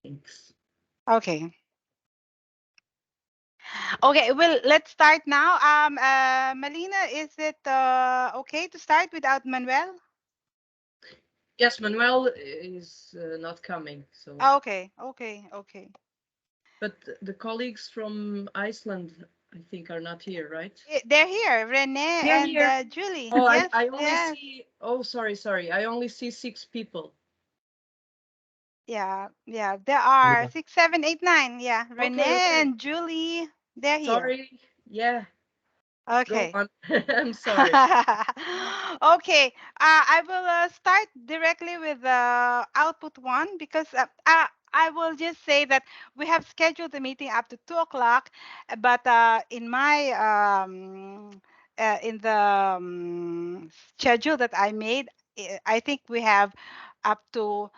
Thanks. Okay. Okay, well, let's start now. Melina, is it okay to start without Manuel? Yes, Manuel is not coming, so Okay, okay, okay. but the colleagues from Iceland, I think, are not here, right? They're here, Renee They're and here. Julie. Oh, Yes, I only yes. see. Oh, sorry. I only see 6 people. Yeah, yeah. There are Yeah. 6, 7, 8, 9. Yeah, Renee Okay. and Julie, they're here. Sorry. Yeah, go Okay. on. I'm sorry. Okay, I will start directly with output one because I will just say that we have scheduled the meeting up to 2 o'clock, but in my in the schedule that I made, I think we have up to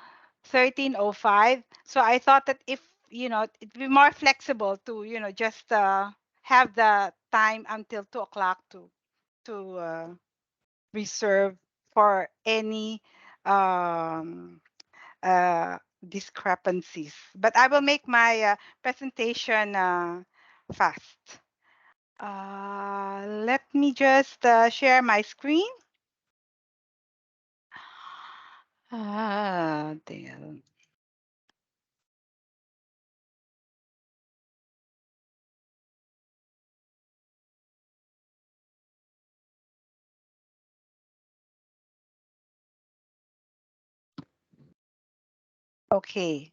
13:05. So I thought that if it'd be more flexible to just have the time until 2 o'clock to reserve for any um, discrepancies. But I will make my presentation fast. Let me just share my screen. There. Okay.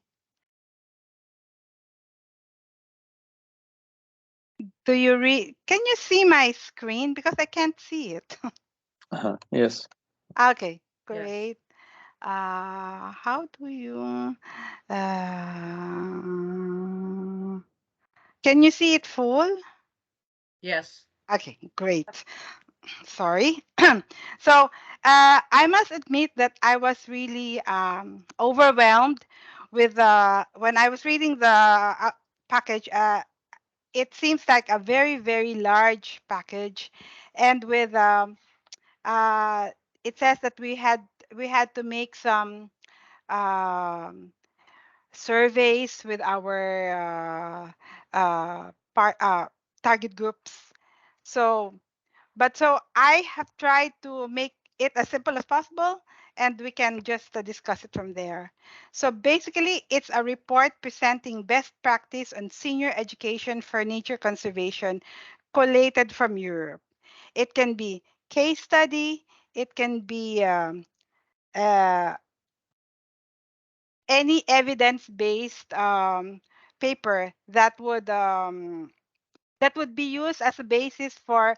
Do you read? Can you see my screen? Because I can't see it. Yes. Okay, Yes. great. How do you? Uh, can you see it full? Yes. Okay, great. Sorry. So I must admit that I was really overwhelmed with when I was reading the package. It seems like a very, very large package, and with uh, it says that we had to make some um, surveys with our target groups. So, so I have tried to make it as simple as possible, and we can just discuss it from there. So basically, it's a report presenting best practice on senior education for nature conservation collated from Europe. It can be case study. It can be uh, any evidence-based paper that would be used as a basis for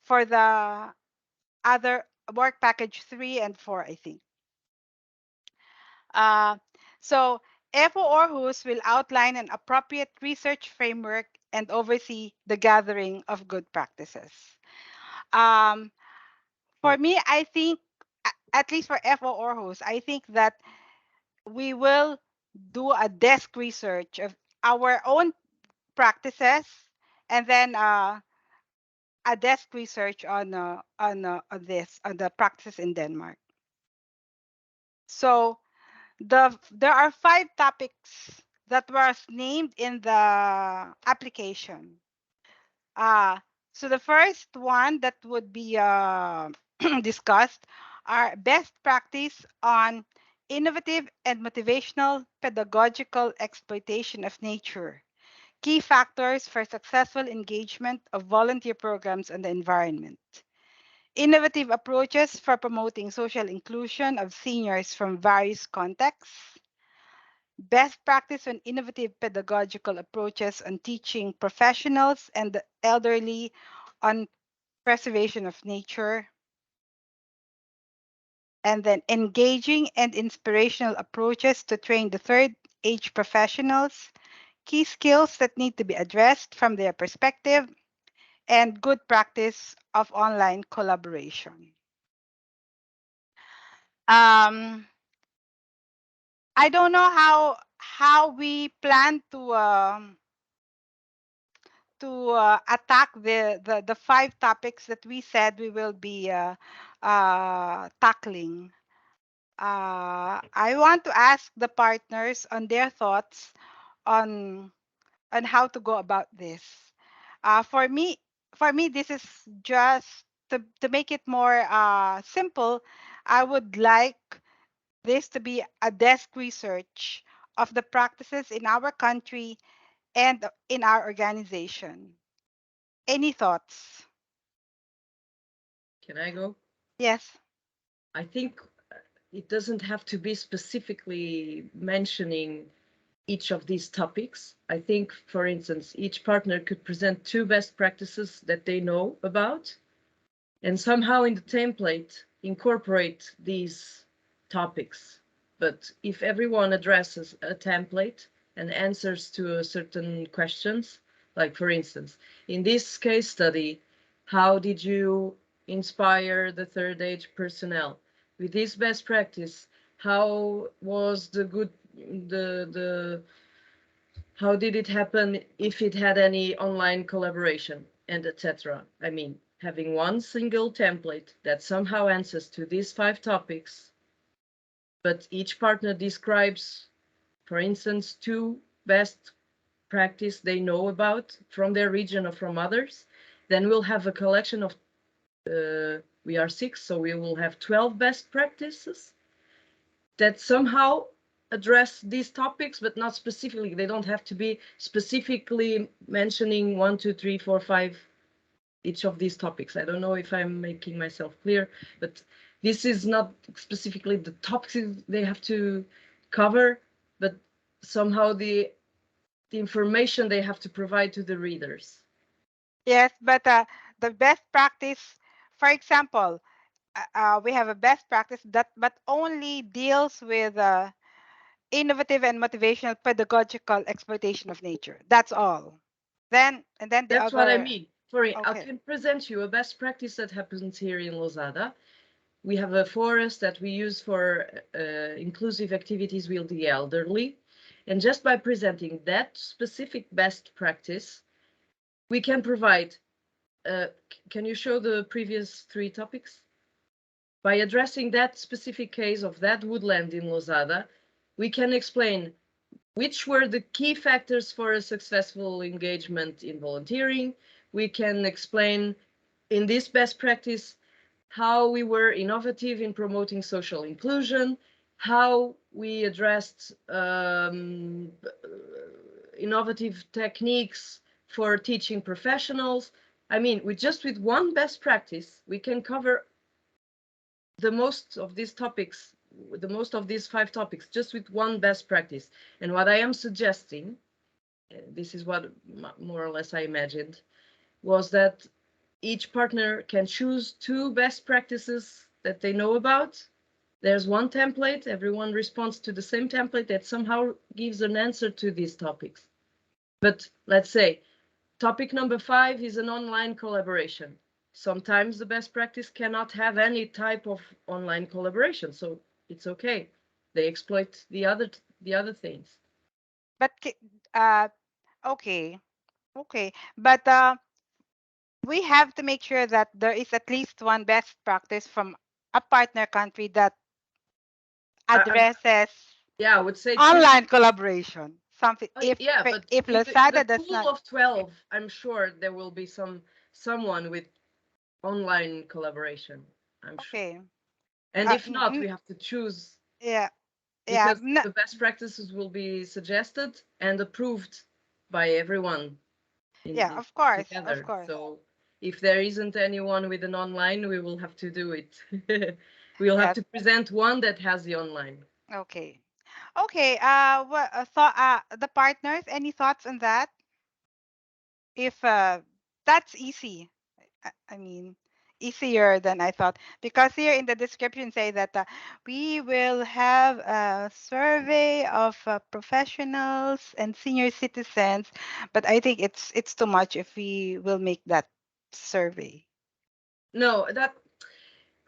the other work package 3 and 4, I think. Uh, so FO Orhus will outline an appropriate research framework and oversee the gathering of good practices. Um, for me, I think, at least for FO Orhus, I think that we will do a desk research of our own practices, and then a desk research on this on the practices in Denmark. So there are 5 topics that was named in the application. Uh, so the first one that would be discussed are best practice on innovative and motivational pedagogical exploitation of nature, key factors for successful engagement of volunteer programs on the environment, innovative approaches for promoting social inclusion of seniors from various contexts, best practice on innovative pedagogical approaches on teaching professionals and the elderly on preservation of nature, and then engaging and inspirational approaches to train the third age professionals, key skills that need to be addressed from their perspective, and good practice of online collaboration. Um, I don't know how we plan to attack the 5 topics that we said we will be tackling. I want to ask the partners on their thoughts on how to go about this. For me, this is just to make it more simple. I would like this to be a desk research of the practices in our country and in our organization. Any thoughts? Can I go? Yes. I think it doesn't have to be specifically mentioning each of these topics. I think, for instance, each partner could present two best practices that they know about, and somehow in the template incorporate these topics. But if everyone addresses a template and answers to a certain questions, like for instance, in this case study, how did you inspire the third age personnel? With this best practice, how was the how did it happen, if it had any online collaboration, and etc. I mean, having one single template that somehow answers to these five topics, but each partner describes, for instance, two best practice they know about from their region or from others, then we'll have a collection of, we are six, so we will have 12 best practices that somehow address these topics, but not specifically. They don't have to be specifically mentioning one, two, three, four, five, each of these topics. I don't know if I'm making myself clear, but this is not specifically the topics they have to cover, but somehow the information they have to provide to the readers. Yes, but the best practice, for example, we have a best practice that but only deals with innovative and motivational pedagogical exploitation of nature. That's all. Then the That's what I other. mean. For I Okay. can present you a best practice that happens here in Lozada. We have a forest that we use for inclusive activities with the elderly. And just by presenting that specific best practice, we can provide, can you show the previous three topics? By addressing that specific case of that woodland in Lozada, we can explain which were the key factors for a successful engagement in volunteering. We can explain in this best practice how we were innovative in promoting social inclusion, how we addressed innovative techniques for teaching professionals. I mean, with one best practice, we can cover the most of these topics, the most of these five topics, just with one best practice. And what I am suggesting, this is what more or less I imagined, was that each partner can choose two best practices that they know about. There's one template, everyone responds to the same template that somehow gives an answer to these topics. But let's say topic number 5 is an online collaboration. Sometimes the best practice cannot have any type of online collaboration, so it's okay. They exploit the other things. But okay, okay. But we have to make sure that there is at least one best practice from a partner country that addresses Yeah, I would say two. online collaboration. Something Yeah, but if in the Losada does pool not. of 12, I'm sure there will be someone with online collaboration. I'm sure. Okay. And Uh, if n- not, n- we have to choose, yeah. Yeah. because the best practices will be suggested and approved by everyone Yeah. in Of course. Of together. course. So if there isn't anyone with an online, we will have to do it. We'll have Yes. to present one that has the online. Okay. Okay. What thought? The partners. Any thoughts on that? If that's easy. I mean, easier than I thought, because here in the description say that we will have a survey of professionals and senior citizens, but I think it's too much if we will make that survey. No, that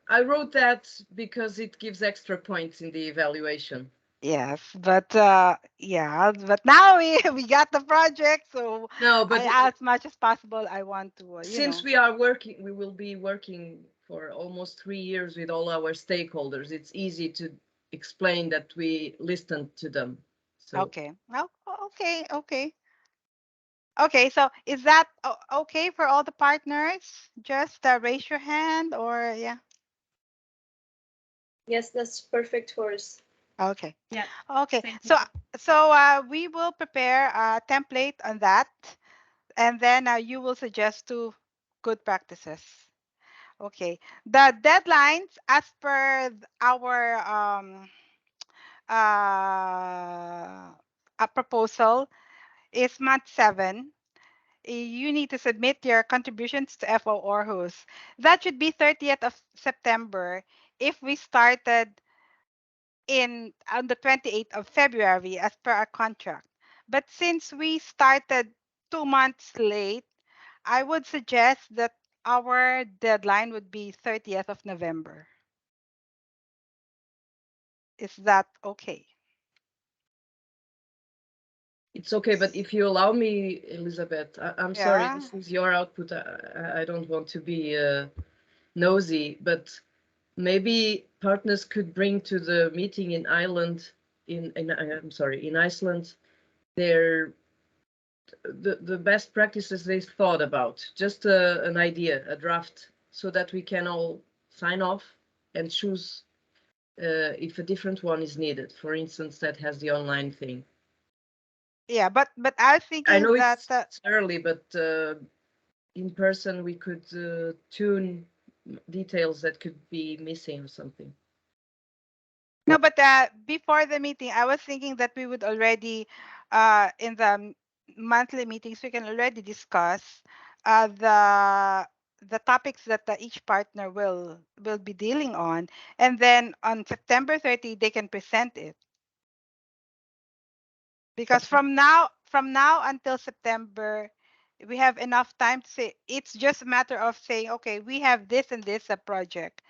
I wrote that because it gives extra points in the evaluation. Yes, but yeah, but now we we got the project, so No, but I as much as possible I want to since we will be working for almost 3 years with all our stakeholders. It's easy explain that we listened to them. So Okay. Oh, okay. Okay. Okay. So is that okay for all the partners? Just raise your hand or yeah. Yes, that's perfect for us. Okay. Yeah. Okay. Thank So you. we will prepare a template on that, and then you will suggest two good practices. Okay. The deadlines as per our a proposal is month 7. You need to submit your contributions to FO Orhus. That should be 30th of September if we started on the 28th of February as per our contract. But since we started 2 months late, I would suggest that our deadline would be 30th of November. Is that okay? it's okay, but if you allow me, Elizabeth, I'm sorry, Yeah. this is your output. I don't want to be nosy, but maybe partners could bring to the meeting in Ireland, I'm sorry, in Iceland, their the best practices they thought about, just an idea, a draft, so that we can all sign off and choose if a different one is needed. For instance, that has the online thing. Yeah, but I was I thinking know that it's early, but in person we could tune details that could be missing or something. no, but before the meeting, I was thinking that we would already in the monthly meetings we can already discuss the topics that each partner will be dealing on, and then on September 30 they can present it. Because from now until September, we have enough time to say it's just a matter of saying, okay, we have this and this a project,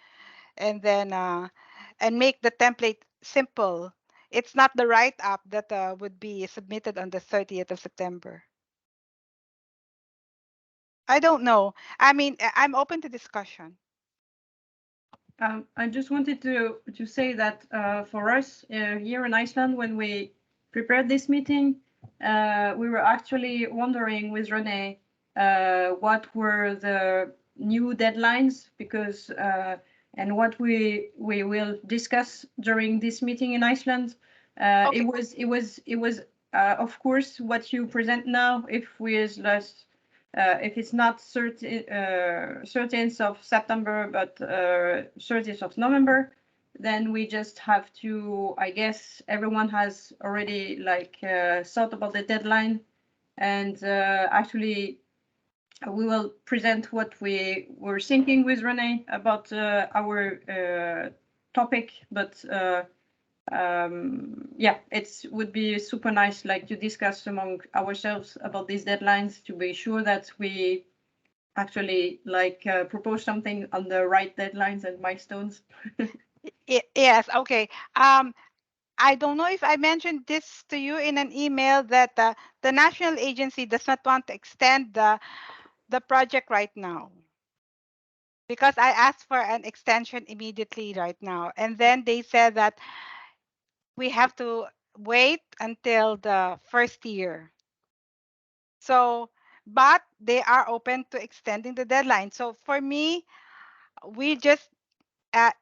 and then and make the template simple. It's not the write-up that would be submitted on the 30th of September. I don't know. I mean, I'm open to discussion. I just wanted to say that for us here in Iceland, when we prepared this meeting, we were actually wondering with Renee what were the new deadlines, because and what we will discuss during this meeting in Iceland. Okay. It was of course what you present now. If it's not 13th of September, but 30th of November, then we just have to, I guess everyone has already thought about the deadline, and actually we will present what we were thinking with Renee about our topic, but yeah, it would be super nice to discuss among ourselves about these deadlines to be sure that we actually propose something on the right deadlines and milestones. Yes. Okay. I don't know if I mentioned this to you in an email that the national agency does not want to extend the project right now, because I asked for an extension immediately right now. And then they said that we have to wait until the first year. So, but they are open to extending the deadline. So for me, we just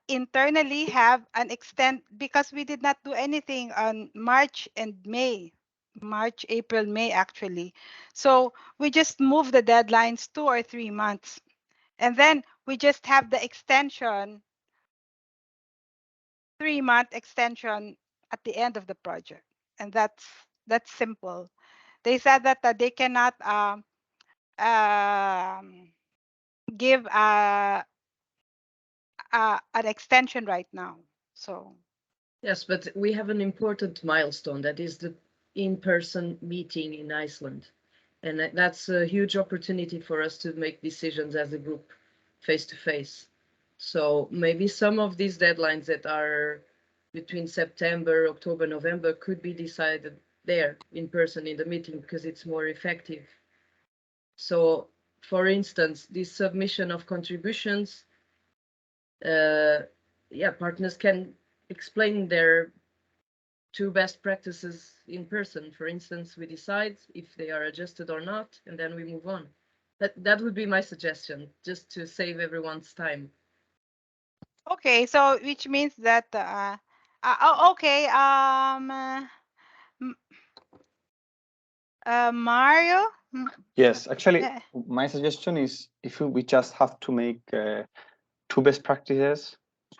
internally have an extend, because we did not do anything on March and May. March, April, May actually. So we just move the deadlines 2 or 3 months. And then we just have the extension, 3-month extension at the end of the project. And that's simple. They said that they cannot give an extension right now. So Yes, but we have an important milestone, that is the in-person meeting in Iceland. And that's a huge opportunity for us to make decisions as a group face to face. So maybe some of these deadlines that are between September, October, November could be decided there in person in the meeting, because it's more effective. So for instance, this submission of contributions, yeah, partners can explain their two best practices in person. For instance, we decide if they are adjusted or not, and then we move on. That would be my suggestion, just to save everyone's time. Okay, so which means that okay, Mario. Yes, actually, Yeah. my suggestion is if we just have to make two best practices.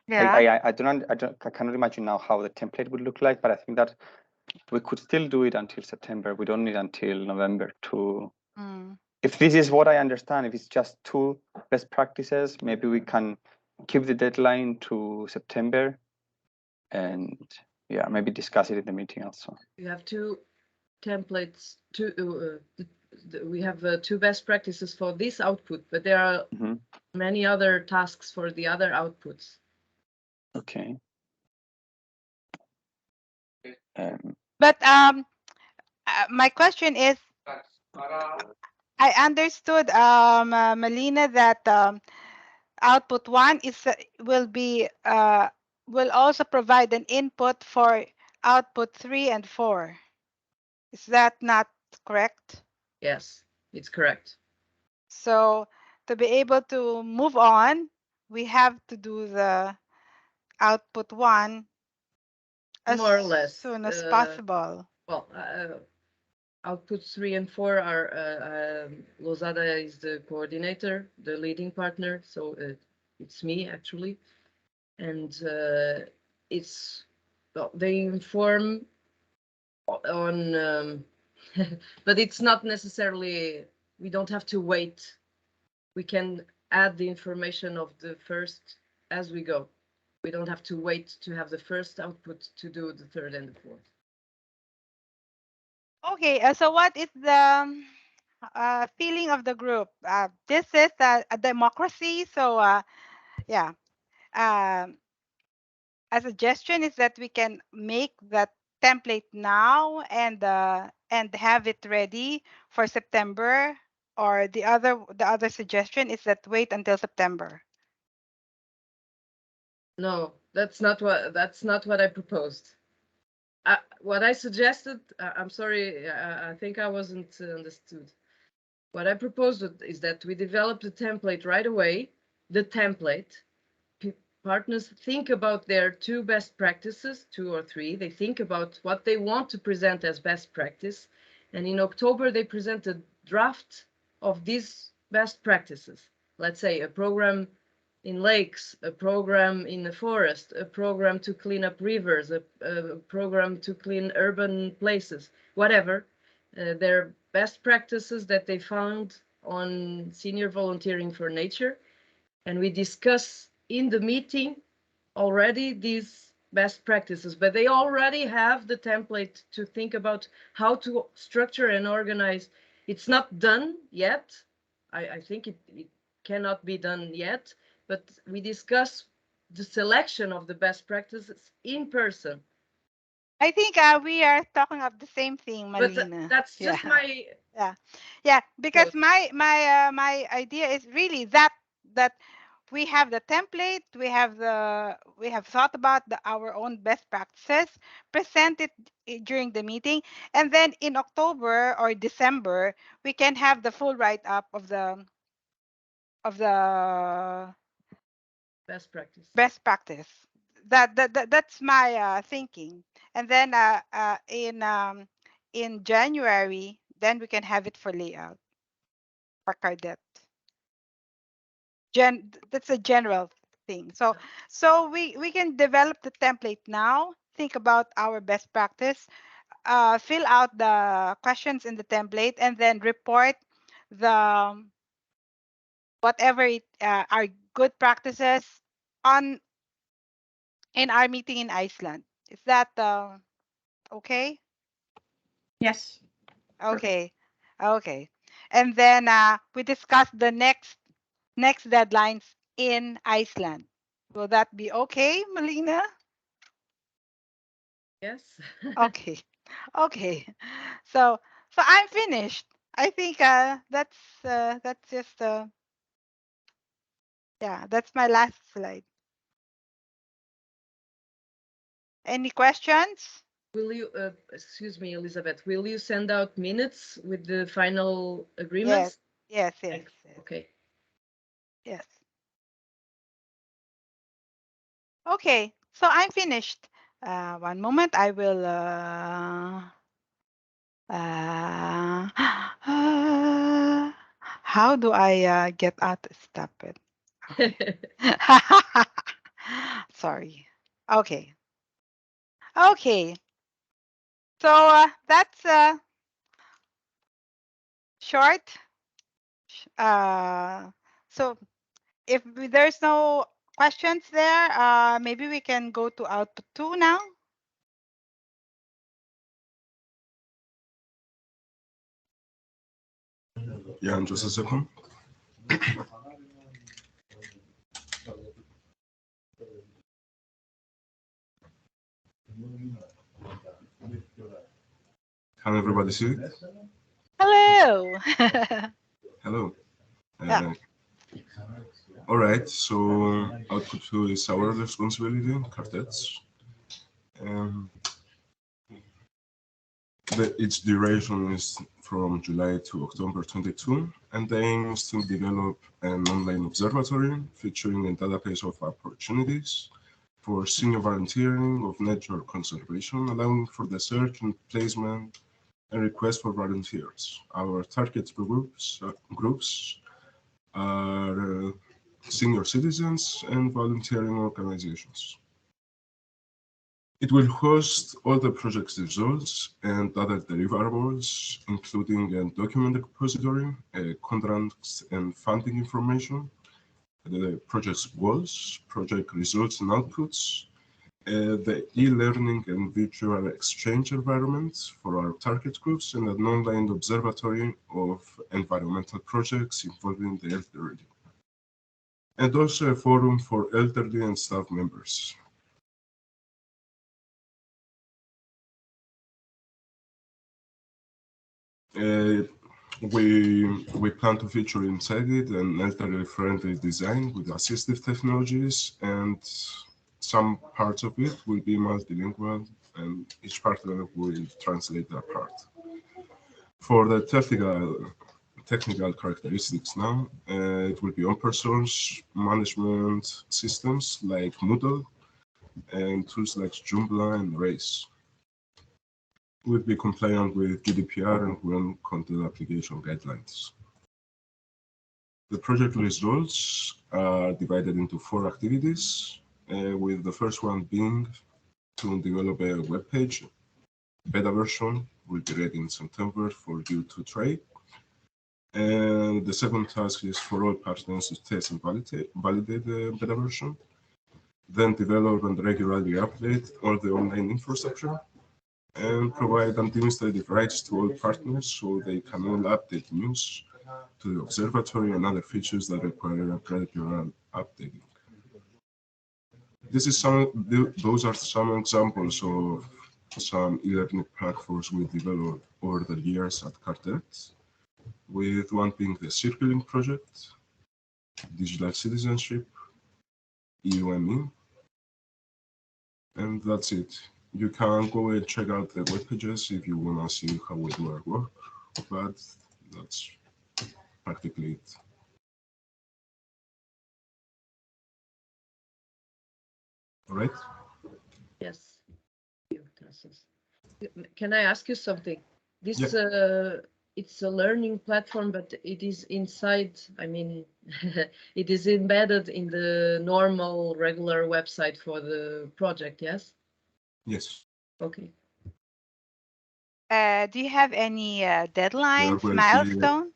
Yeah. I cannot imagine now how the template would look like, but I think that we could still do it until September. We don't need until November to. If this is what I understand, if it's just two best practices, maybe we can keep the deadline to September, and yeah, maybe discuss it in the meeting also. You have two templates. We have two best practices for this output, but there are many other tasks for the other outputs. Okay. But my question is, I understood, Melina, that output one is will also provide an input for output 3 and 4. Is that not correct? Yes, it's correct. So to be able to move on, we have to do the output one as More or less. soon as possible. Well, outputs 3 and 4 are Lozada is the coordinator, the leading partner, so it's me actually, and it's well, they inform on, but it's not necessarily. We don't have to wait. We can add the information of the first as we go. We don't have to wait to have the first output to do the third and the fourth. Okay, so what is the feeling of the group? This is a democracy, so yeah. A suggestion is that we can make that template now and have it ready for September, or the other suggestion is that wait until September. No, that's not what I proposed. What I suggested, I'm sorry, I think I wasn't understood. What I proposed is that we develop the template right away, the template. Partners think about their two best practices, two or three. They think about what they want to present as best practice. And in October, they present a draft of these best practices. Let's say a program in lakes, a program in the forest, a program to clean up rivers, a program to clean urban places, whatever. They're best practices that they found on senior volunteering for nature. And we discuss in the meeting already these best practices, but they already have the template to think about how to structure and organize. It's not done yet. I think it cannot be done yet, but we discuss the selection of the best practices in person. I think we are talking of the same thing, Malina. But that's just my yeah, because my idea is really that we have the template, we have thought about our own best practices, present it during the meeting, and then in October or December we can have the full write-up of the best practice. That's my thinking. And then in January, then we can have it for layout for Cardet. That's a general thing. So we can develop the template now, think about our best practice, fill out the questions in the template, and then report the whatever are good practices on in our meeting in Iceland. Is that okay? Yes. Okay. Okay. And then we discussed the next deadlines in Iceland. Will that be okay, Melina? Yes. Okay. Okay. So I'm finished. I think that's just yeah, that's my last slide. Any questions? Will you, excuse me, Elizabeth, will you send out minutes with the final agreements? Yes, yes, yes. Okay. Yes. Okay, so I'm finished. One moment, I will. How do I get out? Stop it. Okay. Sorry. Okay. Okay. So that's short. So if there's no questions there, maybe we can go to output 2 now. Yeah, just a second. Can everybody see it? Hello. Hello. Yeah. All right, so output 2 is our responsibility, quartets. Its duration is from July to October 22, and the aim is to develop an online observatory featuring a database of opportunities for senior volunteering of nature conservation, allowing for the search and placement and request for volunteers. Our target groups are senior citizens and volunteering organizations. It will host all the project's results and other deliverables, including a document repository, contracts and funding information, the project's goals, project results and outputs, the e-learning and virtual exchange environments for our target groups, and an online observatory of environmental projects involving the elderly. And also a forum for elderly and staff members. We plan to feature inside it an elderly-friendly design with assistive technologies, and some parts of it will be multilingual, and each partner will translate their part. For the technical characteristics now, it will be open source management systems like Moodle and tools like Joomla and Race. Will be compliant with GDPR and Green Content Application Guidelines. The project results are divided into 4 activities, with the first one being to develop a web page. Beta version will be ready in September for you to try. And the second task is for all partners to test and validate the beta version. Then develop and regularly update all the online infrastructure, and provide administrative rights to all partners so they can all update news to the observatory and other features that require a regular updating. Those are some examples of some e-learning platforms we developed over the years at Quartet, with one being the Circling project, Digital Citizenship, EUME, and that's it. You can go and check out the web pages if you want to see how we do our work, but that's practically it. All right? Yes. Can I ask you something? This it's a learning platform, but it is inside, I mean, it is embedded in the normal, regular website for the project, yes? Yes. Okay. Do you have any deadlines, milestone?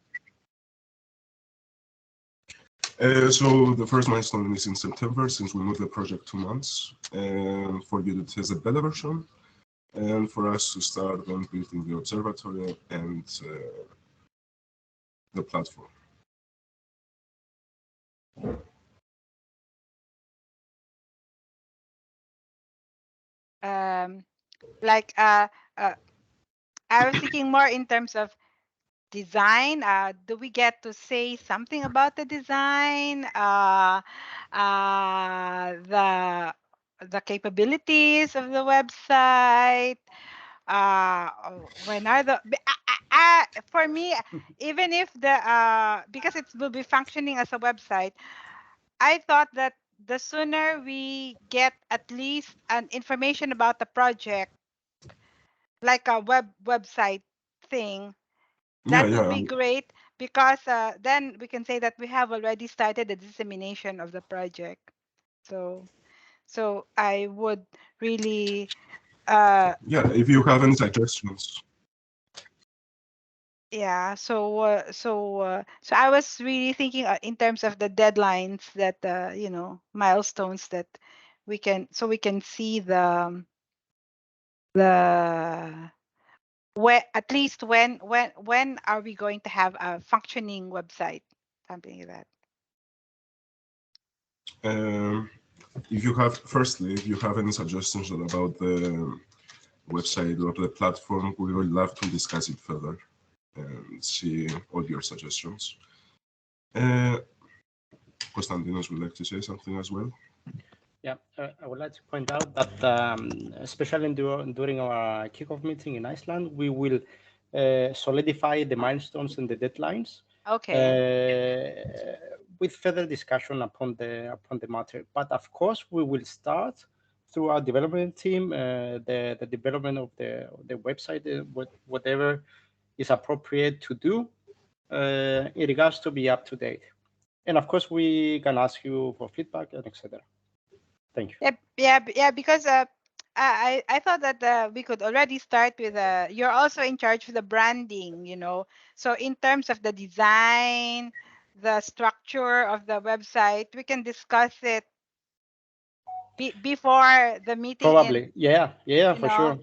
So the first milestone is in September, since we moved the project 2 months, and for you to test the beta version, and for us to start on building the observatory and the platform. I was thinking more in terms of design. Do we get to say something about the design? The the capabilities of the website. When are the for me, even if the because it will be functioning as a website, I thought that the sooner we get at least an information about the project, like a website thing, that would be great, because then we can say that we have already started the dissemination of the project. So I would really yeah, if you have any suggestions. yeah, so I was really thinking in terms of the deadlines that milestones that we can see the where at least when are we going to have a functioning website, something like that. If you have any suggestions about the website or the platform, we would love to discuss it further and see all your suggestions. Konstantinos would like to say something as well. Yeah, I would like to point out that especially during our kickoff meeting in Iceland, we will solidify the milestones and the deadlines. Okay. With further discussion upon the matter. But of course, we will start through our development team the development of the website, whatever is appropriate to do in regards to be up to date. And of course, we can ask you for feedback and etc. Thank you. Yeah, because I thought that we could already start with you're also in charge of the branding, so in terms of the design, the structure of the website, we can discuss it before the meeting. Probably, yeah, for sure.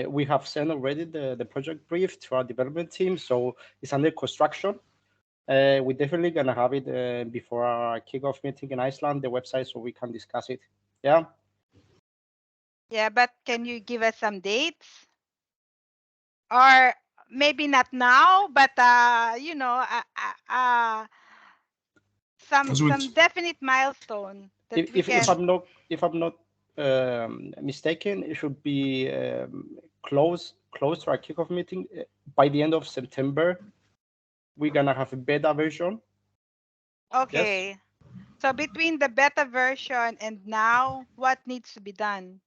We have sent already the project brief to our development team, so it's under construction. We're definitely gonna have it before our kickoff meeting in Iceland, the website, so we can discuss it. Yeah. Yeah, but can you give us some dates? Or maybe not now, but some definite milestone that we can. If I'm not mistaken, it should be close to our kickoff meeting by the end of September. We're gonna have a beta version. Okay. Yes. So between the beta version and now, what needs to be done?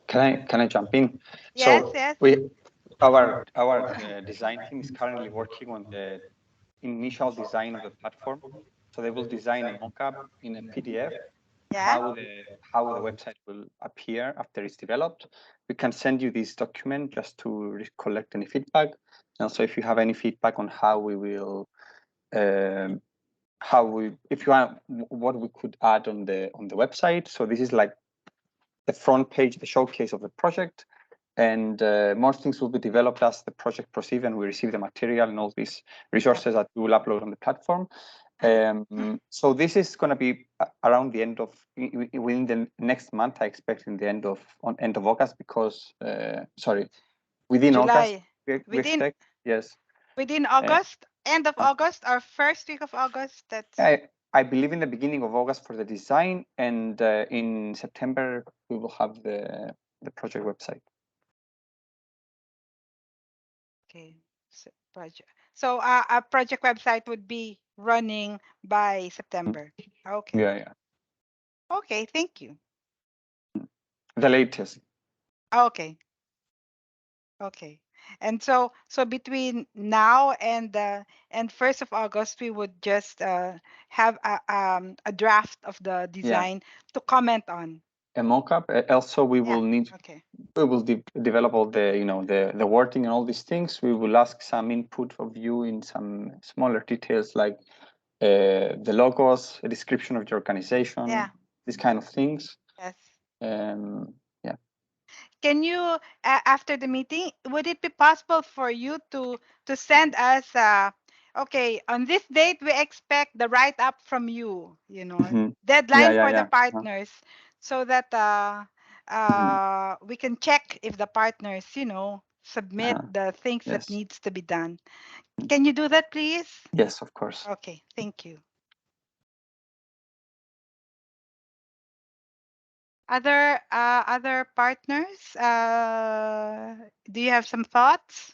Can I jump in? Yes, so yes. Our design team is currently working on the initial design of the platform. So they will design a mock-up in a PDF. Yeah. How the website will appear after it's developed. We can send you this document just to collect any feedback. And also, if you have any feedback on how we will, if you want, what we could add on the website. So this is like the front page, the showcase of the project. And more things will be developed as the project proceeds and we receive the material and all these resources that we will upload on the platform. So this is going to be around the end of within the next month. I expect in the end of August, because within July. August we expect, yes. Within August, end of August or first week of August. I believe in the beginning of August for the design, and in September we will have the project website. Okay, so a project website would be running by September. Okay. Yeah. Okay, thank you. The latest. Okay. And so between now and 1st of August, we would just have a draft of the design to comment on. A mock-up. Also, we will need. Okay. We will develop all the wording and all these things. We will ask some input of you in some smaller details like the logos, a description of your organization, these kind of things. Yes. Yeah. Can you, after the meeting, would it be possible for you to send us, okay, on this date we expect the write-up from you, deadline for the partners, so that we can check if the partners, submit the things that needs to be done. Can you do that, please? Yes, of course. Okay, thank you. Other partners, do you have some thoughts?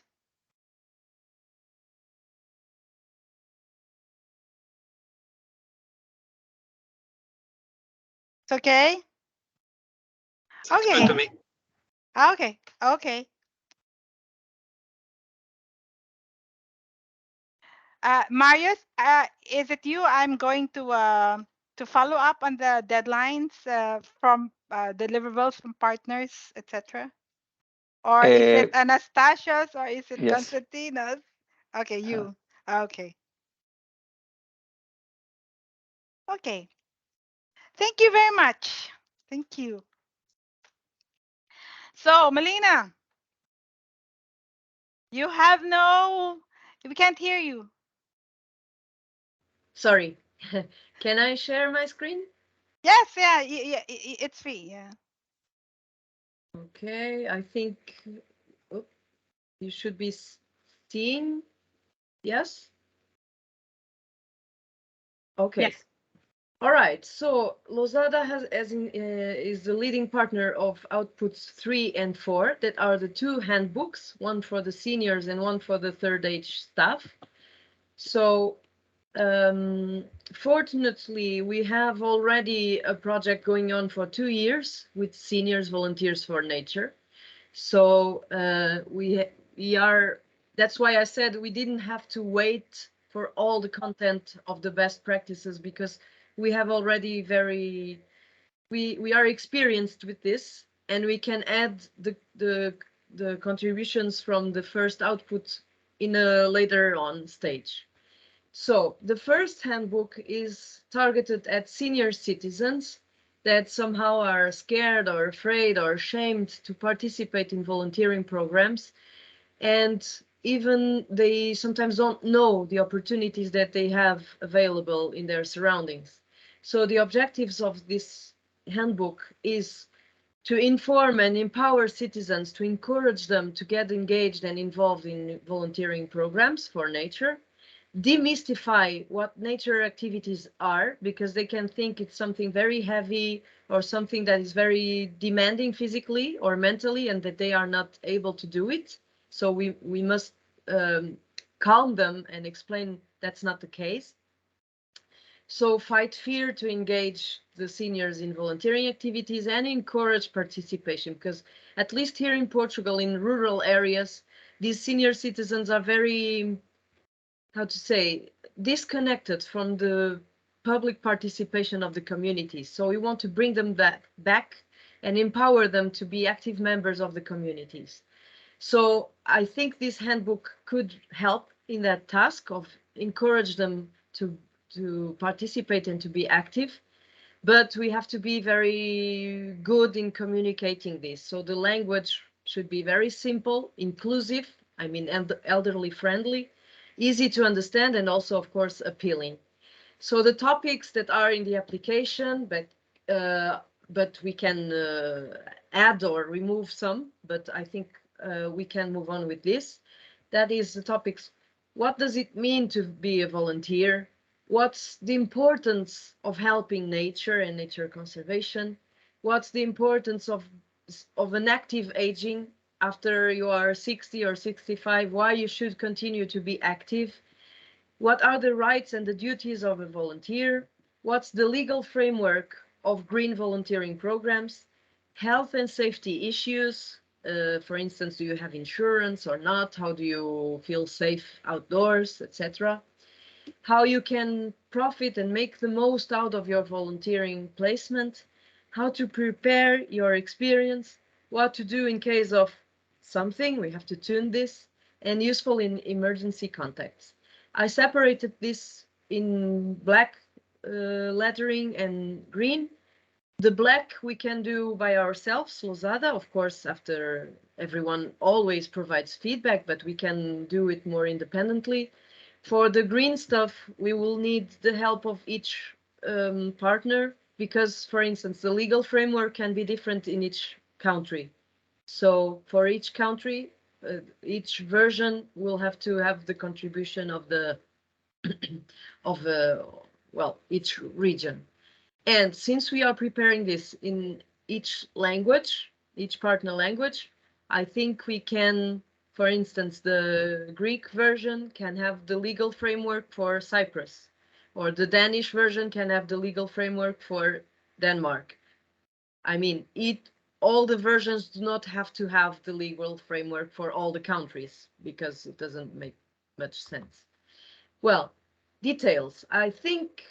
It's okay. Okay. Good to me. Okay. Okay. Marius, is it you? I'm going to follow up on the deadlines from deliverables from partners, etc. Or is it Anastasia's or is it Yes. Constantina's? Okay, you. Okay. Okay. Thank you very much. Thank you. So, Melina, you have no, we can't hear you. Sorry. Can I share my screen? Yes, yeah, it's free, yeah. Okay, I think you should be seeing. Yes? Okay. Yes. All right. So Lozada is the leading partner of outputs 3 and 4 that are the two handbooks, one for the seniors and one for the third age staff. So fortunately, we have already a project going on for 2 years with Seniors Volunteers for Nature. So we are, that's why I said we didn't have to wait for all the content of the best practices, because we have already we are experienced with this, and we can add the contributions from the first output in a later on stage. So the first handbook is targeted at senior citizens that somehow are scared or afraid or ashamed to participate in volunteering programs, and even they sometimes don't know the opportunities that they have available in their surroundings. So the objectives of this handbook is to inform and empower citizens, to encourage them to get engaged and involved in volunteering programs for nature, demystify what nature activities are, because they can think it's something very heavy or something that is very demanding physically or mentally, and that they are not able to do it. So we must calm them and explain that's not the case. So fight fear to engage the seniors in volunteering activities and encourage participation, because at least here in Portugal, in rural areas, these senior citizens are very, how to say, disconnected from the public participation of the community. So we want to bring them back and empower them to be active members of the communities. So I think this handbook could help in that task of encourage them to participate and to be active. But we have to be very good in communicating this. So the language should be very simple, inclusive, I mean, elderly friendly, easy to understand, and also, of course, appealing. So the topics that are in the application, but we can add or remove some, but I think we can move on with this. That is the topics. What does it mean to be a volunteer? What's the importance of helping nature and nature conservation? What's the importance of an active aging after you are 60 or 65? Why you should continue to be active? What are the rights and the duties of a volunteer? What's the legal framework of green volunteering programs? Health and safety issues. For instance, do you have insurance or not? How do you feel safe outdoors, etc.? How you can profit and make the most out of your volunteering placement, how to prepare your experience, what to do in case of something, we have to tune this, and useful in emergency contexts. I separated this in black lettering and green. The black we can do by ourselves, Lozada, of course, after everyone always provides feedback, but we can do it more independently. For the green stuff, we will need the help of each partner, because, for instance, the legal framework can be different in each country. So for each country, each version will have to have the contribution of the well, each region. And since we are preparing this in each language, each partner language. I think we can, for instance, the Greek version can have the legal framework for Cyprus, or the Danish version can have the legal framework for Denmark. I mean, all the versions do not have to have the legal framework for all the countries, because it doesn't make much sense. Well, details, I think,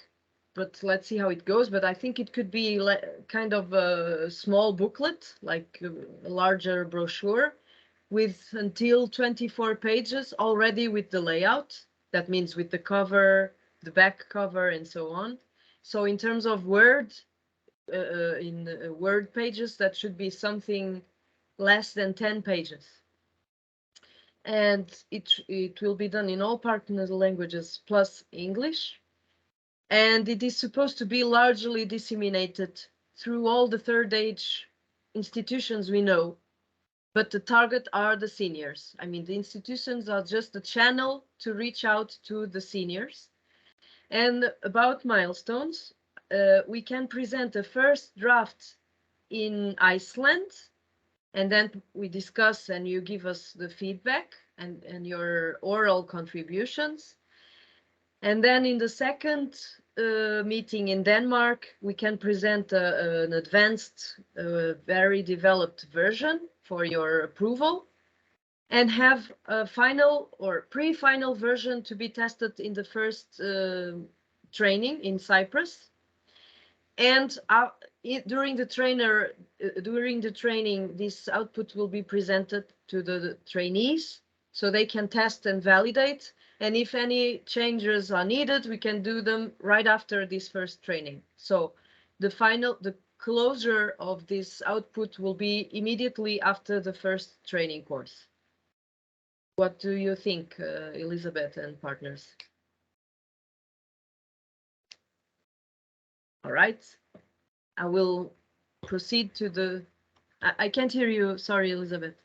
but let's see how it goes. But I think it could be kind of a small booklet, like a larger brochure, with until 24 pages already with the layout. That means with the cover, the back cover, and so on. So in terms of Word, in Word pages, that should be something less than 10 pages. And it will be done in all partner languages plus English. And it is supposed to be largely disseminated through all the third age institutions we know. But the target are the seniors. I mean, the institutions are just a channel to reach out to the seniors. And about milestones, we can present a first draft in Iceland, and then we discuss and you give us the feedback and your oral contributions. And then in the second meeting in Denmark, we can present an advanced, very developed version for your approval, and have a final or pre-final version to be tested in the first training in Cyprus. And during the training, this output will be presented to the trainees so they can test and validate. And if any changes are needed, we can do them right after this first training. So the closure of this output will be immediately after the first training course. What do you think, Elizabeth and partners? All right, I will proceed to the, I can't hear you, sorry, Elizabeth.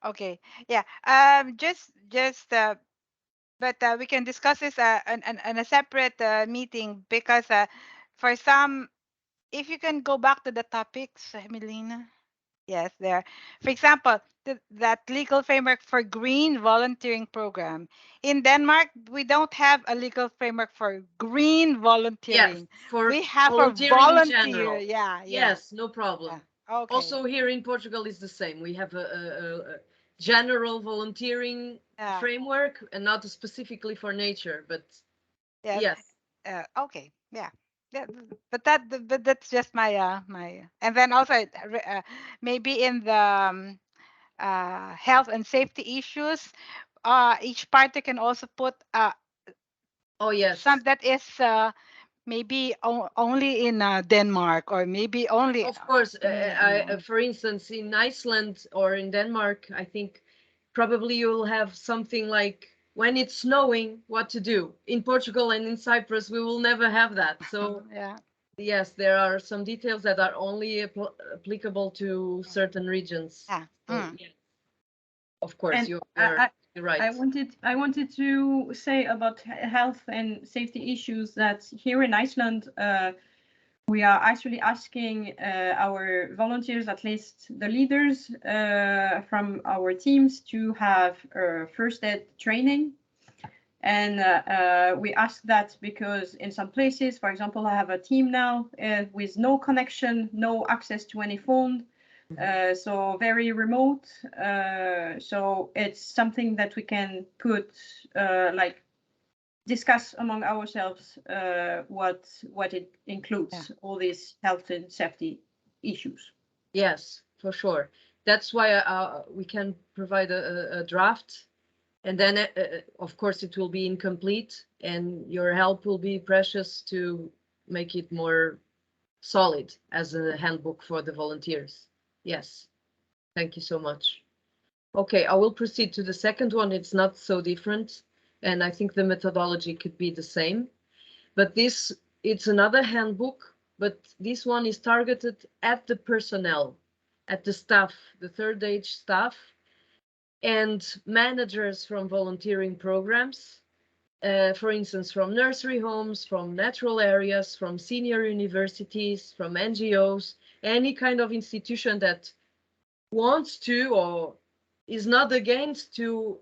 Okay, yeah, but we can discuss this in a separate meeting, because for some, if you can go back to the topics, Melina. Yes, there. For example, that legal framework for green volunteering program. In Denmark, we don't have a legal framework for green volunteering. Yes, for we have a volunteering in volunteer. general. Yeah, Yes, no problem. Yeah. Okay. Also here in Portugal is the same. We have a general volunteering framework, and not specifically for nature, but yes. Okay, yeah. But that's just my and then also maybe in the health and safety issues, each party can also put oh yes, some that is maybe only in Denmark, or maybe only of course. For instance, in Iceland or in Denmark, I think probably you'll have something like when it's snowing, what to do. In Portugal and in Cyprus, we will never have that. So yeah. Yes, there are some details that are only applicable to certain regions. Yeah. So, yes. Of course, And you're right. I wanted to say about health and safety issues that here in Iceland, we are actually asking our volunteers, at least the leaders from our teams, to have first aid training. And we ask that because in some places, for example, I have a team now with no connection, no access to any phone, so very remote. So it's something that we can put like discuss among ourselves what it includes, all these health and safety issues. Yes, for sure. That's why we can provide a draft. And then, of course, it will be incomplete, and your help will be precious to make it more solid as a handbook for the volunteers. Yes, thank you so much. Okay, I will proceed to the second one. It's not so different, and I think the methodology could be the same. But it's another handbook, but this one is targeted at the personnel, at the staff, the third age staff, and managers from volunteering programs, for instance, from nursery homes, from natural areas, from senior universities, from NGOs, any kind of institution that wants to or is not against to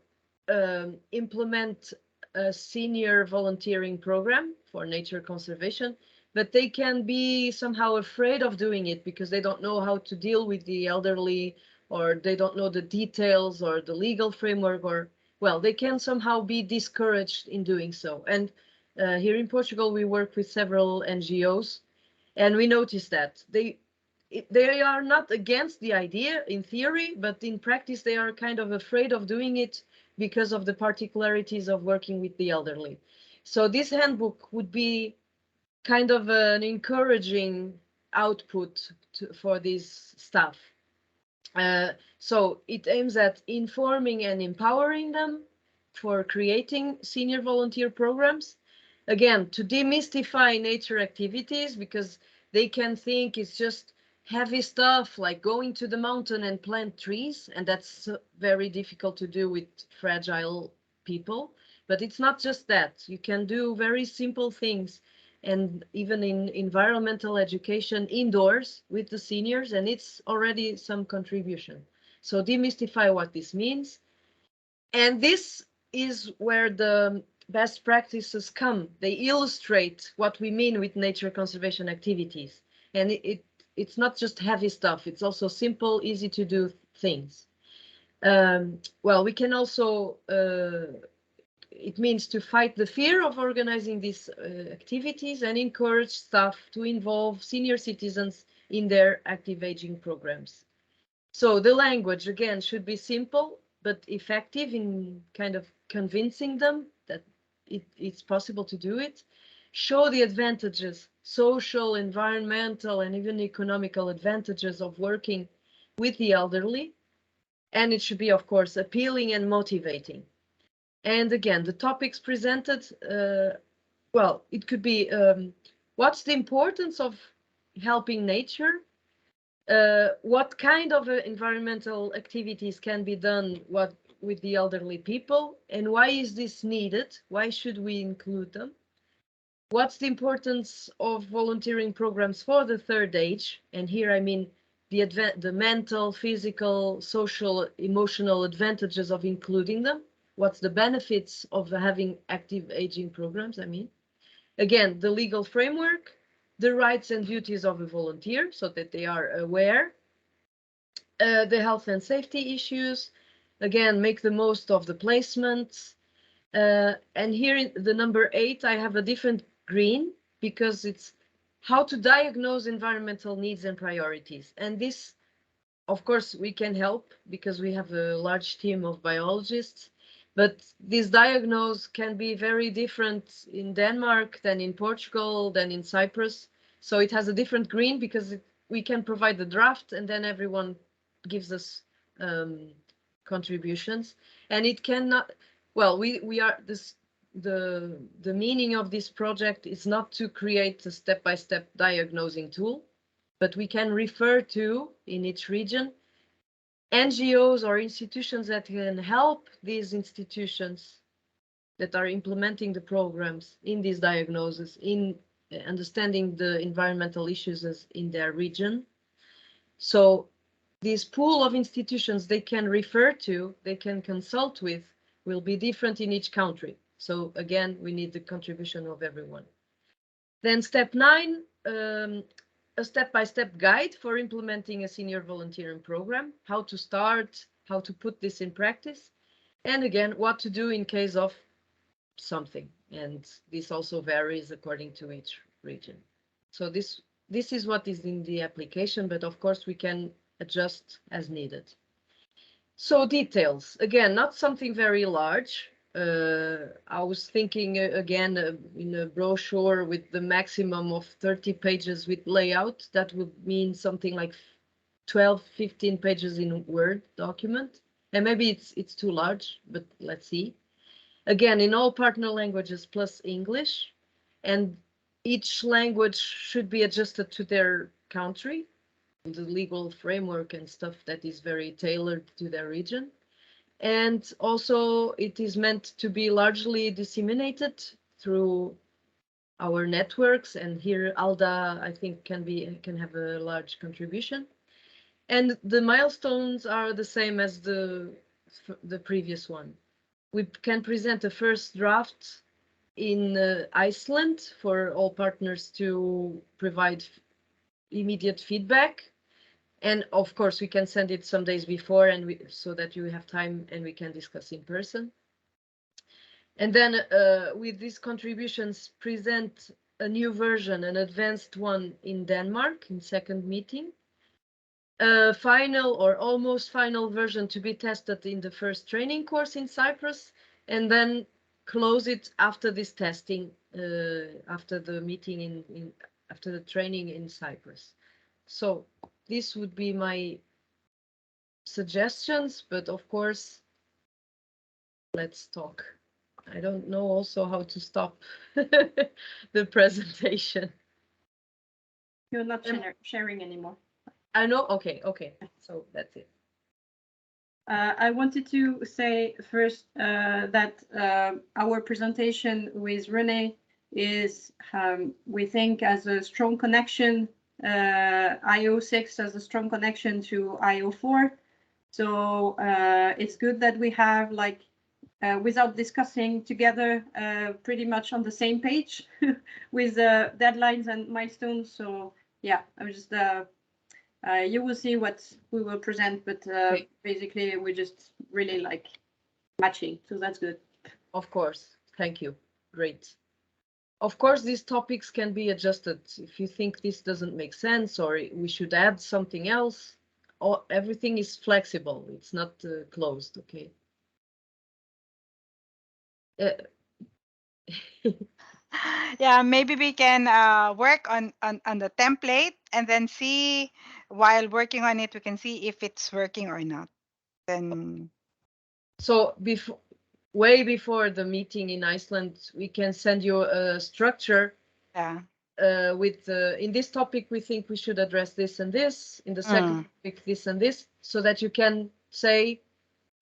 implement a senior volunteering program for nature conservation, but they can be somehow afraid of doing it because they don't know how to deal with the elderly, or they don't know the details or the legal framework, or, well, they can somehow be discouraged in doing so. And here in Portugal, we work with several NGOs, and we noticed that they are not against the idea in theory, but in practice they are kind of afraid of doing it because of the particularities of working with the elderly. So this handbook would be kind of an encouraging output for this staff. So it aims at informing and empowering them for creating senior volunteer programs. Again, to demystify nature activities, because they can think it's just heavy stuff like going to the mountain and plant trees, and that's very difficult to do with fragile people. But it's not just that. You can do very simple things, and even in environmental education indoors with the seniors, and it's already some contribution. So demystify what this means. And this is where the best practices come. They illustrate what we mean with nature conservation activities. And it's not just heavy stuff, it's also simple, easy to do things. Well, we can also, it means to fight the fear of organizing these activities and encourage staff to involve senior citizens in their active aging programs. So the language, again, should be simple, but effective in kind of convincing them that it's possible to do it. Show the advantages, social, environmental, and even economical advantages of working with the elderly. And it should be, of course, appealing and motivating. And again, the topics presented, well, it could be what's the importance of helping nature? What kind of environmental activities can be done with the elderly people, and why is this needed? Why should we include them? What's the importance of volunteering programs for the third age? And here I mean the mental, physical, social, emotional advantages of including them. What's the benefits of having active aging programs? I mean, again, the legal framework, the rights and duties of a volunteer so that they are aware, the health and safety issues, again, make the most of the placements. And here in the number 8, I have a different green because it's how to diagnose environmental needs and priorities. And this, of course, we can help because we have a large team of biologists, but this diagnose can be very different in Denmark than in Portugal, than in Cyprus. So it has a different green because we can provide the draft and then everyone gives us contributions. And it cannot, well, we are this, the meaning of this project is not to create a step-by-step diagnosing tool, but we can refer to, in each region, NGOs or institutions that can help these institutions that are implementing the programs in these diagnoses, in understanding the environmental issues in their region. So this pool of institutions they can refer to, they can consult with, will be different in each country. So again, we need the contribution of everyone. Then step 9, a step-by-step guide for implementing a senior volunteering program, how to start, how to put this in practice, and again, what to do in case of something. And this also varies according to each region. So this is what is in the application, but of course we can adjust as needed. So details, again, not something very large. I was thinking again in a brochure with the maximum of 30 pages with layout. That would mean something like 12, 15 pages in Word document. And maybe it's too large, but let's see. Again, in all partner languages plus English. And each language should be adjusted to their country, the legal framework and stuff that is very tailored to their region. And also it is meant to be largely disseminated through our networks, and here Alda, I think, can have a large contribution. And the milestones are the same as the previous one. We can present a first draft in Iceland for all partners to provide immediate feedback. And of course, we can send it some days before, and so that you have time and we can discuss in person. And then with these contributions, present a new version, an advanced one in Denmark in second meeting. A final or almost final version to be tested in the first training course in Cyprus, and then close it after this testing, after the meeting after the training in Cyprus. So this would be my suggestions, but of course, let's talk. I don't know also how to stop the presentation. You're not sharing anymore. I know. Okay. So that's it. I wanted to say first that our presentation with Renee is, we think, as a strong connection, IO6 as a strong connection to IO4. So it's good that we have, like, without discussing together, pretty much on the same page with deadlines and milestones. So yeah, I'm just you will see what we will present, but Okay. basically we just really like matching, so that's good. Of course. Thank you. Great. Of course, these topics can be adjusted if you think this doesn't make sense or we should add something else. Everything is flexible. It's not closed. Okay. Yeah, maybe we can work on the template, and then see, while working on it, we can see if it's working or not. Then so way before the meeting in Iceland, we can send you a structure. Yeah. With in this topic, we think we should address this and this. In the second topic, this and this, so that you can say,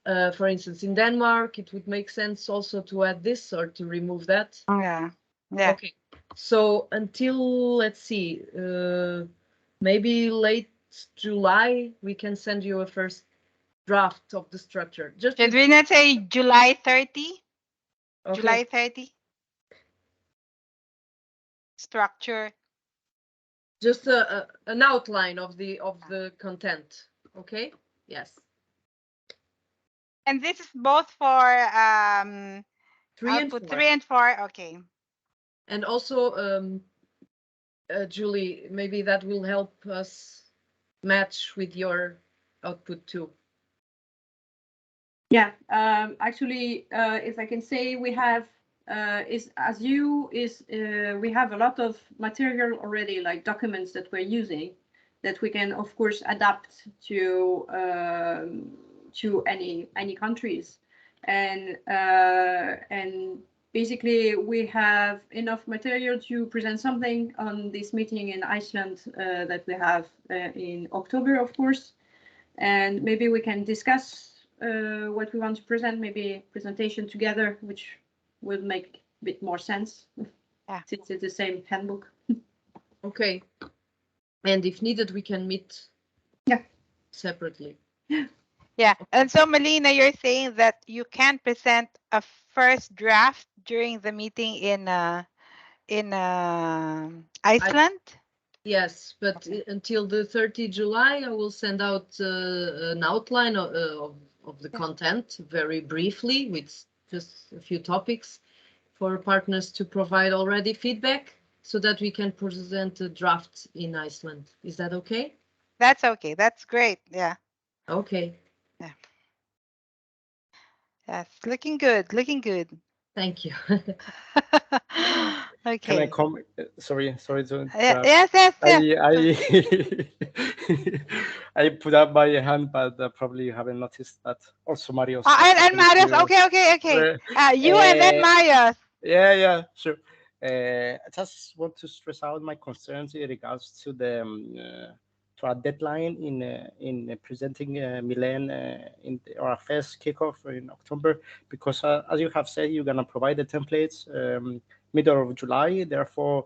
for instance, in Denmark, it would make sense also to add this or to remove that. Yeah. Yeah. Okay. So until, let's see, maybe late July, we can send you a first draft of the structure. Just should we not say July 30? Okay. July 30. Structure. Just an outline of the content. Okay. Yes. And this is both for 3 and 4. 3 and 4. Okay. And also, Julie, maybe that will help us match with your output too. Yeah, actually, if I can say, we have we have a lot of material already, like documents that we're using, that we can of course adapt to any countries, and basically we have enough material to present something on this meeting in Iceland that we have in October, of course, and maybe we can discuss what we want to present, maybe presentation together, which will make a bit more sense, since it's the same handbook. Okay. And if needed, we can meet separately. Yeah. And so, Melina, you're saying that you can present a first draft during the meeting in Iceland? Yes, but until the 30 July, I will send out an outline of the content very briefly, with just a few topics for partners to provide already feedback, so that we can present a draft in Iceland. Is that okay? That's okay. That's great. Yeah. Okay. Yeah. Yes. Looking good. Looking good. Thank you. Okay. Can I comment? Sorry to yes. I put up my hand, but probably you haven't noticed that. Also, Marius. And Marius. Okay. You and then Marius. Yeah, sure. I just want to stress out my concerns in regards to the a deadline in presenting Milan in our first kickoff in October, because as you have said, you're gonna provide the templates middle of July. Therefore,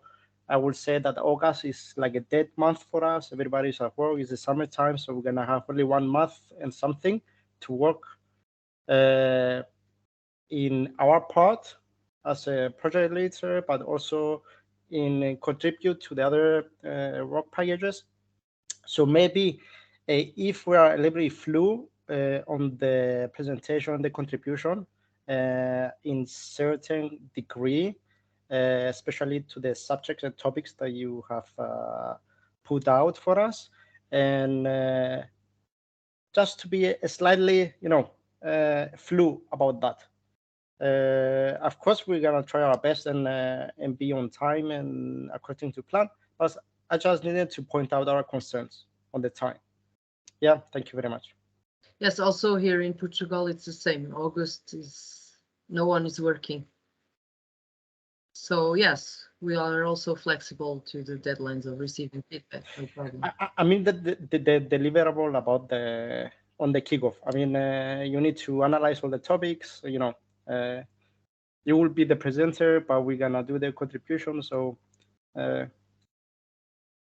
I would say that August is like a dead month for us. Everybody's at work. It's the summertime, so we're gonna have only 1 month and something to work in our part as a project leader, but also in contribute to the other work packages. So maybe if we are a little bit flu on the presentation, the contribution in certain degree, especially to the subjects and topics that you have put out for us, and just to be a slightly, flu about that. Of course, we're gonna try our best and be on time and according to plan. But I just needed to point out our concerns on the time. Yeah, thank you very much. Yes, also here in Portugal, it's the same. August is no one is working. So yes, we are also flexible to the deadlines of receiving feedback. No problem. I mean the deliverable about on the kickoff. I mean, you need to analyze all the topics. You will be the presenter, but we're gonna do the contribution. So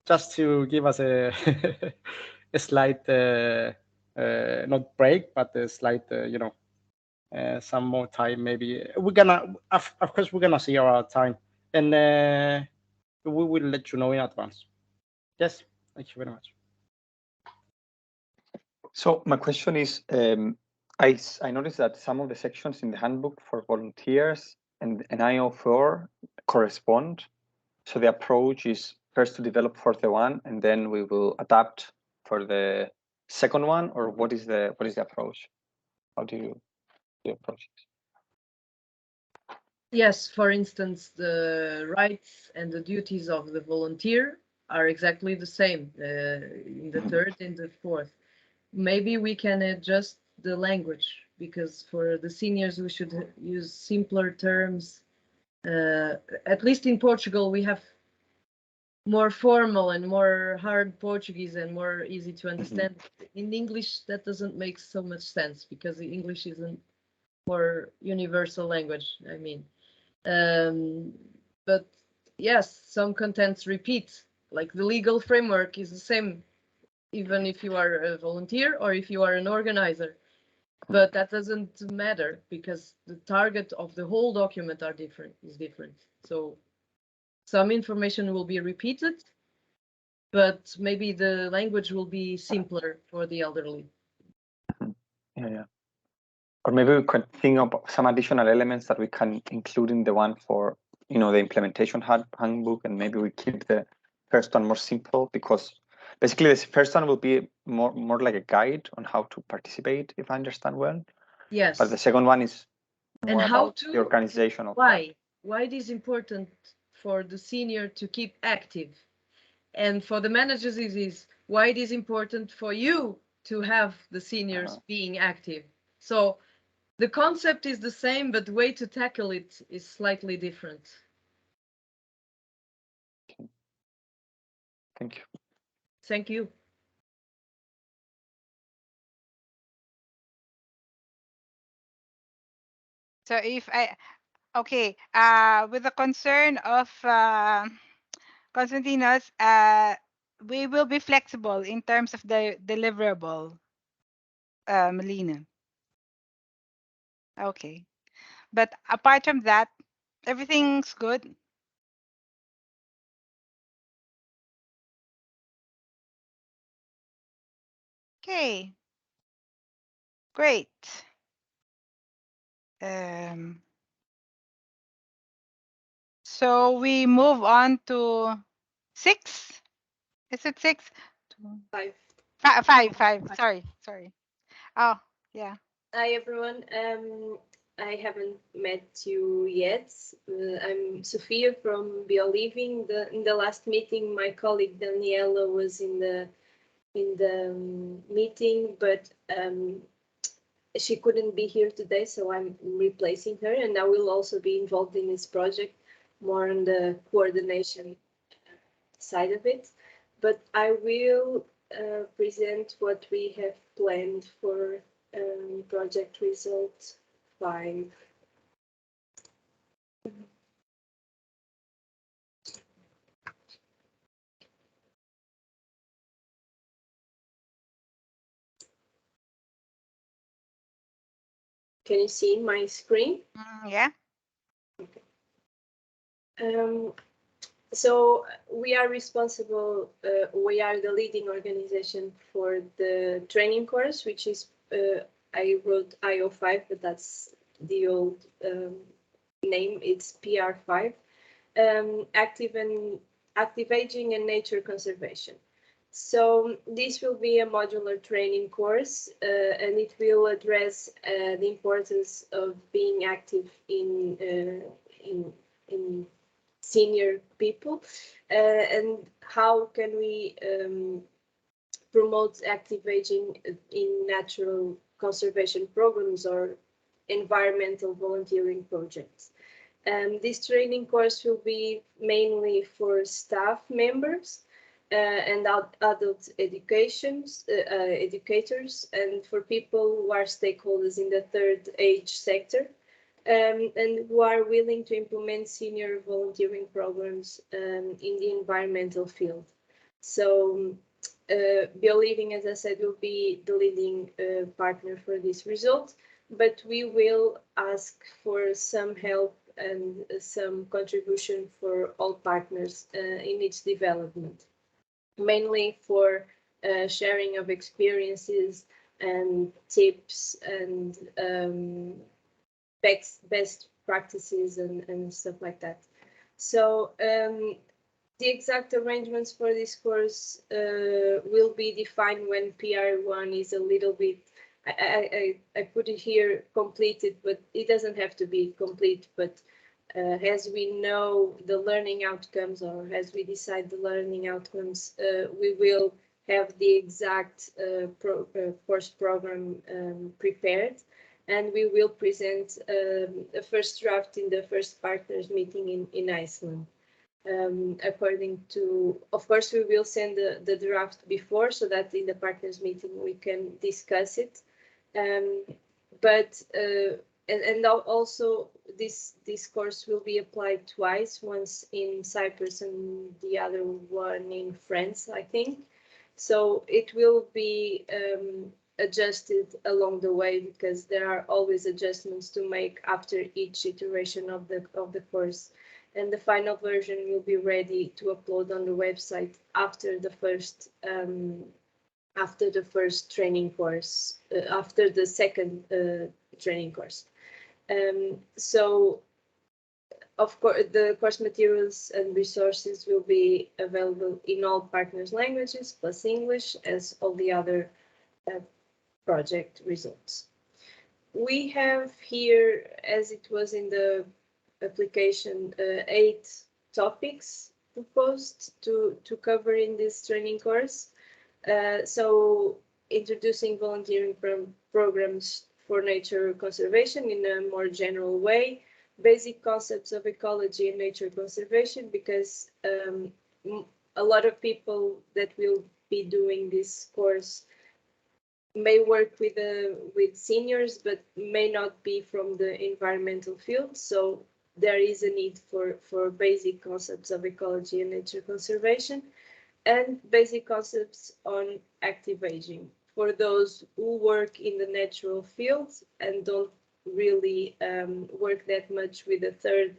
just to give us a a slight not break, but a slight some more time. Maybe we're gonna of course we're gonna see our time, and we will let you know in advance. Yes, thank you very much. So my question is, I noticed that some of the sections in the handbook for volunteers and IO4 correspond. So the approach is first to develop for the one, and then we will adapt for the second one, or what is the approach? How do you approach it? Yes, for instance, the rights and the duties of the volunteer are exactly the same in the third and the fourth. Maybe we can adjust the language, because for the seniors we should use simpler terms. At least in Portugal we have more formal and more hard Portuguese and more easy to understand. In English that doesn't make so much sense, because the English isn't more universal language, I mean. But yes, some contents repeat, like the legal framework is the same even if you are a volunteer or if you are an organizer. But that doesn't matter, because the target of the whole document is different. So some information will be repeated, but maybe the language will be simpler for the elderly. Yeah. Or maybe we could think of some additional elements that we can include in the one for, the implementation handbook, and maybe we keep the first one more simple, because basically this first one will be more like a guide on how to participate, if I understand well. Yes. But the second one is more and how about to the organization of why it is important for the senior to keep active, and for the managers it is why it is important for you to have the seniors being active. So the concept is the same, but the way to tackle it is slightly different. Thank you. Thank you. So if with the concern of Constantinos, we will be flexible in terms of the deliverable, Melina. Okay. But apart from that, everything's good. Okay. Great. So we move on to 6. Is it 6? 5. 5. Sorry. Oh, yeah. Hi everyone. I haven't met you yet. I'm Sofia from BioLiving. In the last meeting, my colleague Daniela was in the meeting, but she couldn't be here today, so I'm replacing her, and I will also be involved in this project, more on the coordination side of it. But I will present what we have planned for project result 5. Can you see my screen? Yeah. Okay. So we are responsible, we are the leading organization for the training course, which is, I wrote IO5, but that's the old name, it's PR5, active aging and nature conservation. So this will be a modular training course, and it will address the importance of being active in senior people, and how can we promote active aging in natural conservation programs or environmental volunteering projects. This training course will be mainly for staff members and adult educators, and for people who are stakeholders in the third age sector, and who are willing to implement senior volunteering programs in the environmental field. So BioLiving, as I said, will be the leading partner for this result, but we will ask for some help and some contribution for all partners in its development, mainly for sharing of experiences and tips and best practices and stuff like that. So the exact arrangements for this course will be defined when PR1 is a little bit, I put it here completed, but it doesn't have to be complete, but as we know the learning outcomes, or as we decide the learning outcomes, we will have the exact course program prepared, and we will present a first draft in the first partners meeting in Iceland. According to, of course, we will send the draft before, so that in the partners meeting we can discuss it. And also this course will be applied twice, once in Cyprus and the other one in France, I think. So it will be adjusted along the way, because there are always adjustments to make after each iteration of the course. And the final version will be ready to upload on the website after the first training course, after the second training course. So, of course, the course materials and resources will be available in all partners' languages, plus English, as all the other project results. We have here, as it was in the application, 8 topics proposed to cover in this training course. So introducing volunteering programs for nature conservation in a more general way, basic concepts of ecology and nature conservation, because a lot of people that will be doing this course may work with seniors, but may not be from the environmental field. So there is a need for basic concepts of ecology and nature conservation, and basic concepts on active aging for those who work in the natural fields and don't really work that much with the third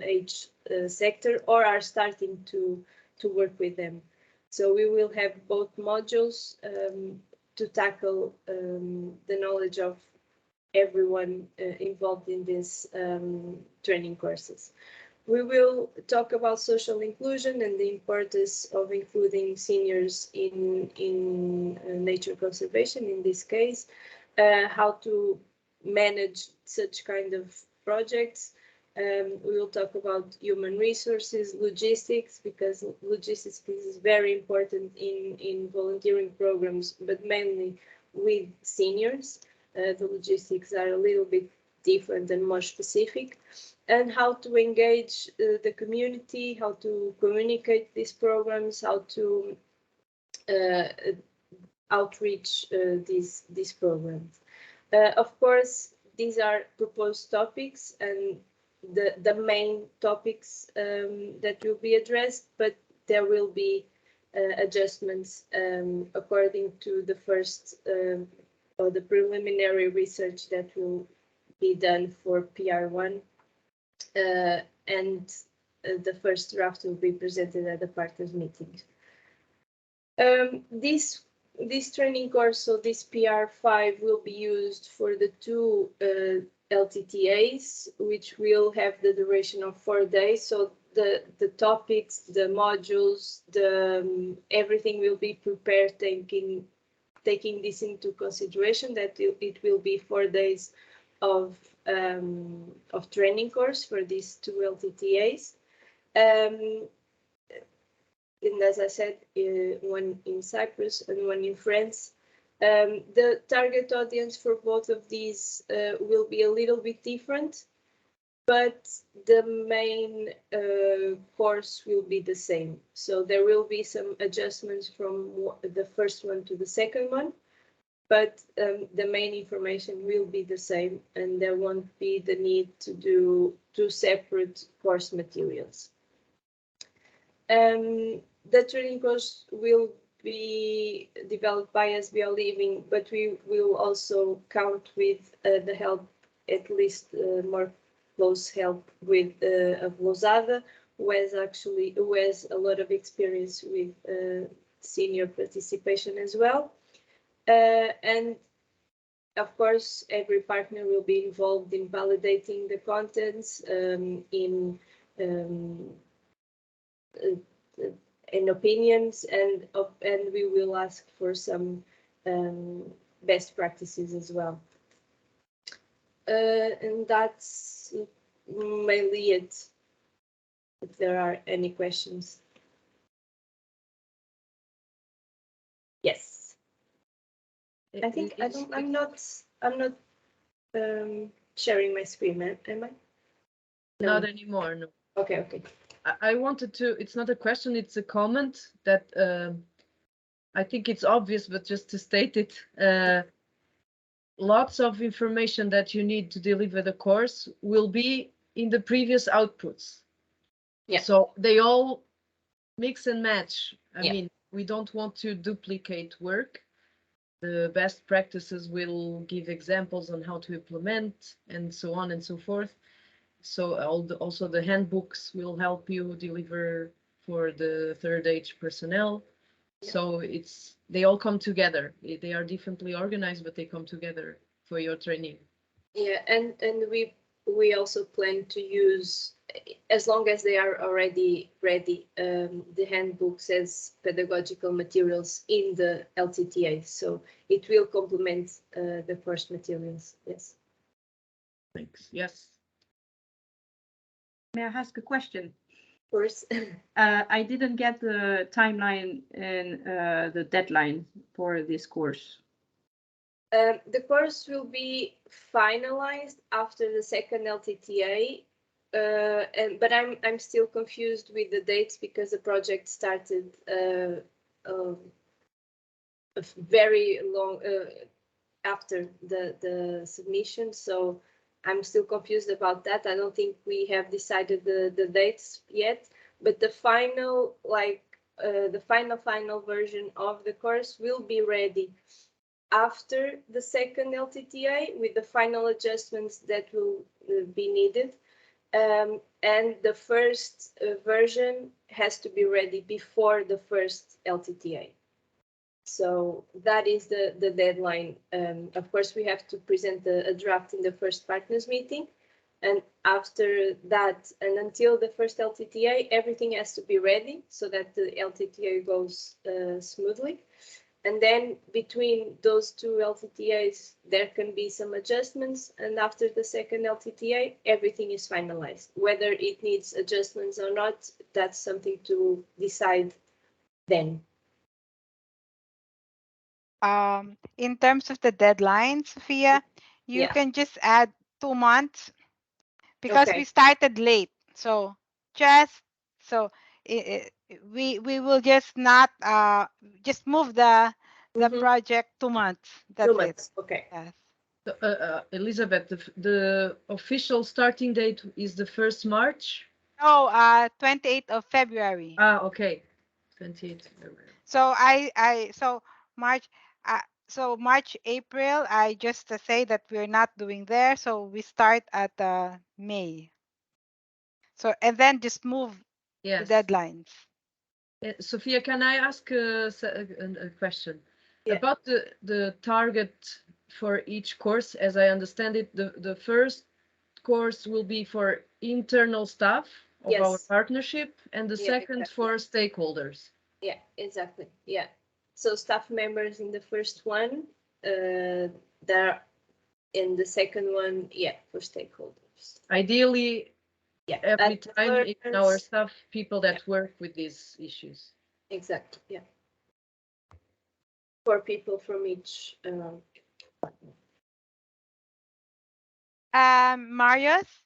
age sector, or are starting to work with them. So we will have both modules to tackle the knowledge of everyone involved in these training courses. We will talk about social inclusion and the importance of including seniors in nature conservation, in this case, how to manage such kind of projects. We will talk about human resources, logistics, because logistics is very important in volunteering programs, but mainly with seniors. The logistics are a little bit different and more specific, and how to engage the community, how to communicate these programs, how to outreach these programs. Of course, these are proposed topics and the main topics that will be addressed, but there will be adjustments according to the first or the preliminary research that will be done for PR1, and the first draft will be presented at the partners meeting. This training course, so this PR5, will be used for the two LTTAs, which will have the duration of 4 days. So the topics, the modules, everything will be prepared taking this into consideration, that it will be 4 days of training course for these two LTTAs. And as I said, one in Cyprus and one in France. The target audience for both of these will be a little bit different, but the main course will be the same. So there will be some adjustments from the first one to the second one, but the main information will be the same, and there won't be the need to do 2 separate course materials. The training course will be developed by SBL Living, but we will also count with the help, at least more close help with of Lozada, who has a lot of experience with senior participation as well. And of course, every partner will be involved in validating the contents, in opinions, and we will ask for some best practices as well. And that's mainly it. If there are any questions. Yes. I think I'm not sharing my screen, am I? No. Not anymore, no. Okay. I wanted to, it's not a question, it's a comment that I think it's obvious, but just to state it, lots of information that you need to deliver the course will be in the previous outputs. Yeah. So they all mix and match. I mean, we don't want to duplicate work. The best practices will give examples on how to implement and so on and so forth. So also the handbooks will help you deliver for the third age personnel. Yeah. So they all come together. They are differently organized, but they come together for your training. Yeah, and we also plan to use, as long as they are already ready, the handbooks as pedagogical materials in the LTTA. So it will complement the course materials. Yes. Thanks. Yes. May I ask a question? Of course. I didn't get the timeline and the deadline for this course. The course will be finalized after the second LTTA, but I'm still confused with the dates because the project started very long after the submission, so I'm still confused about that. I don't think we have decided the dates yet, but the final final version of the course will be ready after the second LTTA with the final adjustments that will be needed. And the first version has to be ready before the first LTTA. So that is the deadline. Of course, we have to present a draft in the first partners meeting. And after that, and until the first LTTA, everything has to be ready so that the LTTA goes smoothly. And then between those two LTTAs, there can be some adjustments. And after the second LTTA, everything is finalized. Whether it needs adjustments or not, that's something to decide then. In terms of the deadline, Sophia, you can just add 2 months because we started late. So we will just not just move the project 2 months. That's 2 months. it. Okay. Yes. Elizabeth, the official starting date is the 1st March? Oh, 28th of February. Okay. 28th February. So so March, March, April, I just say that we're not doing there. So we start at May. So, and then just move the deadlines. Sophia, can I ask a question? Yeah. About the target for each course? As I understand it, the first course will be for internal staff of Yes. our partnership, and the Yeah, second exactly. for stakeholders. Yeah, exactly. Yeah. So staff members in the first one, they're in the second one, yeah, for stakeholders. Ideally, Yeah, every time in our learners. staff, people that work with these issues. Exactly. Yeah. 4 people from each. Marius,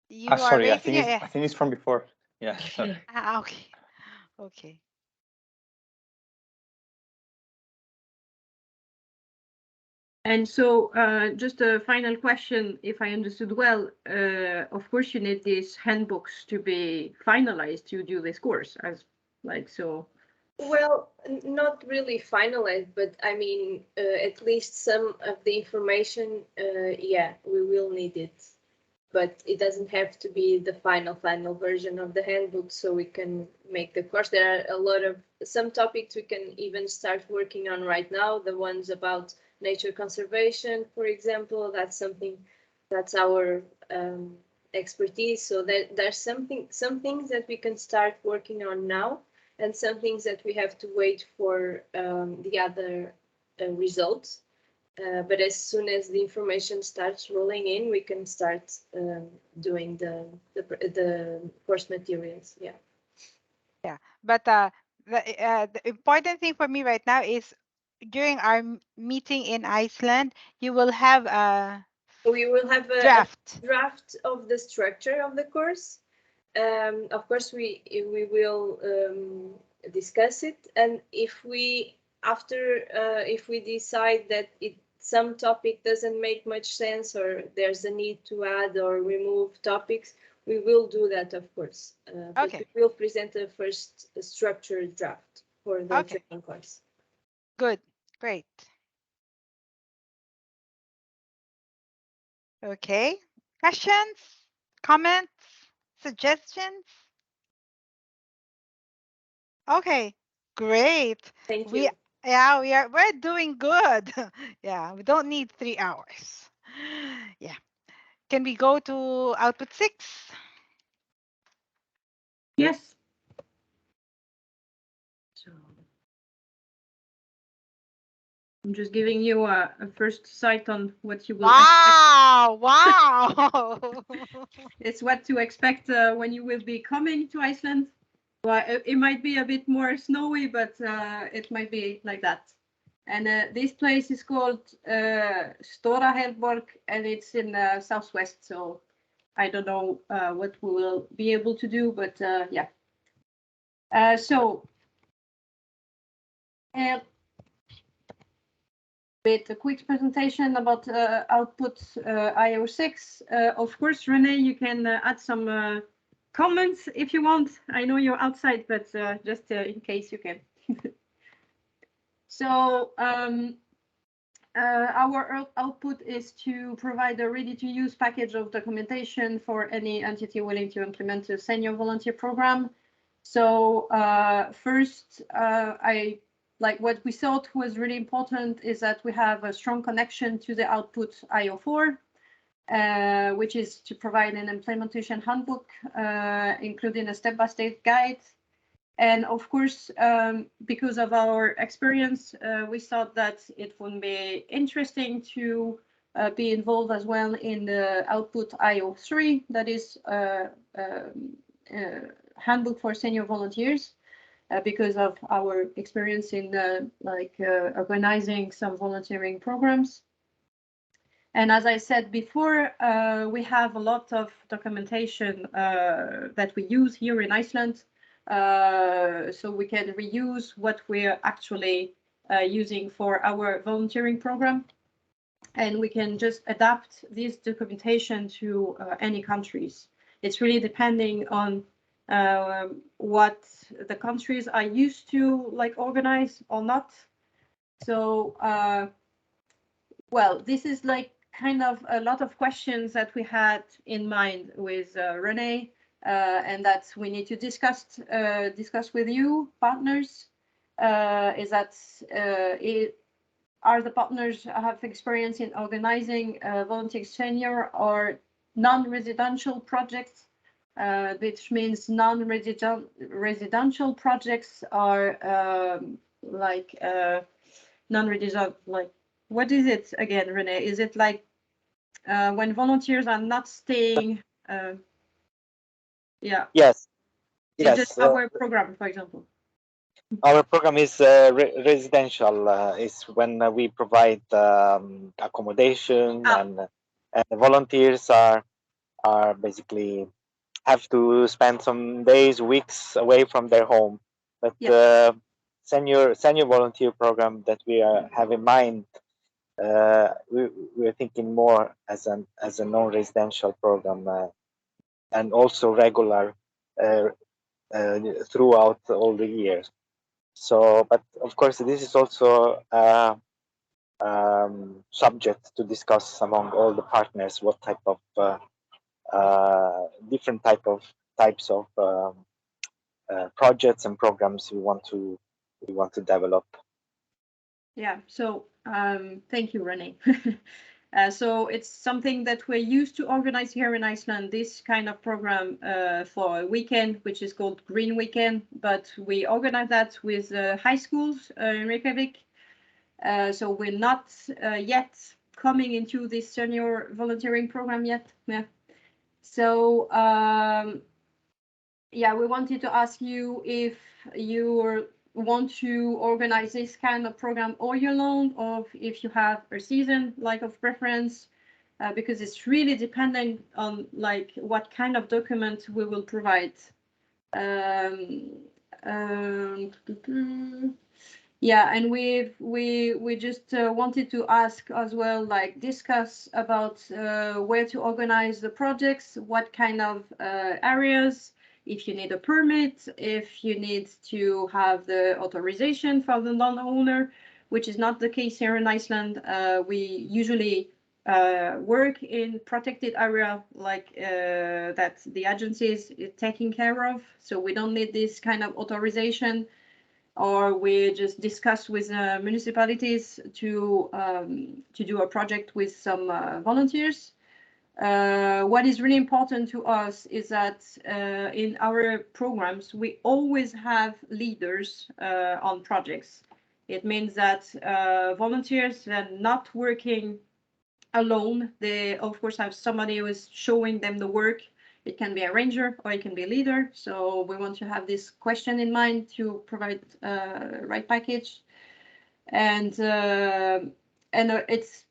you are sorry, I raising think your I think it's from before. Yeah. Sorry. okay. Okay. And so just a final question, if I understood well, of course you need these handbooks to be finalized to do this course as like so. Well, not really finalized, but I mean, at least some of the information, yeah, we will need it. But it doesn't have to be the final version of the handbook, so we can make the course. There are a lot of some topics we can even start working on right now. The ones about nature conservation, for example, that's something that's our expertise. So there's some things that we can start working on now, and some things that we have to wait for the other results. But as soon as the information starts rolling in, we can start doing the course materials. Yeah. Yeah, but the important thing for me right now is during our meeting in Iceland, you will have a We will have a draft of the structure of the course. Of course, we will discuss it, and if we if we decide that some topic doesn't make much sense, or there's a need to add or remove topics, we will do that, of course. But we will present a first structured draft for the training course. Good, great. Okay, questions, comments, suggestions? Okay, great. Thank you. We're doing good. Yeah, we don't need 3 hours. Yeah. Can we go to output 6? Yes. So I'm just giving you a first sight on what you will expect. Wow! It's what to expect when you will be coming to Iceland. Well, it might be a bit more snowy, but it might be like that. And this place is called Stora Helborg, and it's in the southwest. So I don't know what we will be able to do, but yeah. With a quick presentation about output IO6. Of course, Renee, you can add some comments if you want. I know you're outside, but just in case you can. So our output is to provide a ready-to-use package of documentation for any entity willing to implement a senior volunteer program. So first, like what we thought was really important is that we have a strong connection to the output IO4, which is to provide an implementation handbook, including a step-by-step guide. And of course, because of our experience, we thought that it would be interesting to be involved as well in the output IO3, that is handbook for senior volunteers, because of our experience in organizing some volunteering programs. And as I said before, we have a lot of documentation that we use here in Iceland. So we can reuse what we're actually using for our volunteering program. And we can just adapt this documentation to any countries. It's really depending on what the countries are used to like organize or not. So, well, this is like kind of a lot of questions that we had in mind with Renee, and that we need to discuss with you partners. Is that are the partners have experience in organizing volunteer senior or non-residential projects, which means non-residential projects are like non-residential, like, what is it again, Renee? Is it like when volunteers are not staying? Yeah. Yes. It's just our program, for example. Our program is residential. Is when we provide accommodation, and volunteers are basically have to spend some days, weeks away from their home. But the senior volunteer program that we have in mind, we're thinking more as a non-residential program, and also regular throughout all the years. So, but of course, this is also subject to discuss among all the partners what type of different types of projects and programs we want to develop. Yeah. So thank you, Renee. So it's something that we're used to organize here in Iceland, this kind of program for a weekend, which is called Green Weekend, but we organize that with high schools in Reykjavik. So we're not yet coming into this senior volunteering program yet. Yeah. So yeah, we wanted to ask you if you want to organize this kind of program all year long, or if you have a season like of preference, because it's really dependent on like what kind of document we will provide. Yeah, and we just wanted to ask as well, like discuss about where to organize the projects, what kind of areas, if you need a permit, if you need to have the authorization from the landowner, which is not the case here in Iceland. We usually work in protected area like that the agency is taking care of, so we don't need this kind of authorization. Or we just discuss with municipalities to do a project with some volunteers. What is really important to us is that in our programs, we always have leaders on projects. It means that volunteers are not working alone. They, of course, have somebody who is showing them the work. It can be a ranger or it can be a leader. So we want to have this question in mind to provide right package. And it's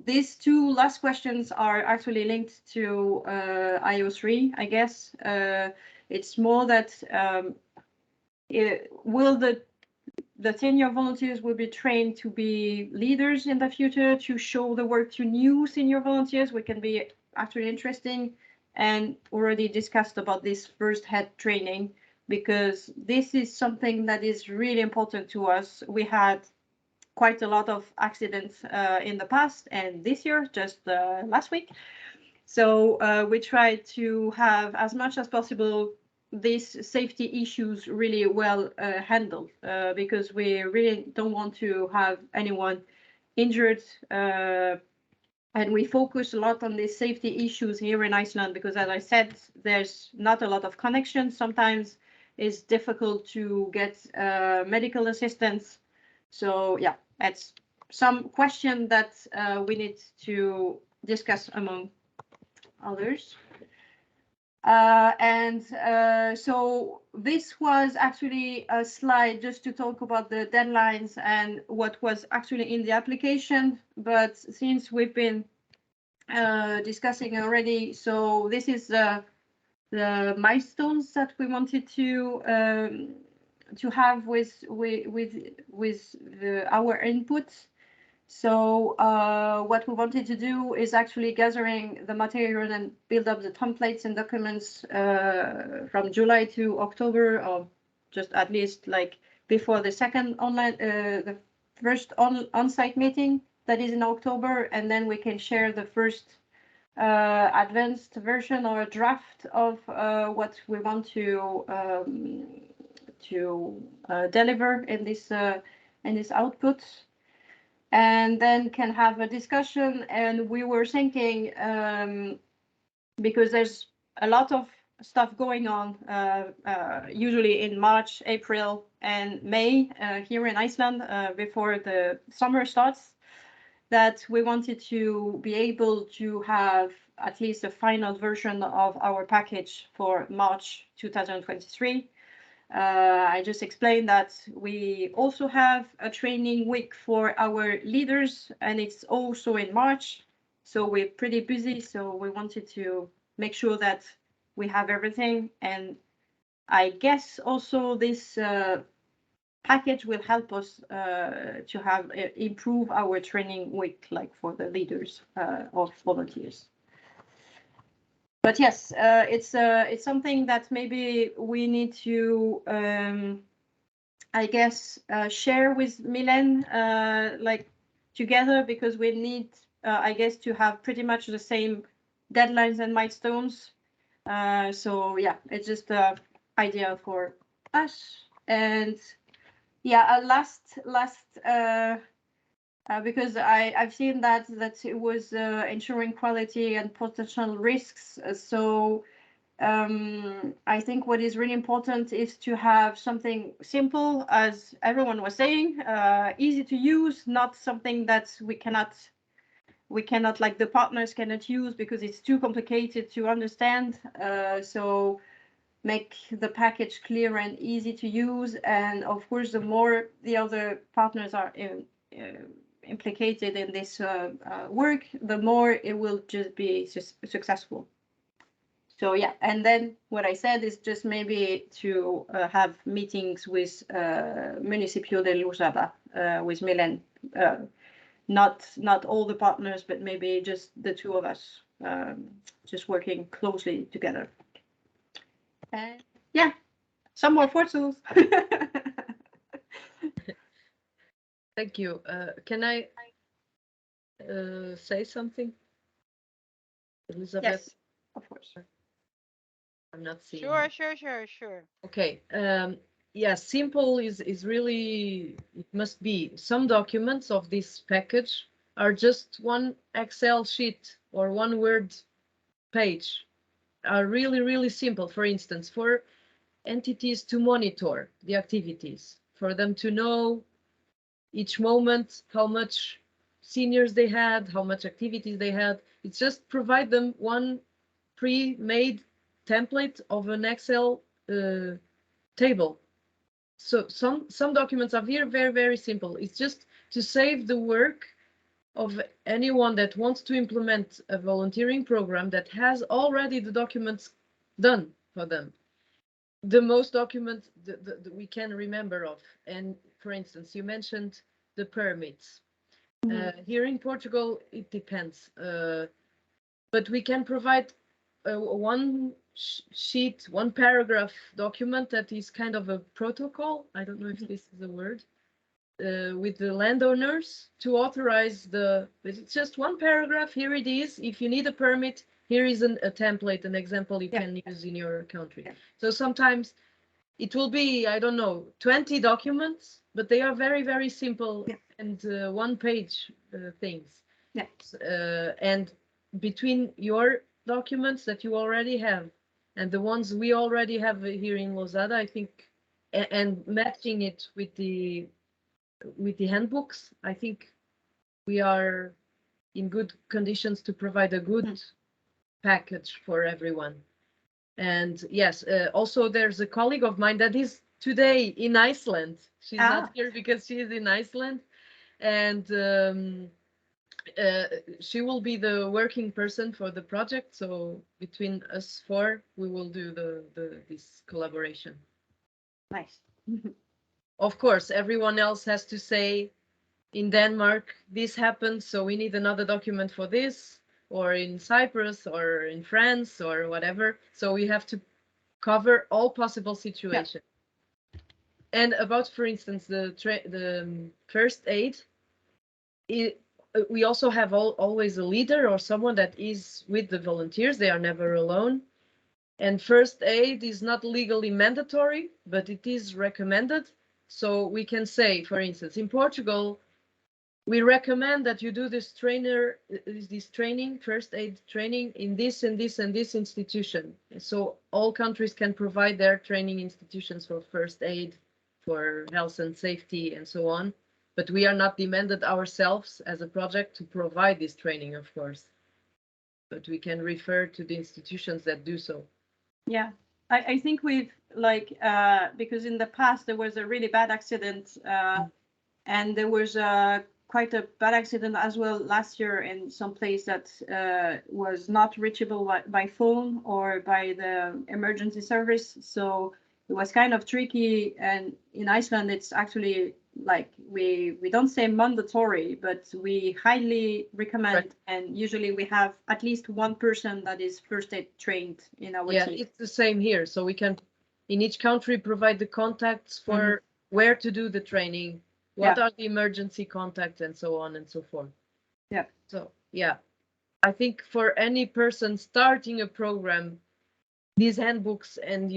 these two last questions are actually linked to IO3, I guess. It's more that will the senior volunteers will be trained to be leaders in the future, to show the work to new senior volunteers, which can be actually interesting, and already discussed about this first head training, because this is something that is really important to us. We had quite a lot of accidents in the past and this year, just last week. So we try to have as much as possible these safety issues really well handled, because we really don't want to have anyone injured. And we focus a lot on these safety issues here in Iceland because, as I said, there's not a lot of connections. Sometimes it's difficult to get medical assistance. So yeah, that's some question that we need to discuss among others. So this was actually a slide just to talk about the deadlines and what was actually in the application. But since we've been discussing already. So this is the milestones that we wanted to have with our inputs. So what we wanted to do is actually gathering the material and build up the templates and documents from July to October, or just at least like before the second online, the first on-site meeting that is in October, and then we can share the first advanced version or a draft of what we want to deliver in this output, and then can have a discussion. And we were thinking, because there's a lot of stuff going on usually in March, April, and May here in Iceland before the summer starts, that we wanted to be able to have at least a final version of our package for March 2023. I just explained that we also have a training week for our leaders, and it's also in March. So we're pretty busy. So we wanted to make sure that we have everything. And I guess also this package will help us to have improve our training week, like for the leaders of volunteers. But yes, it's something that maybe we need to, I guess, share with Milen, like together, because we need, I guess, to have pretty much the same deadlines and milestones. So yeah, it's just an idea for us. And yeah, last because I've seen that it was ensuring quality and potential risks. So I think what is really important is to have something simple, as everyone was saying, easy to use, not something that we cannot like the partners cannot use because it's too complicated to understand. So make the package clear and easy to use. And of course, the more the other partners are implicated in this work, the more it will just be successful. So yeah, and then what I said is just maybe to have meetings with Municipio de Luzada, with Milen, not all the partners, but maybe just the two of us, just working closely together. And yeah, some more fossils. Thank you. Can I say something, Elizabeth? Yes, of course. I'm not seeing. Sure. Okay. Yeah, simple is really, it must be. Some documents of this package are just one Excel sheet or one Word page, are really, really simple. For instance, for entities to monitor the activities, for them to know each moment how much seniors they had, how much activities they had. It's just provide them one pre-made template of an Excel table. So some documents are here very, very simple. It's just to save the work of anyone that wants to implement a volunteering program that has already the documents done for them. The most documents that we can remember of. And for instance, you mentioned the permits. Here in Portugal, it depends. But we can provide one sheet, one paragraph document that is kind of a protocol. I don't know if this is a word. With the landowners to authorize it's just one paragraph. Here it is. If you need a permit, here is a template, an example you can use in your country. Yeah. So sometimes it will be, I don't know, 20 documents, but they are very, very simple and one page things. Yeah. And between your documents that you already have and the ones we already have here in Lozada, I think, and matching it with the handbooks, I think we are in good conditions to provide a good package for everyone. And yes, also there's a colleague of mine that is today in Iceland. She's not here because she is in Iceland. And She will be the working person for the project. So between us four, we will do this collaboration. Nice. Of course, everyone else has to say, in Denmark, this happened, so we need another document for this, or in Cyprus, or in France, or whatever. So we have to cover all possible situations. Yeah. And about, for instance, the first aid, we also have always a leader or someone that is with the volunteers. They are never alone. And first aid is not legally mandatory, but it is recommended. So we can say, for instance, in Portugal, we recommend that you do this training, first aid training in this and this and this institution. So all countries can provide their training institutions for first aid, for health and safety and so on. But we are not demanded ourselves as a project to provide this training, of course. But we can refer to the institutions that do so. Yeah, I think we've because in the past there was a really bad accident and there was quite a bad accident as well last year in some place that was not reachable by phone or by the emergency service. So it was kind of tricky. And in Iceland, it's actually like we don't say mandatory, but we highly recommend. Right. And usually we have at least one person that is first aid trained in our team. Yeah, it's the same here. So we can, in each country, provide the contacts for where to do the training. What are the emergency contacts and so on and so forth. Yeah. So, yeah, I think for any person starting a program, these handbooks and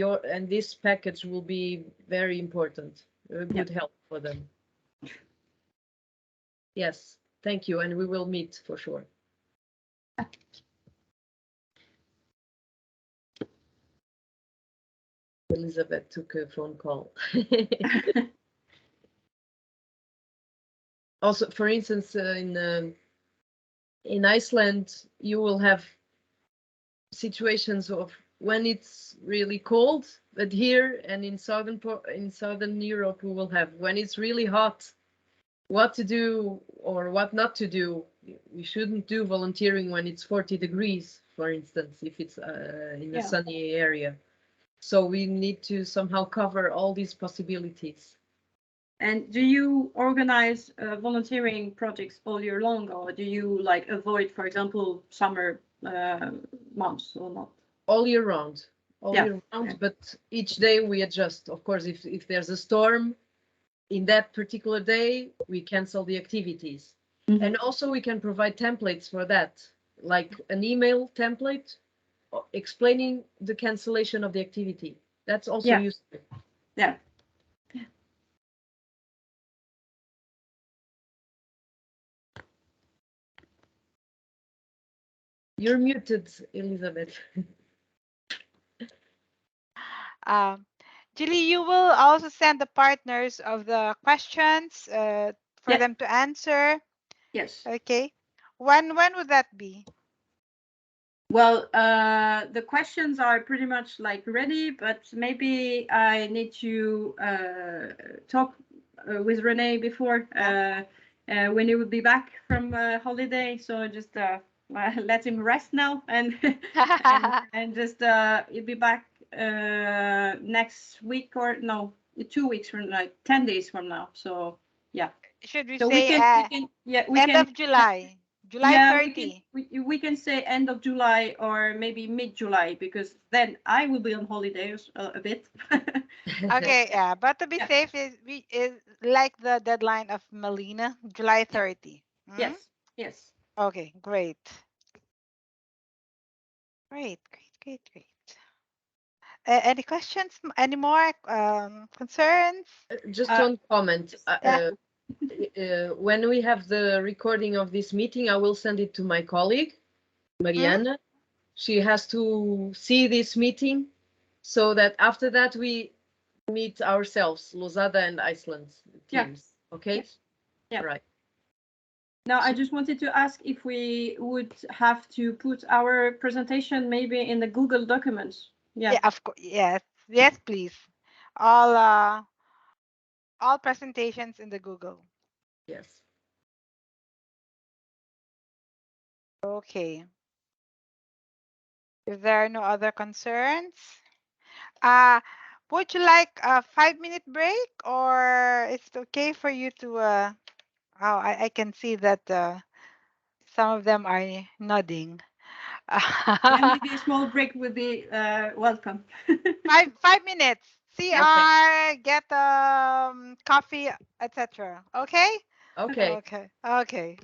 this package will be very important, a good help for them. Yes, thank you. And we will meet for sure. Elizabeth took a phone call. Also, for instance, in Iceland, you will have situations of when it's really cold, but here and in southern Europe, we will have when it's really hot, what to do or what not to do. We shouldn't do volunteering when it's 40 degrees, for instance, if it's in a sunny area. So we need to somehow cover all these possibilities. And do you organize volunteering projects all year long, or do you avoid, for example, summer months or not? All year round, year round, but each day we adjust. Of course, if there's a storm in that particular day, we cancel the activities. And also we can provide templates for that, like an email template explaining the cancellation of the activity. That's also useful. Yeah. You're muted, Elizabeth. Julie, you will also send the partners of the questions for them to answer. Yes. Okay. When would that be? Well, the questions are pretty much ready, but maybe I need to talk with Renee before when he will be back from holiday. So just let him rest now and and just he'll be back next week or no, 2 weeks from 10 days from now. So yeah. Should we so say end of July? July 30. We can say end of July or maybe mid-July, because then I will be on holidays a bit. Okay, yeah, but to be safe is like the deadline of Melina, July 30. Yes. Okay, great. Great. Any questions? Any more concerns? Just one comment. When we have the recording of this meeting, I will send it to my colleague, Mariana. She has to see this meeting so that after that we meet ourselves, Lozada and Iceland teams. Okay? Yes. Yeah. Right. Now, I just wanted to ask if we would have to put our presentation maybe in the Google documents. Yeah, of course. Yes, please. All presentations in the Google. Yes. Okay. If there are no other concerns, uh, would you like a 5-minute break, or it's okay for you to I can see that some of them are nodding. Yeah, maybe a small break would be welcome. 5 minutes. CR, get coffee, etc. Okay? Okay. Okay. Okay.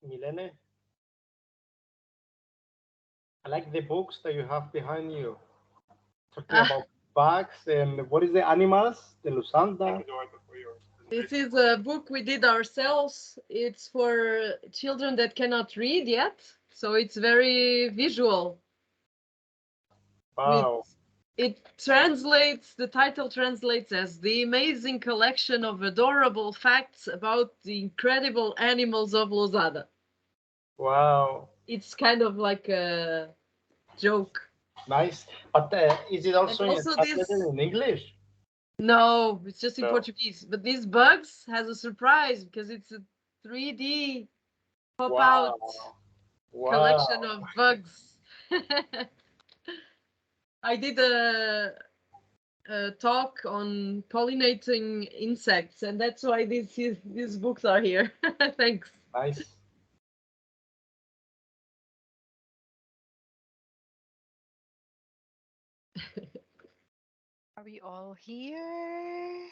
Milene, I like the books that you have behind you. Talking about bugs and what is the animals? The Lusanda. This is a book we did ourselves. It's for children that cannot read yet, so it's very visual. Wow. It translates, the title translates as The Amazing Collection of Adorable Facts About the Incredible Animals of Lousada. Wow. It's kind of like a joke. Nice. But is it also, also in English? No, it's just in No. Portuguese. But these bugs has a surprise because it's a 3D pop Wow. out collection of bugs. I did a talk on pollinating insects, and that's why these books are here. Thanks. Nice. Are we all here?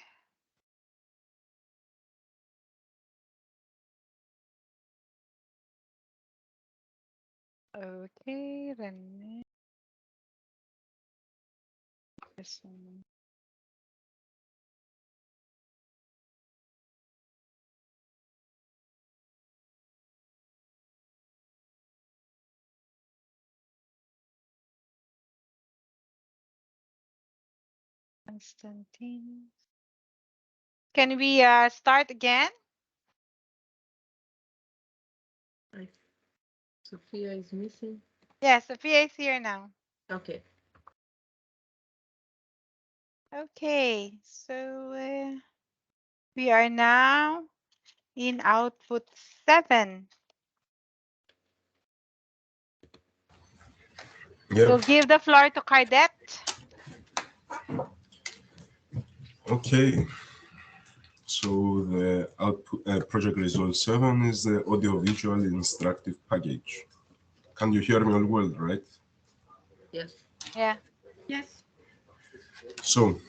Okay, then. This one. Constantine. Can we start again? Sophia is missing. Yeah, Sophia is here now. Okay. Okay, so we are now in output 7. Yeah. We'll give the floor to Cardet. Okay. So the output project result 7 is the audiovisual instructive package. Can you hear me all well, right? Yes. Yeah. Yes. So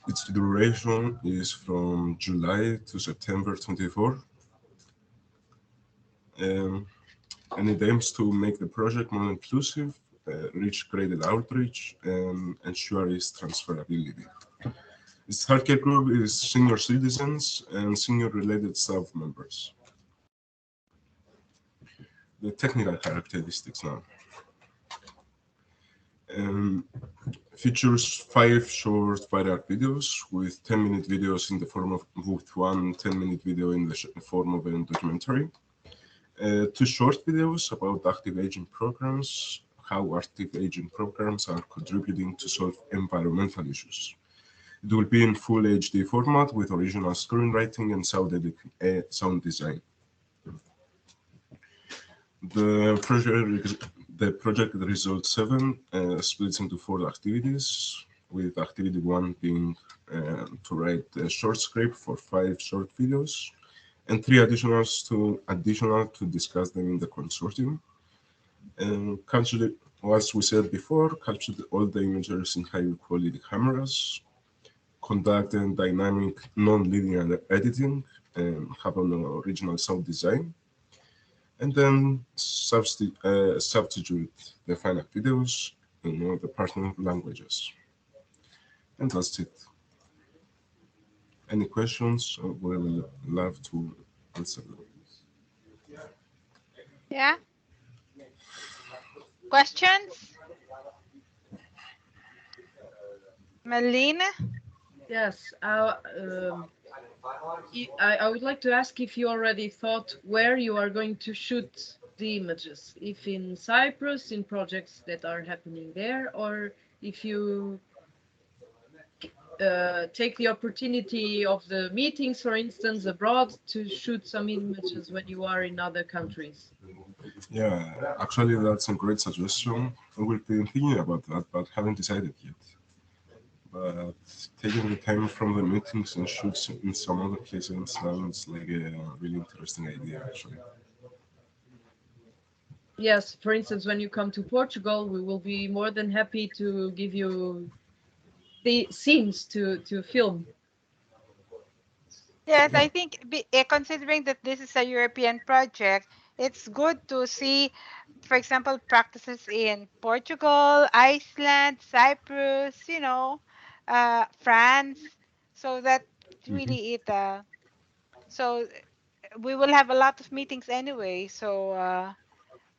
its duration is from July to September 24. And it aims to make the project more inclusive, reach graded outreach, and ensure its transferability. Its target group is senior citizens and senior related staff members. The technical characteristics now. Features 5 short viral videos with 10-minute videos in the form of with one 10-minute video in the form of a documentary. 2 short videos about active aging programs, how active aging programs are contributing to solve environmental issues. It will be in full HD format with original screenwriting and sound design. The project result 7 splits into 4 activities, with activity 1 being to write a short script for 5 short videos, and 3 additional to discuss them in the consortium. And capture, as we said before, capture all the images in high quality cameras, conduct a dynamic non-linear editing, and have an original sound design, and then substitute the final videos in all the partner languages. And that's it. Any questions? We will love to answer them. Yeah. Questions? Melina? Yes. I would like to ask if you already thought where you are going to shoot the images, if in Cyprus, in projects that are happening there, or if you take the opportunity of the meetings, for instance, abroad to shoot some images when you are in other countries. Yeah, actually, that's a great suggestion. We've been thinking about that, but haven't decided yet. But taking the time from the meetings and shoots in some other places sounds like a really interesting idea, actually. Yes, for instance, when you come to Portugal, we will be more than happy to give you the scenes to film. Yes, I think considering that this is a European project, it's good to see, for example, practices in Portugal, Iceland, Cyprus, France, so that really so we will have a lot of meetings anyway. So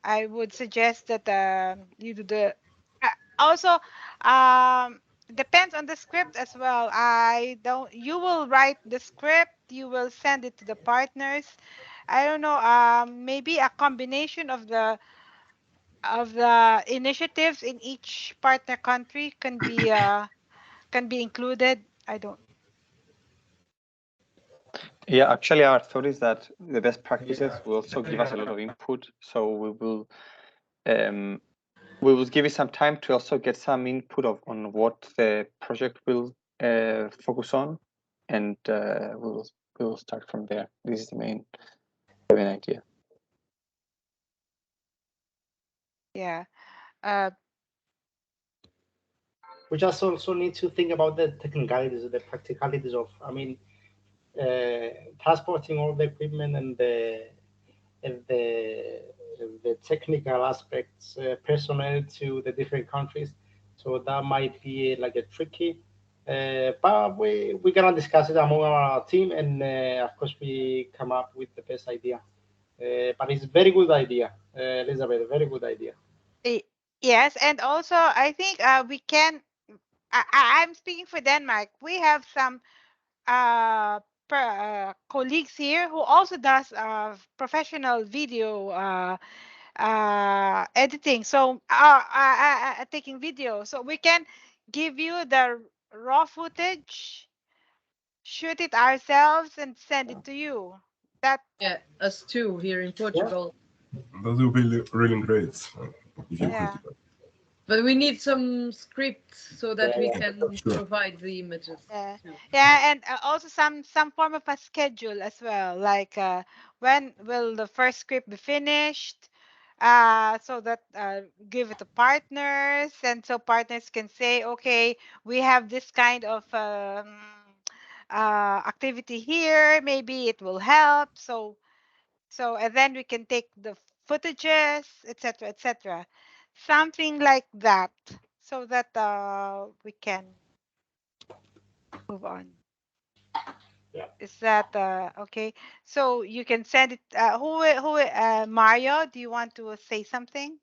I would suggest that you do the also depends on the script as well. You will write the script, you will send it to the partners. I don't know, maybe a combination of the initiatives in each partner country can be included. I don't. Yeah, actually, our thought is that the best practices will also give us a lot of input. So we will give you some time to also get some input on what the project will focus on, and we will start from there. This is the main idea. Yeah. We just also need to think about the technicalities, the practicalities of, I mean, transporting all the equipment and the technical aspects, personnel to the different countries. So that might be like a tricky, but we're gonna discuss it among our team, and of course we come up with the best idea. But it's a very good idea, Elizabeth. Very good idea. Yes, and also I think we can. I'm speaking for Denmark. We have some colleagues here who also does professional video editing. So taking video. So we can give you the raw footage, shoot it ourselves, and send it to you. Yeah, us too here in Portugal. That would be really great if you Yeah. could. But we need some scripts so that we can Sure. provide the images. Yeah, too. yeah, and also some form of a schedule as well. Like when will the first script be finished? So that give it to partners, and so partners can say, okay, we have this kind of activity here. Maybe it will help. So and then we can take the footages, etc., etc. Something like that, so that we can move on. Yeah. Is that okay? So you can send it. Mario, do you want to say something?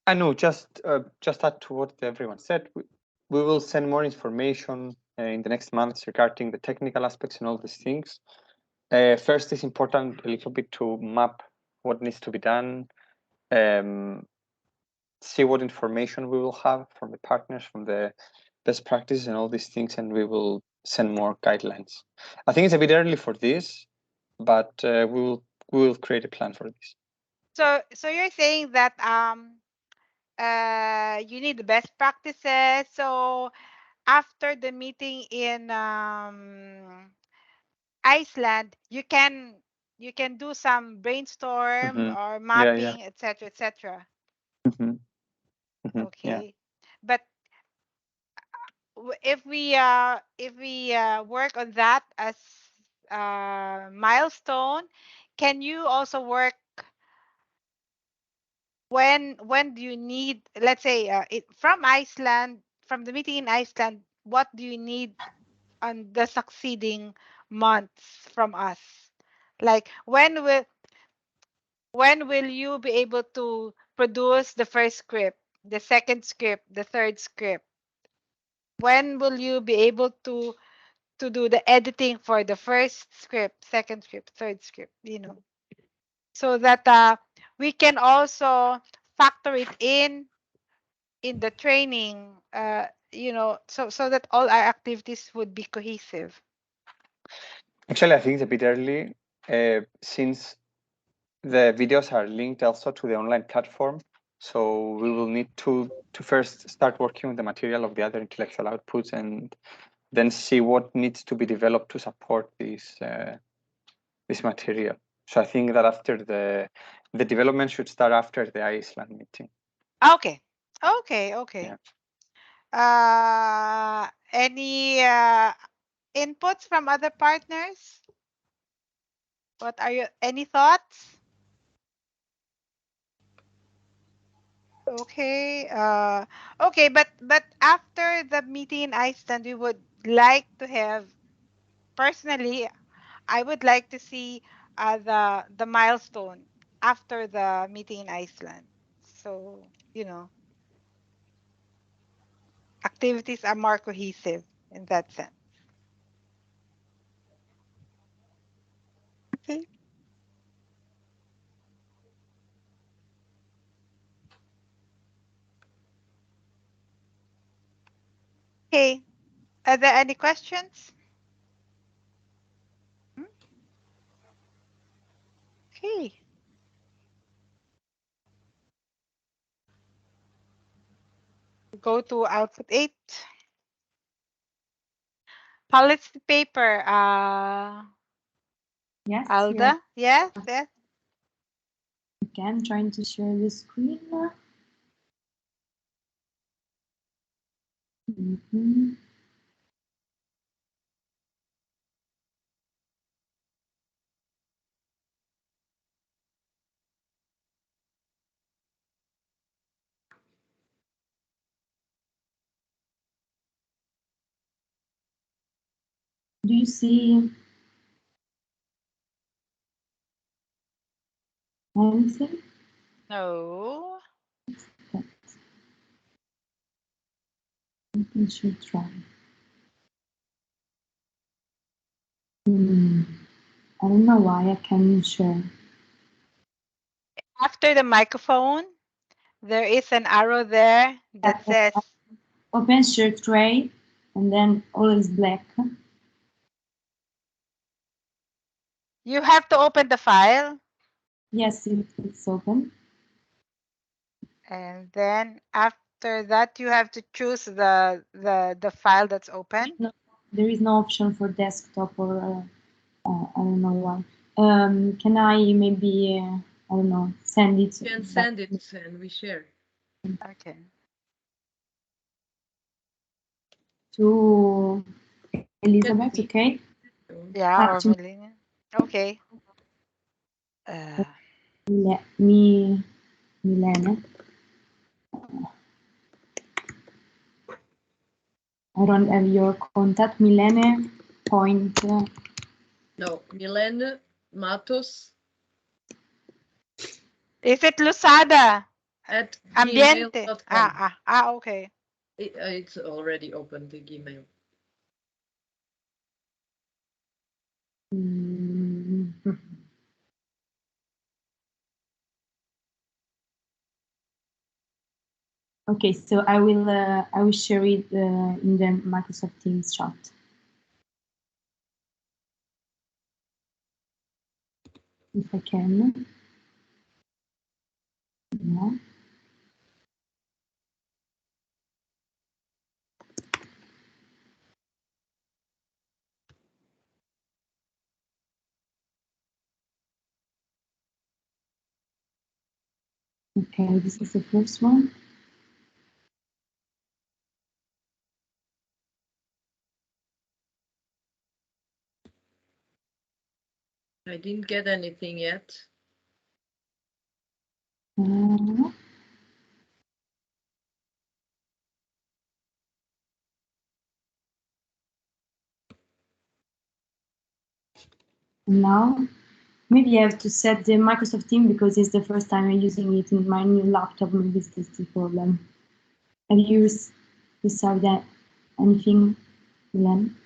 I know, just add to what everyone said. We will send more information in the next months regarding the technical aspects and all these things. First, it's important a little bit to map what needs to be done, see what information we will have from the partners, from the best practices and all these things, and we will send more guidelines. I think it's a bit early for this, but we will create a plan for this. So you're saying that you need the best practices. So after the meeting in Iceland, you can do some brainstorm or mapping, etc., etc. Okay, but if we work on that as milestone, can you also work when do you need, let's say from Iceland, from the meeting in Iceland, what do you need on the succeeding months from us? Like when will you be able to produce the first script, the second script, the third script? When will you be able to do the editing for the first script, second script, third script, so that we can also factor it in the training, so that all our activities would be cohesive? Actually, I think it's a bit early since the videos are linked also to the online platform. So we will need to first start working on the material of the other intellectual outputs and then see what needs to be developed to support this material. So I think that after the development should start after the Iceland meeting. Okay. Yeah. Any inputs from other partners? What are your any thoughts? Okay. Okay, but after the meeting in Iceland, we would like to have, personally, I would like to see the milestone after the meeting in Iceland. So, you know, activities are more cohesive in that sense. Okay. Okay. Are there any questions? Okay. Go to output 8. Policy paper. Yes. Alda? Yes, yes. Okay, I'm trying to share the screen. Mm-hmm. Do you see anything? No. I should try. I don't know why I can't share. After the microphone, there is an arrow there that says open share tray, and then all is black. you have to open the file. Yes, it's open. And then after that, you have to choose the file that's open. There is no option for desktop or I don't know why. Can I maybe I don't know, send it? You can send it and we share. Okay. To Elizabeth, okay? Yeah, or Melina. Okay. Milene. I don't have your contact. Milene point. No, Milene Matos. Is it Lusada? At Ambiente. gmail.com. Okay. It's already open, the Gmail. Okay, so I will share it in the Microsoft Teams chat. If I can. Yeah. Okay, this is the first one. I didn't get anything yet. Now, maybe I have to set the Microsoft Team because it's the first time I'm using it in my new laptop. Maybe this is the problem. Have you received that anything, Milan,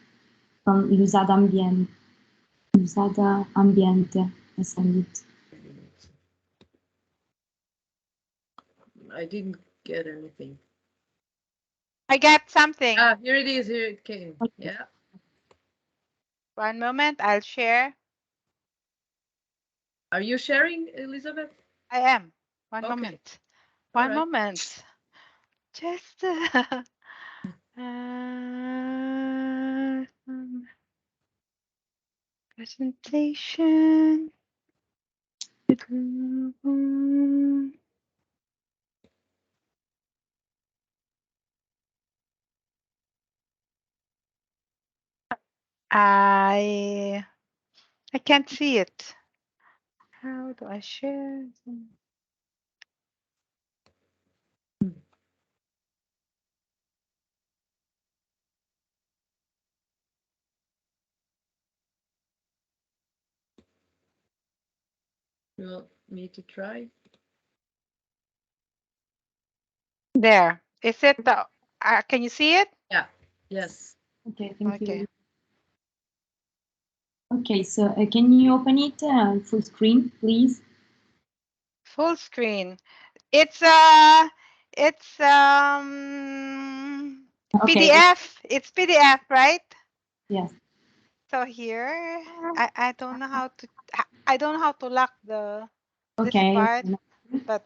from Lusada Ambiente? Lusada Ambiente, I send it. I didn't get anything. I got something. Here it is. Here it came. Okay. Yeah. One moment, I'll share. Are you sharing, Elizabeth? I am. One moment. One moment. Just presentation. I can't see it. How do I share? You want me to try? There. Is it the? Can you see it? Yeah. Yes. Okay, thank Okay. you. Okay, so can you open it full screen, please? Full screen. It's Okay. PDF. It's PDF, right? Yes. So here, I don't know how to lock this Okay. part, but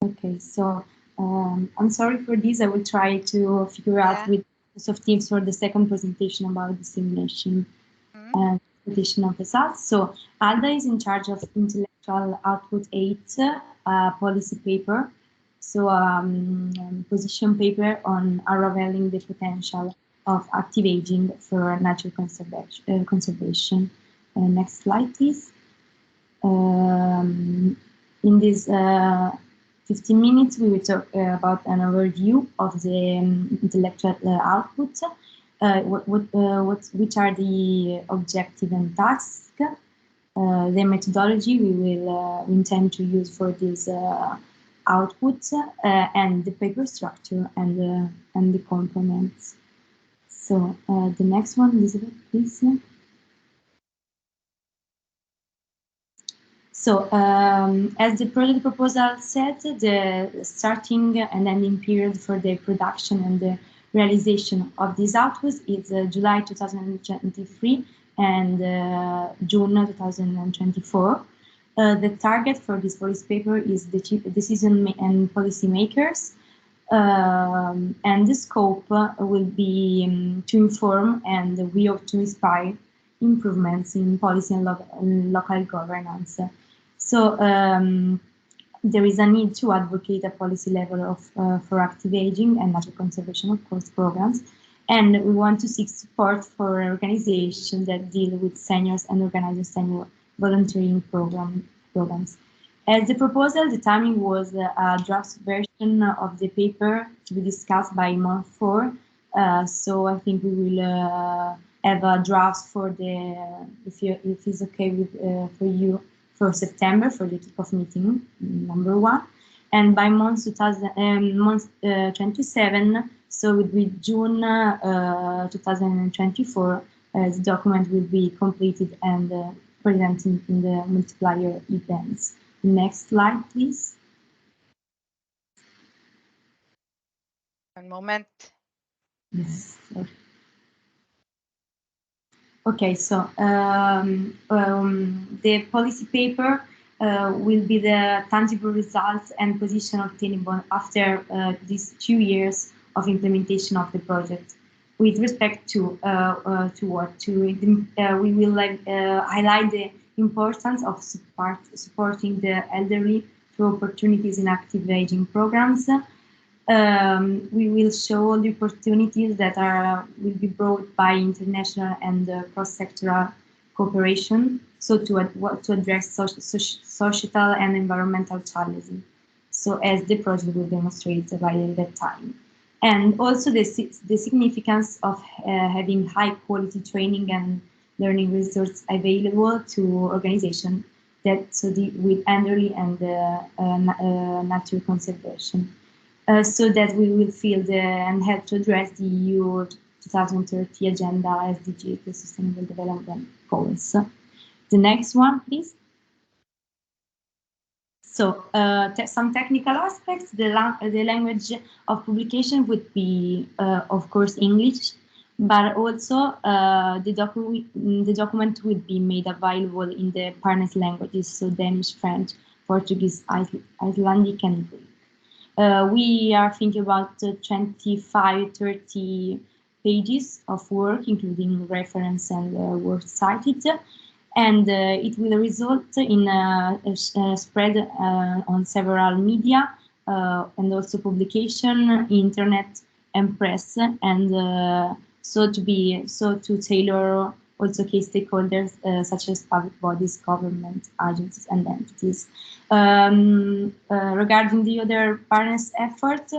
Okay, so I'm sorry for this. I will try to figure out with Microsoft Teams for the second presentation about the simulation and presentation of results. So Alda is in charge of intellectual output 8 policy paper. So position paper on unraveling the potential of active aging for natural conservation. Next slide, please. In this 15 minutes, we will talk about an overview of the intellectual output, which are the objective and task, the methodology we will intend to use for this output, and the paper structure and the components. So the next one, Elizabeth, please. So, as the project proposal said, the starting and ending period for the production and the realization of these outputs is July 2023 and June 2024. The target for this policy paper is the decision and policy makers, and the scope will be to inform and we hope to inspire improvements in policy and local governance. So there is a need to advocate a policy level of for active aging and natural conservation, of course, programs. And we want to seek support for organizations that deal with seniors and organize senior volunteering programs. As the proposal, the timing was a draft version of the paper to be discussed by month 4. So I think we will have a draft for the, if it's okay with for you, for September for the kickoff meeting, number 1, and by month 27, so it will be June 2024, the document will be completed and presented in the multiplier events. Next slide, please. one moment. Yes. Okay, so the policy paper will be the tangible results and position obtainable after these 2 years of implementation of the project. With respect to we will highlight the importance of supporting the elderly through opportunities in active aging programs. We will show the opportunities that will be brought by international and cross-sectoral cooperation, so to address societal and environmental challenges, so as the project will demonstrate by that time. And also the significance of having high-quality training and learning resources available to organizations that deal with elderly and natural conservation. So that we will feel and help to address the EU 2030 agenda SDG, the Sustainable Development Goals. The next one, please. So some technical aspects, the language of publication would be, of course, English, but also the document would be made available in the partner languages, so Danish, French, Portuguese, Icelandic, and Greek. We are thinking about 25-30 pages of work, including reference and works cited, and it will result in a spread on several media and also publication, internet, and press, and So to tailor also key stakeholders such as public bodies, government agencies, and entities. Regarding the other partners' effort,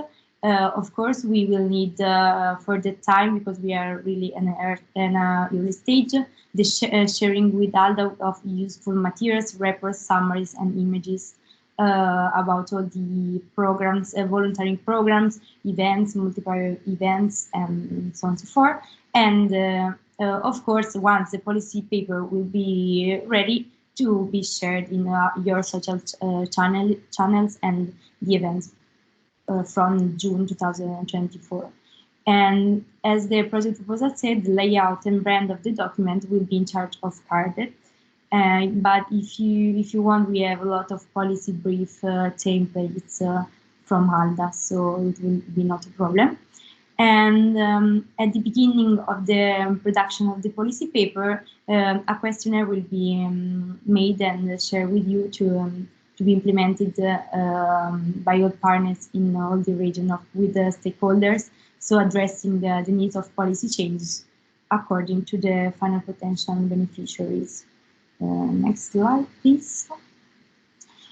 of course, we will need for the time, because we are really in an early stage, the sharing with ALDA of useful materials, reports, summaries, and images about all the programs, volunteering programs, events, multiple events, and so on and so forth. And of course, once the policy paper will be ready to be shared in your social channels and the events from June 2024. And as the project proposal said, the layout and brand of the document will be in charge of CARDET. But if you want, we have a lot of policy brief templates from ALDA, so it will be not a problem. And at the beginning of the production of the policy paper, a questionnaire will be made and shared with you to be implemented by all partners in all the region with the stakeholders, so addressing the needs of policy changes according to the final potential beneficiaries. Next slide, please.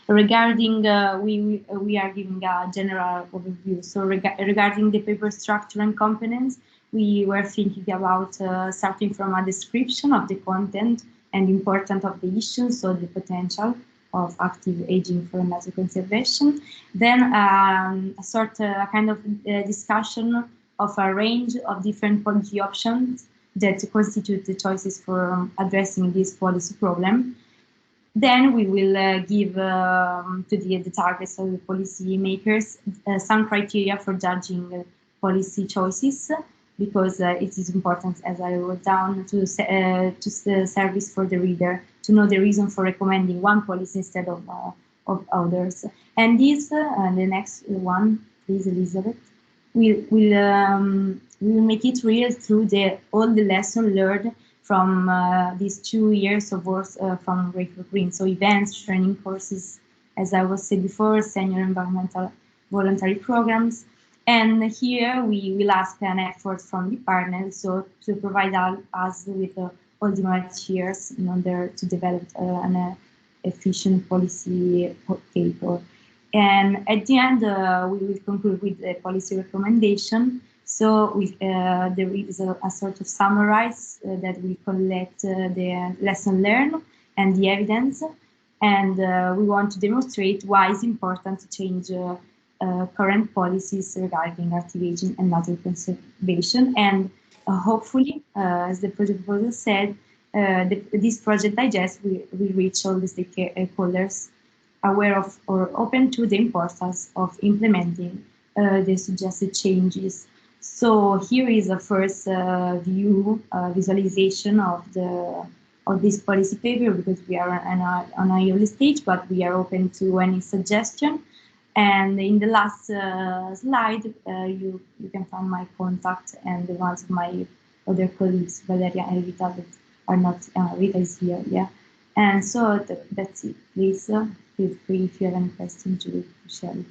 Regarding, we are giving a general overview. So regarding the paper structure and components, we were thinking about starting from a description of the content and importance of the issue, so the potential of active aging for mass conservation. Then a kind of discussion of a range of different policy options that constitute the choices for addressing this policy problem. Then we will give to the targets of the policy makers some criteria for judging policy choices, because it is important, as I wrote down, to service for the reader, to know the reason for recommending one policy instead of others. And this, the next one, please, Elizabeth, we'll make it real through all the lessons learned from these 2 years of work from Grey4Green. So events, training courses, as I was saying before, senior environmental voluntary programs. And here we will ask an effort from the partners, so to provide us with all the materials in order to develop an efficient policy paper. And at the end, we will conclude with the policy recommendation. So there is a sort of summarize that will collect the lesson learned and the evidence. And we want to demonstrate why it's important to change current policies regarding active aging and nature conservation. And hopefully, as the project proposal said, this project digest will reach all the stakeholders aware of or open to the importance of implementing the suggested changes. So here is a first visualization of this policy paper, because we are on a early stage, but we are open to any suggestion. And in the last slide, you can find my contact and the ones of my other colleagues, Valeria and Rita, that are not, Rita is here, yeah. And so that's it. Please feel free if you have any questions to share.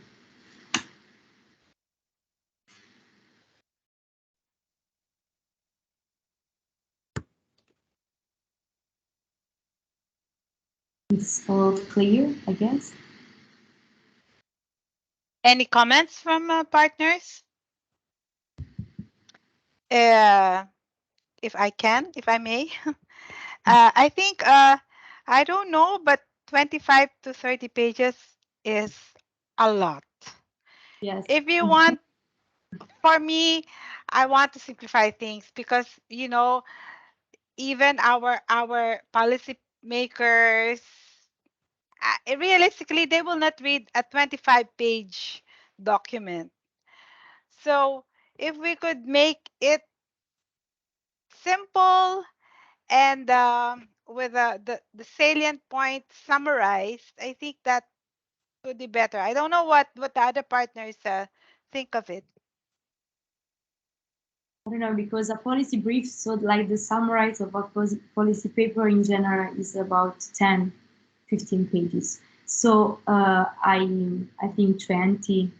It's all clear, I guess. Any comments from partners? If I may, I think, I don't know, but 25 to 30 pages is a lot. Yes. If you want, for me, I want to simplify things, because, you know, even our policy makers, realistically, they will not read a 25-page document. So if we could make it simple and with the salient points summarized, I think that would be better. I don't know what the other partners think of it. I don't know, because a policy brief, so like the summary of a policy paper in general is about 10, 15 pages. So I think 20,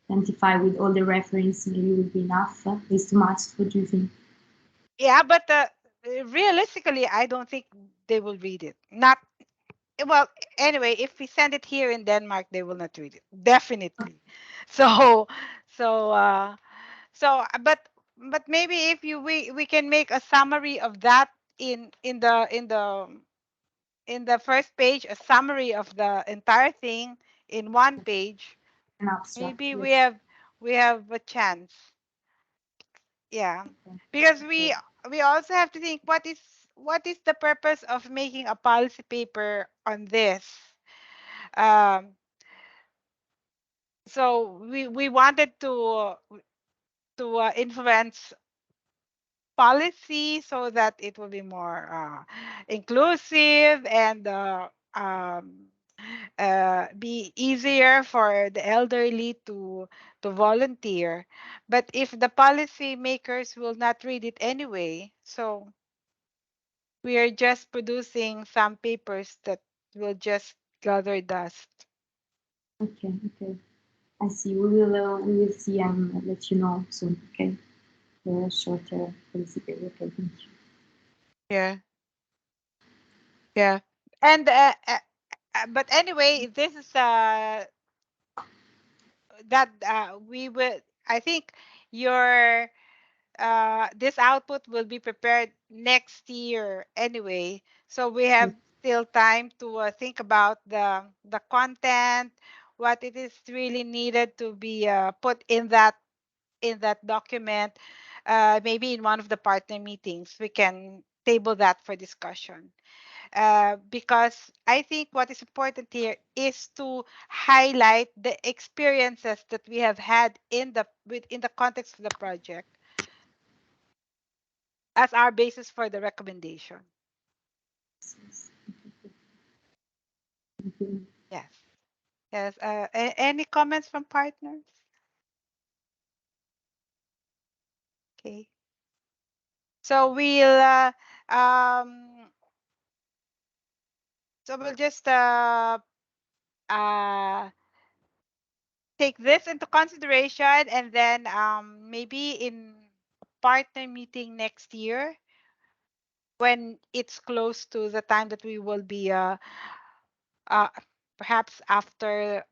25 with all the references maybe would be enough. It's too much. What do you think? Yeah, but realistically, I don't think they will read it. Not well. Anyway, if we send it here in Denmark, they will not read it. Definitely. So, so, but maybe if we can make a summary of that in the first page, a summary of the entire thing in one page. An abstract. Maybe Yes. we have a chance. Yeah, Okay. because Okay. we also have to think what is the purpose of making a policy paper on this. Um, so we wanted to influence policy so that it will be more inclusive and be easier for the elderly to volunteer. But if the policy makers will not read it anyway, so we are just producing some papers that will just gather dust. Okay. Okay. I see. We will see and let you know soon. Okay. The shorter policy paper. Okay. Thank you. Yeah. Yeah. And but anyway, this is that we will. I think your this output will be prepared next year anyway. So we have still time to think about the content, what it is really needed to be put in that document. Maybe in one of the partner meetings, we can table that for discussion. Because I think what is important here is to highlight the experiences that we have had in the context of the project as our basis for the recommendation. Thank you. Yes. Yes. Any comments from partners? Okay. So um we'll just uh take this into consideration, and then maybe in partner meeting next year, when it's close to the time that we will be uh perhaps after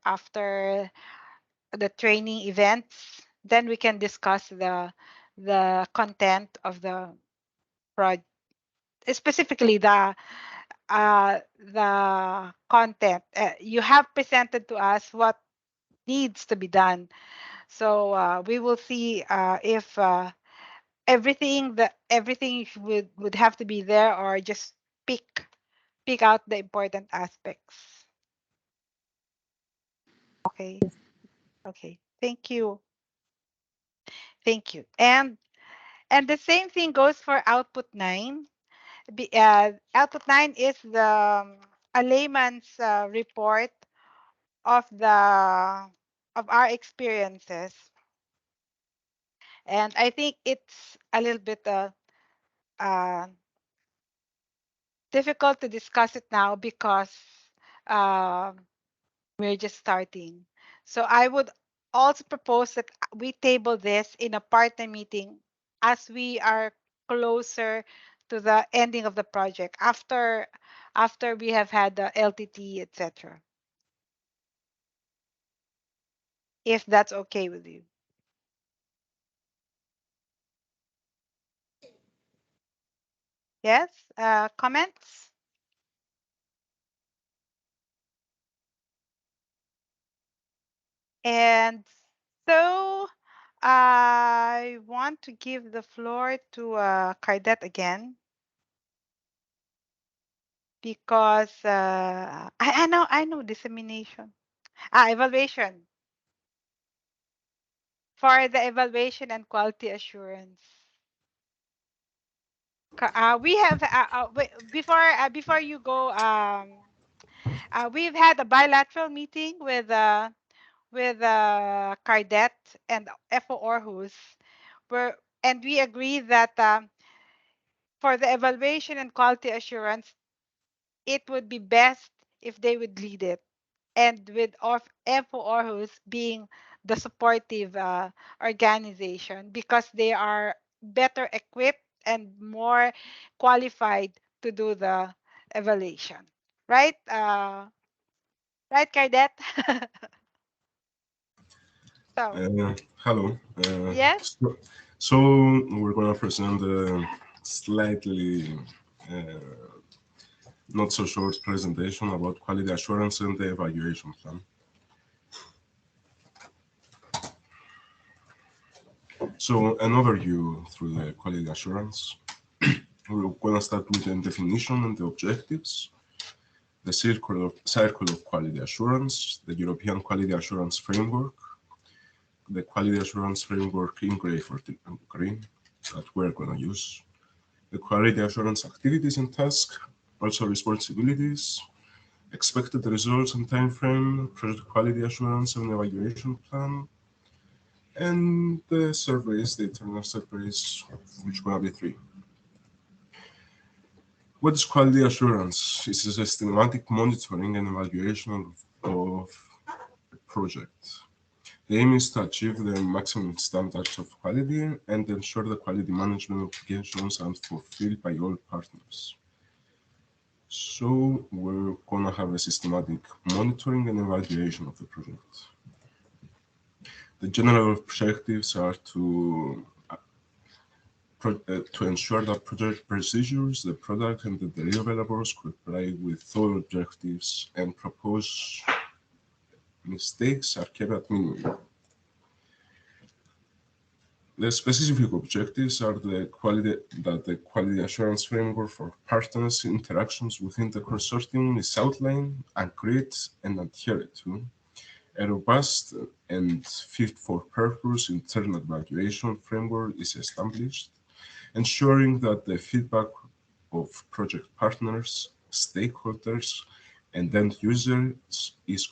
the training events, then we can discuss the content of the project, specifically the content. You have presented to us what needs to be done, so we will see if everything would have to be there, or just pick out the important aspects. Okay. Okay. Thank you. Thank you. And the same thing goes for output 9. Output 9 is the a layman's report of our experiences, and I think it's a little bit uh, difficult to discuss it now because uh, we're just starting. So I would also propose that we table this in a partner meeting as we are closer to the ending of the project, after we have had the LTT, etc. If that's okay with you. Yes, comments? And so I want to give the floor to Cardet again, because I know dissemination. Evaluation. For the evaluation and quality assurance. We have before you go, we've had a bilateral meeting with Cardet and FO Orhus, and we agree that for the evaluation and quality assurance, it would be best if they would lead it, and with FO Orhus being the supportive organization, because they are better equipped and more qualified to do the evaluation. Right? Right, Cardette? So, Hello. yes? So we're going to present a slightly not so short presentation about quality assurance and the evaluation plan. So an overview through the quality assurance. We're going to start with the definition and the objectives, the circle of quality assurance, the European Quality Assurance Framework, the Quality Assurance Framework in Grey4Green that we're going to use, the quality assurance activities and tasks, also responsibilities, expected results and time frame, project quality assurance and evaluation plan, and the surveys, the internal surveys, which will be 3. What is quality assurance? It's a systematic monitoring and evaluation of a project. The aim is to achieve the maximum standards of quality and ensure the quality management obligations are fulfilled by all partners. So we're going to have a systematic monitoring and evaluation of the project. The general objectives are to ensure that project procedures, the product, and the deliverables comply with all objectives, and proposed mistakes are kept at minimum. The specific objectives are the quality assurance framework for partners' interactions within the consortium is outlined, agreed, and adhered to. A robust and fit-for-purpose internal evaluation framework is established, ensuring that the feedback of project partners, stakeholders, and end users is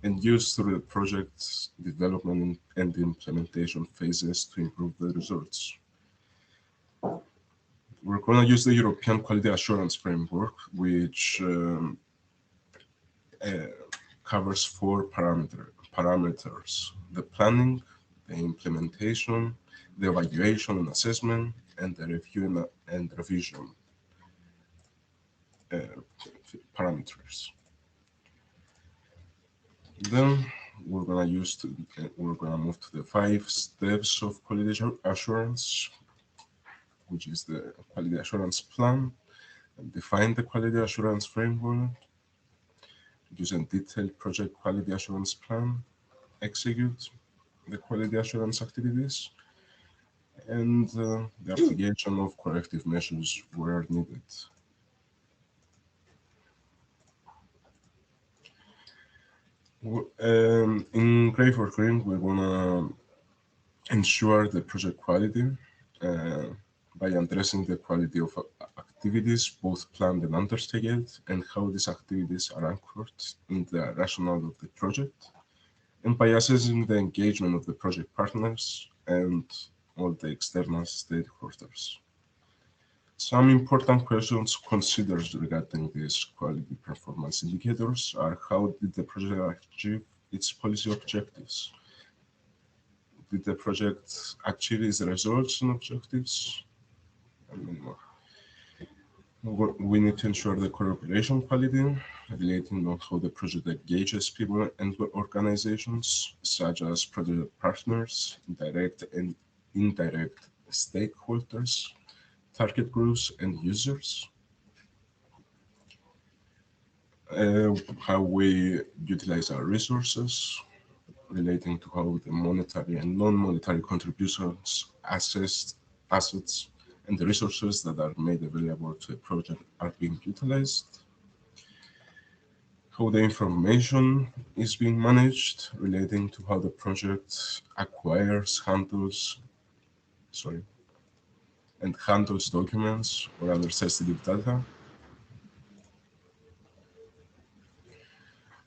and used through the project's development and implementation phases to improve the results. We're going to use the European Quality Assurance Framework, which covers 4 parameters: the planning, the implementation, the evaluation and assessment, and the review and revision parameters. Then we're gonna move to the 5 steps of quality assurance, which is the quality assurance plan, and define the quality assurance framework, use a detailed project quality assurance plan, execute the quality assurance activities, and the application of corrective measures where needed. In Grey4Green, we're gonna ensure the project quality by addressing the quality of activities, both planned and undertaken, and how these activities are anchored in the rationale of the project, and by assessing the engagement of the project partners and all the external stakeholders. Some important questions considered regarding these quality performance indicators are: how did the project achieve its policy objectives? Did the project achieve its results and objectives? And many more. We need to ensure the cooperation quality, relating on how the project engages people and organizations, such as project partners, direct and indirect stakeholders, target groups, and users. How we utilize our resources, relating to how the monetary and non-monetary contributions, assets, and the resources that are made available to a project are being utilized. How the information is being managed, relating to how the project acquires, handles documents or other sensitive data.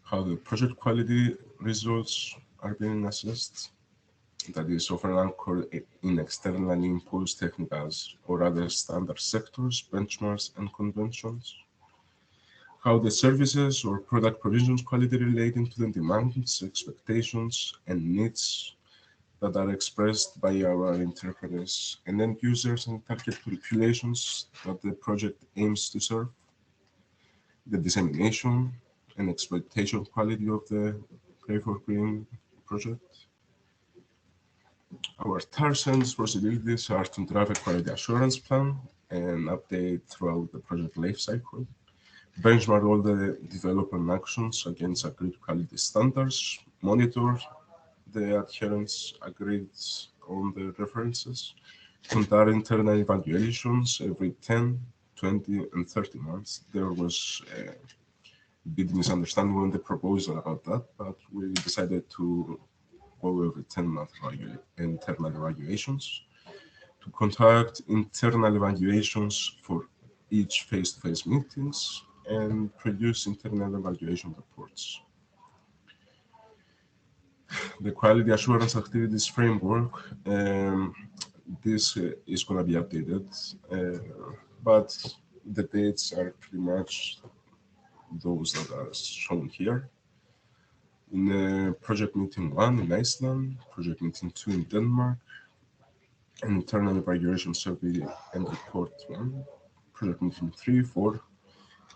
How the project quality results are being assessed, that is often anchored in externally imposed technicals or other standard sectors, benchmarks, and conventions. How the services or product provisions quality relating to the demands, expectations, and needs that are expressed by our interpreters and end users and target populations that the project aims to serve, the dissemination and exploitation quality of the Grey4Green project. Our tasks and responsibilities are to draft a quality assurance plan and update throughout the project lifecycle, benchmark all the development actions against agreed quality standards, monitor the adherence agreed on the references, conduct internal evaluations every 10, 20, and 30 months. There was a big misunderstanding on the proposal about that, but we decided to go every 10-month internal evaluations, to conduct internal evaluations for each face-to-face meetings, and produce internal evaluation reports. The quality assurance activities framework, this is going to be updated, but the dates are pretty much those that are shown here. In project meeting 1 in Iceland, project meeting 2 in Denmark, an internal evaluation survey and report 1, project meeting 3, 4,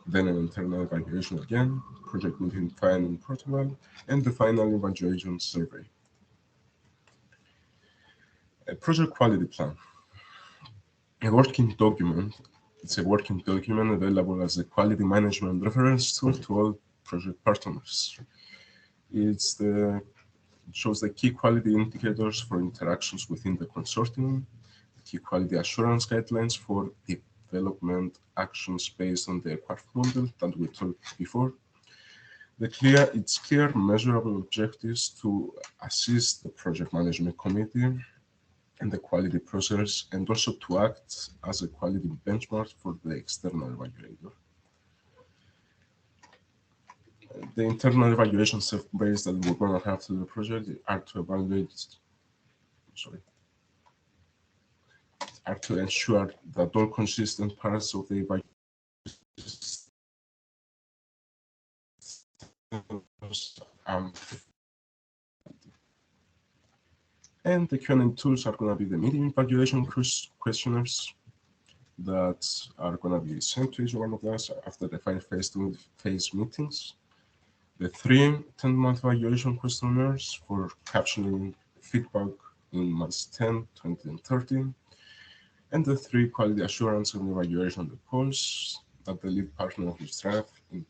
then an internal evaluation again, project meeting 5 in Portugal, and the final evaluation survey. A project quality plan. A working document. It's a working document available as a quality management reference tool to all project partners. It shows the key quality indicators for interactions within the consortium, the key quality assurance guidelines for development actions based on the QUARF model that we talked before. It's clear, measurable objectives to assist the project management committee and the quality process, and also to act as a quality benchmark for the external evaluator. The internal evaluation surveys that we're going to have to the project are to evaluate, are to ensure that all consistent parts of the evaluation and the Q&A tools are going to be the meeting evaluation questionnaires that are going to be sent to each one of us after the 5 face-to-face meetings. The 3 10-month evaluation questionnaires for capturing feedback in months 10, 20, and 30. And the 3 quality assurance and evaluation reports that the lead partner will draft in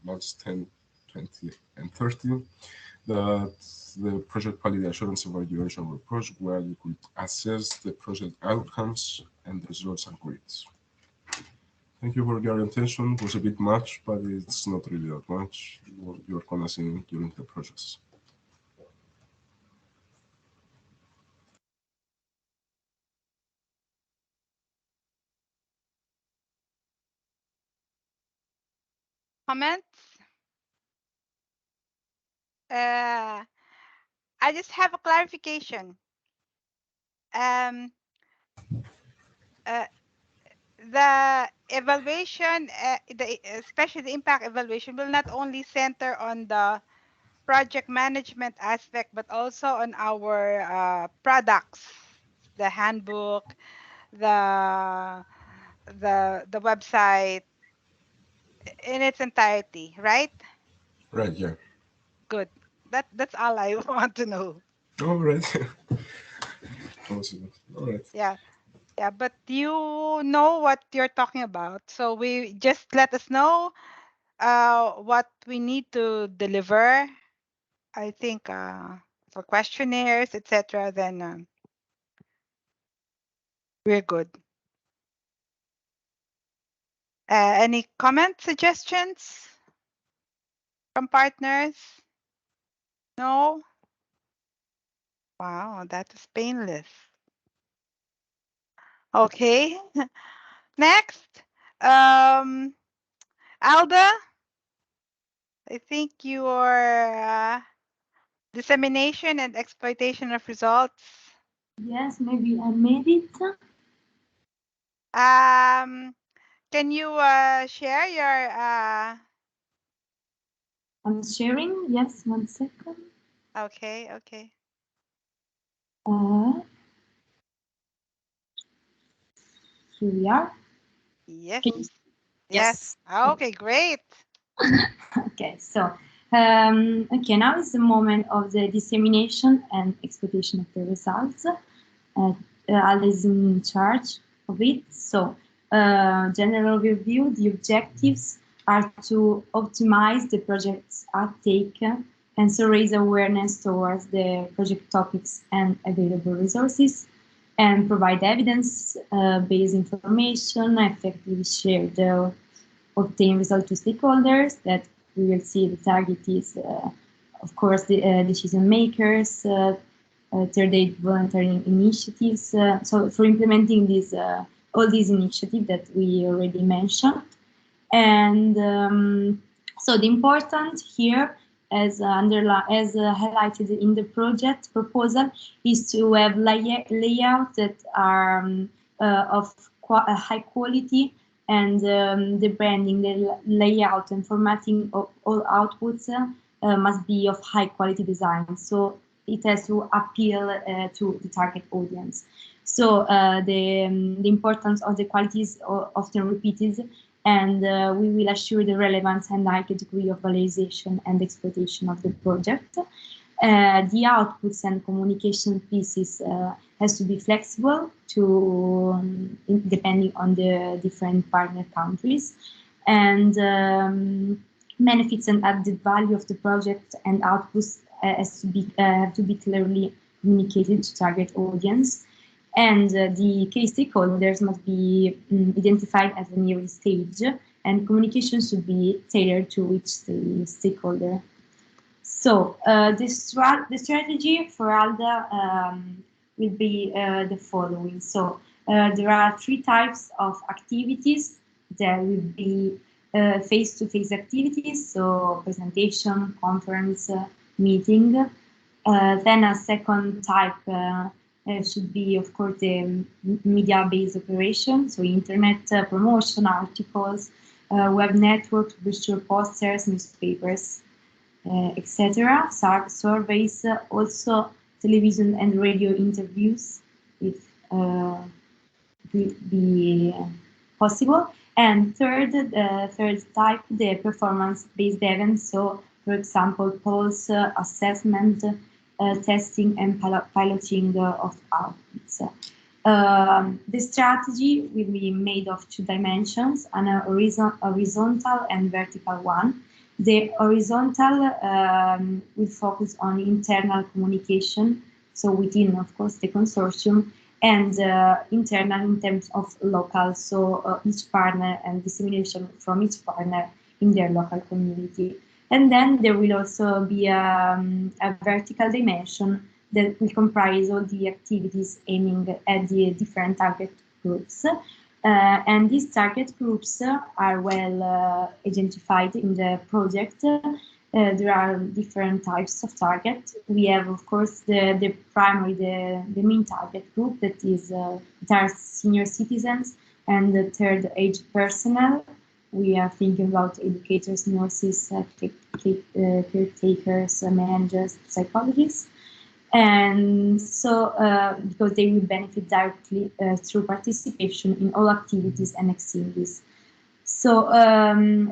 months 10, 20, and 30. That the project quality assurance evaluation reports where you could assess the project outcomes and results agreed. Thank you for your attention. It was a bit much, but it's not really that much. You're gonna see during the process. Comments? I just have a clarification. The evaluation, especially the impact evaluation, will not only center on the project management aspect, but also on our products, the handbook, the website in its entirety, right? Right, yeah. Good. That's all I want to know. All right. All right. Yeah. Yeah, but you know what you're talking about. So we just let us know what we need to deliver. I think for questionnaires, etc. Then we're good. Any comments, suggestions from partners? No? Wow, that is painless. Okay. Next, Alda, I think your dissemination and exploitation of results. Yes, maybe I made it. Can you share your? I'm sharing. Yes, 1 second. Okay. Here we are. Yes. Can you- Yes. Okay, great. Okay, so okay, now is the moment of the dissemination and exploitation of the results. Alda is in charge of it. So, general review, the objectives are to optimize the project's uptake and so raise awareness towards the project topics and available resources, and provide evidence-based information, effectively share the obtain result to stakeholders. That we will see the target is, of course, the decision makers, third aid volunteering initiatives. So for implementing these all these initiatives that we already mentioned, and so the important here, as highlighted in the project proposal, is to have layout that are of high quality, and the branding, the layout and formatting of all outputs must be of high quality design. So it has to appeal to the target audience. So the importance of the quality is often repeated, and we will assure the relevance and high degree of valorization and exploitation of the project. The outputs and communication pieces has to be flexible to depending on the different partner countries, and benefits and added value of the project and outputs has to be clearly communicated to target audience, and the key stakeholders must be identified at an early stage, and communication should be tailored to each stakeholder. So the strategy for ALDA will be the following. So there are 3 types of activities. There will be face-to-face activities, so presentation, conference, meeting. Then a second type should be, of course, the media-based operation, so internet promotion, articles, web networks, virtual posters, newspapers, etc. Surveys, also television and radio interviews, if will be possible. And third type, the performance-based events. So, for example, polls, assessment, testing, and piloting of outputs. The strategy will be made of 2 dimensions, an horizontal and vertical one. The horizontal will focus on internal communication, so within, of course, the consortium, and internal in terms of local, so each partner and dissemination from each partner in their local community. And then there will also be a vertical dimension that will comprise all the activities aiming at the different target groups. And these target groups are well identified in the project. There are different types of target. We have, of course, the primary, the main target group, that is that are senior citizens and the third age personnel. We are thinking about educators, nurses, caretakers, managers, psychologists. And so, because they will benefit directly through participation in all activities and activities. So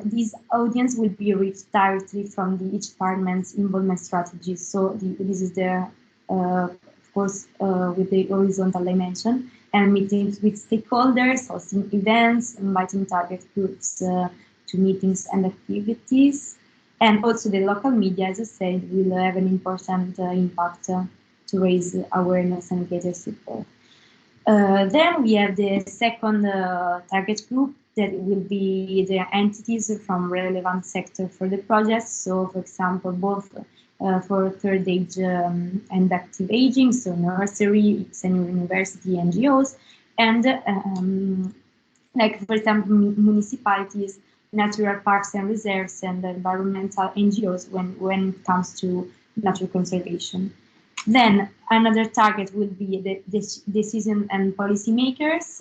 this audience will be reached directly from each department's involvement strategies. So this is the, of course, with the horizontal dimension, and meetings with stakeholders, hosting events, inviting target groups to meetings and activities. And also the local media, as I said, will have an important impact to raise awareness and get support. Then we have the second target group, that will be the entities from relevant sector for the project. So, for example, both for third age and active aging, so nursery, senior university, NGOs, and like, for example, municipalities, natural parks and reserves, and environmental NGOs when it comes to natural conservation. Then another target will be the decision and policymakers,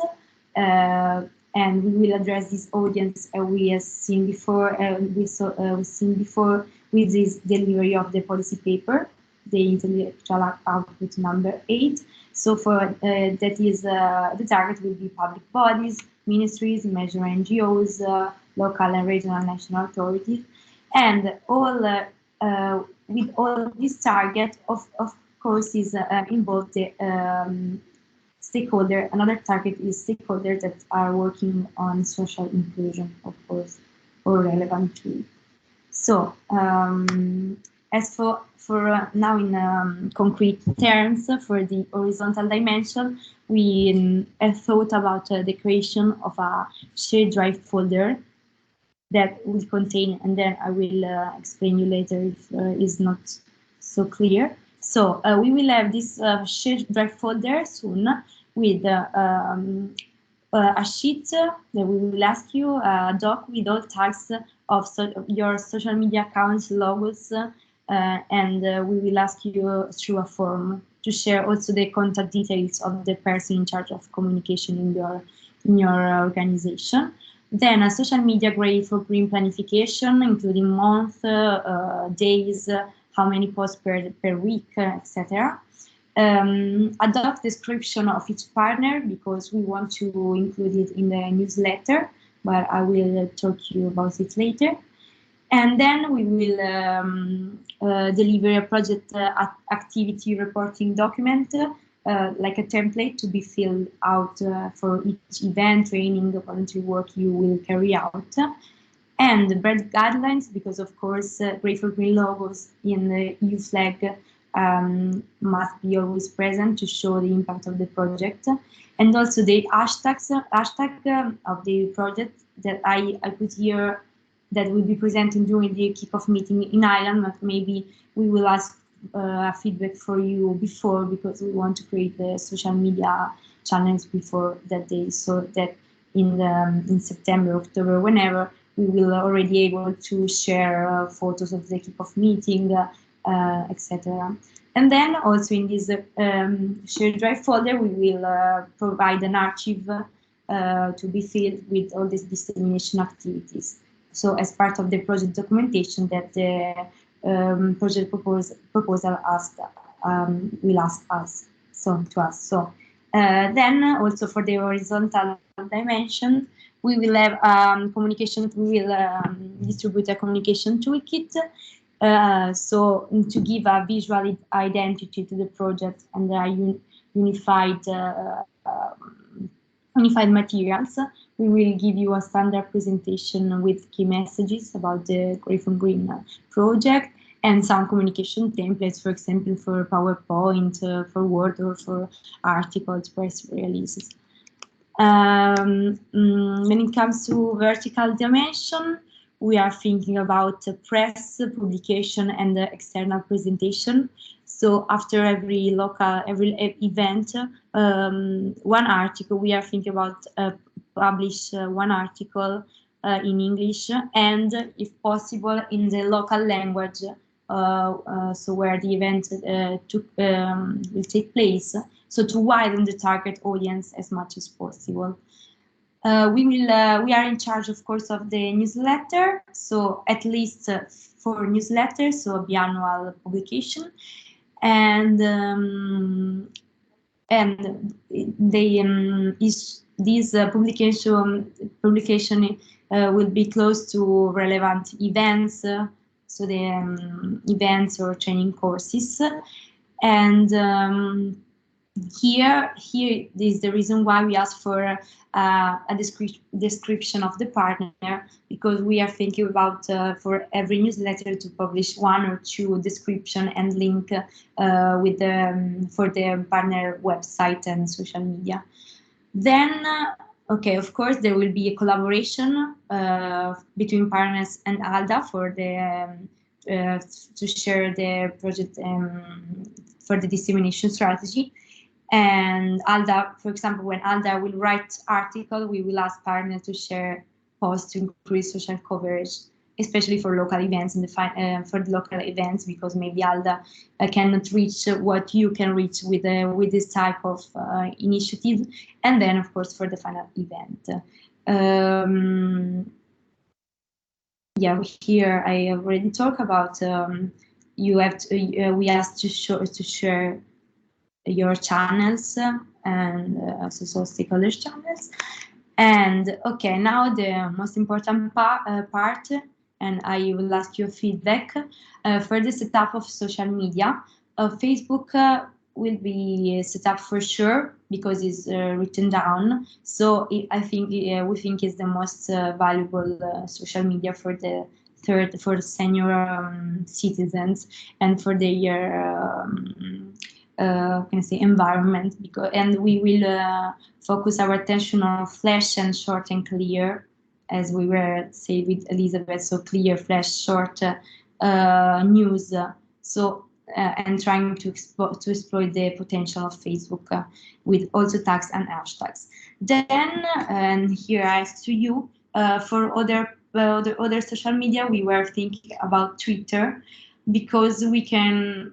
and we will address this audience we have seen before. We've seen before with this delivery of the policy paper the intellectual output number 8. So for that is the target will be public bodies, ministries, major NGOs, local and regional national authorities, and all with all this target of course is involved the stakeholder. Another target is stakeholders that are working on social inclusion, of course, or relevant to it. So as for now in concrete terms, for the horizontal dimension, we have thought about the creation of a shared drive folder that will contain, and then I will explain you later if it's not so clear. So we will have this shared drive folder soon with a sheet that we will ask you, a doc with all tags of your social media accounts, logos, and we will ask you through a form to share also the contact details of the person in charge of communication in your organization. Then a social media Grey4Green planification, including month, days, how many posts per week, etc. A doc description of each partner, because we want to include it in the newsletter, but I will talk to you about it later. And then we will deliver a project activity reporting document, like a template to be filled out for each event, training, voluntary work you will carry out. And the brand guidelines, because of course Grey4Green logos in the EU flag must be always present to show the impact of the project. And also the hashtag of the project that I put here, that will be presented during the kickoff meeting in Ireland, but maybe we will ask feedback for you before, because we want to create the social media channels before that day, so that in September, October, whenever, we will already able to share photos of the kickoff meeting, etc. And then also in this shared drive folder, we will provide an archive to be filled with all these dissemination activities. So as part of the project documentation that the project proposal will ask us, to us. So then also for the horizontal dimension, we will have communication. We will distribute a communication toolkit. So to give a visual identity to the project and unified materials, we will give you a standard presentation with key messages about the Grey4Green project and some communication templates, for example, for PowerPoint, for Word, or for articles, press releases. When it comes to vertical dimension, we are thinking about press, publication, and external presentation. So after every event, one article, we are thinking about publish one article in English, and if possible in the local language, so where the event will take place, so to widen the target audience as much as possible. We are in charge, of course, of the newsletter, so at least 4 newsletters, so a biannual publication, and this publication will be close to relevant events, so the events or training courses, and here is the reason why we ask for a description of the partner, because we are thinking about for every newsletter to publish 1 or 2 description and link with for the partner website and social media. Then, okay, of course, there will be a collaboration between partners and ALDA for the to share the project for the dissemination strategy. And ALDA, for example, when ALDA will write article, we will ask partners to share posts to increase social coverage, especially for local events and for the local events, because maybe ALDA cannot reach what you can reach with this type of initiative. And then, of course, for the final event. Yeah, here I already talked about you have to, we asked to share your channels and also stakeholders channels. And okay, now the most important part, and I will ask your feedback for the setup of social media. Facebook will be set up for sure because it's written down. So I think we think it's the most valuable social media for the senior citizens and for their can I say environment, because and we will focus our attention on flash and short and clear, as we were say with Elizabeth, so clear, flash, short news. So and trying to exploit the potential of Facebook with also tags and hashtags. Then, and here I ask to you for other social media, we were thinking about Twitter, because we can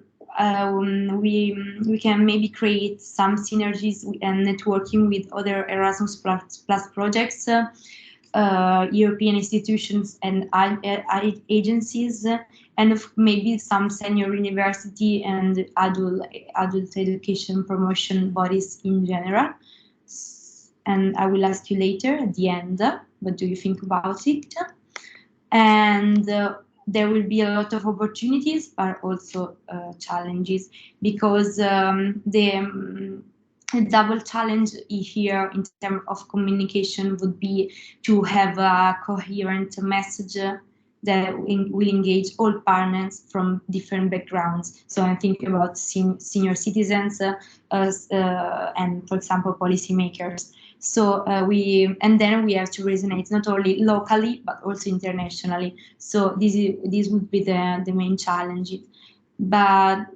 we can maybe create some synergies and networking with other Erasmus Plus projects, European institutions and agencies, and maybe some senior university and adult education promotion bodies in general. And I will ask you later at the end, what do you think about it? And there will be a lot of opportunities, but also challenges, because the double challenge here in terms of communication would be to have a coherent message that will engage all partners from different backgrounds. So I'm thinking about senior citizens and, for example, policymakers. So then we have to resonate not only locally but also internationally. So this would be the main challenge. But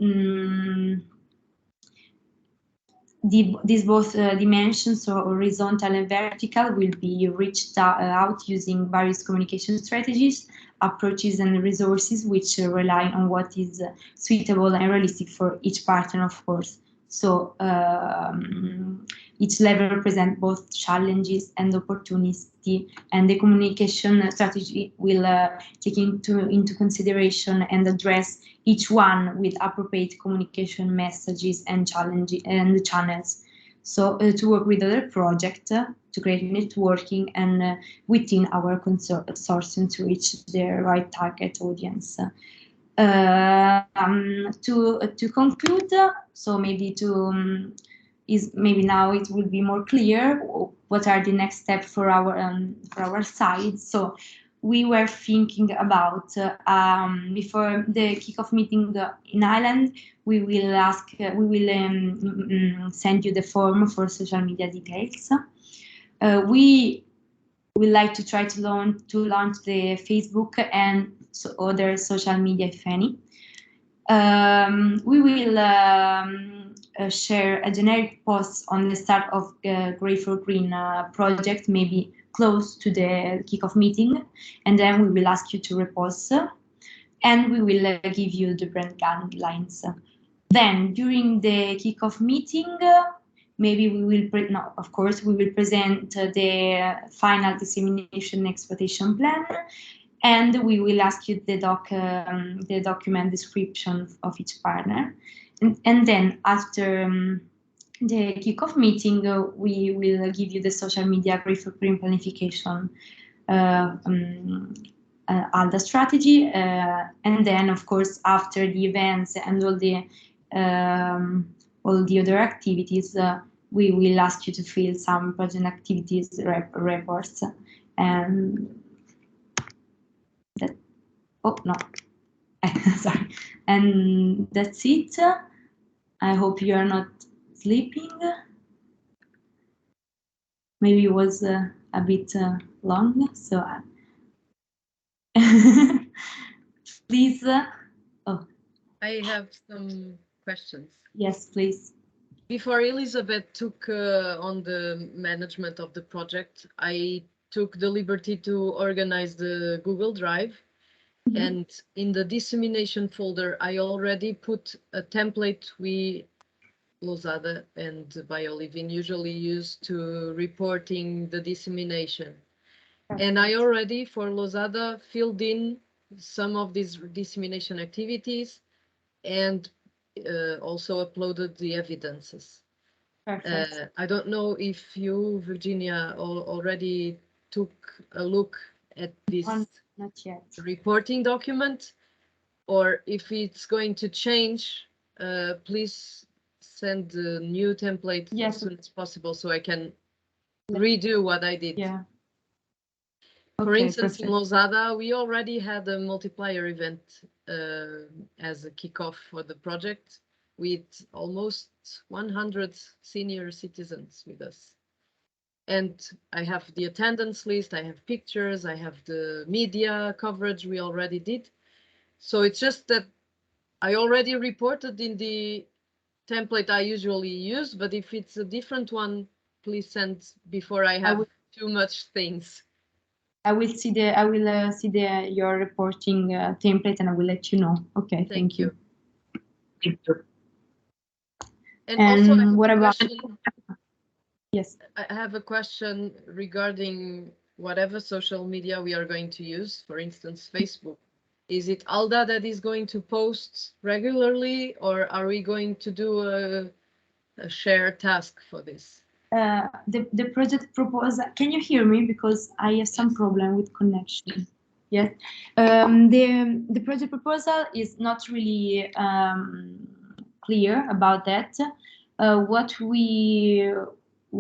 these both dimensions, so horizontal and vertical, will be reached out using various communication strategies, approaches and resources which rely on what is suitable and realistic for each partner, of course. So each level represents both challenges and opportunity, and the communication strategy will take into consideration and address each one with appropriate communication messages and challenges and channels. So to work with other projects to create networking and within our consortium to reach the right target audience. To conclude, so maybe maybe now it will be more clear what are the next steps for our side. So we were thinking about before the kickoff meeting in Ireland, we will send you the form for social media details. We would like to try to launch the Facebook and other social media, if any. We will share a generic post on the start of Grey4Green project, maybe close to the kickoff meeting, and then we will ask you to repost, and we will give you the brand guidelines. Then during the kickoff meeting, maybe we will of course we will present the final dissemination exploitation plan, and we will ask you the document description of each partner, and then after the kickoff meeting, we will give you the social media Grey4Green planification ALDA strategy, and then of course after the events and all the other activities, we will ask you to fill some project activities reports, and that. Oh no, sorry, and that's it. I hope you are not sleeping. Maybe it was a bit long, so please. Oh, I have some questions. Yes, please. Before Elizabeth took on the management of the project, I took the liberty to organize the Google Drive. Mm-hmm. And in the dissemination folder, I already put a template we, Losada and BioLiving, usually use to reporting the dissemination. Perfect. And I already, for Losada, filled in some of these dissemination activities and also uploaded the evidences. Perfect. I don't know if you, Virginia, already took a look at this Not yet. reporting document, or if it's going to change, please send the new template as soon as possible so I can redo what I did. Yeah. For Okay, instance, perfect. in Losada, we already had a multiplier event as a kickoff for the project with almost 100 senior citizens with us. And I have the attendance list, I have pictures, I have the media coverage we already did. So it's just that I already reported in the template I usually use, but if it's a different one, please send before I have too much things. I will see your reporting template and I will let you know. Okay, thank you. Thank you. And also, I have what a about? question. Yes. I have a question regarding whatever social media we are going to use, for instance, Facebook. Is it Alda that is going to post regularly, or are we going to do a shared task for this? The project proposal, can you hear me? Because I have some problem with connection. Yes. The project proposal is not really clear about that. What we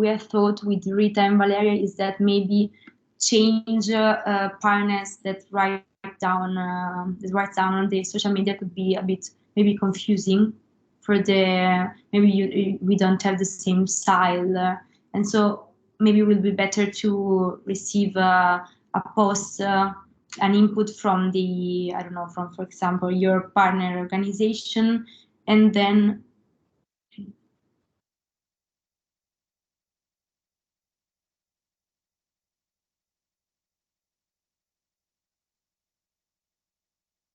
have thought with Rita and Valeria is that maybe change partners that write down on the social media could be a bit maybe confusing for the maybe we don't have the same style, and so maybe it will be better to receive a post, an input from the, I don't know, from, for example, your partner organization, and then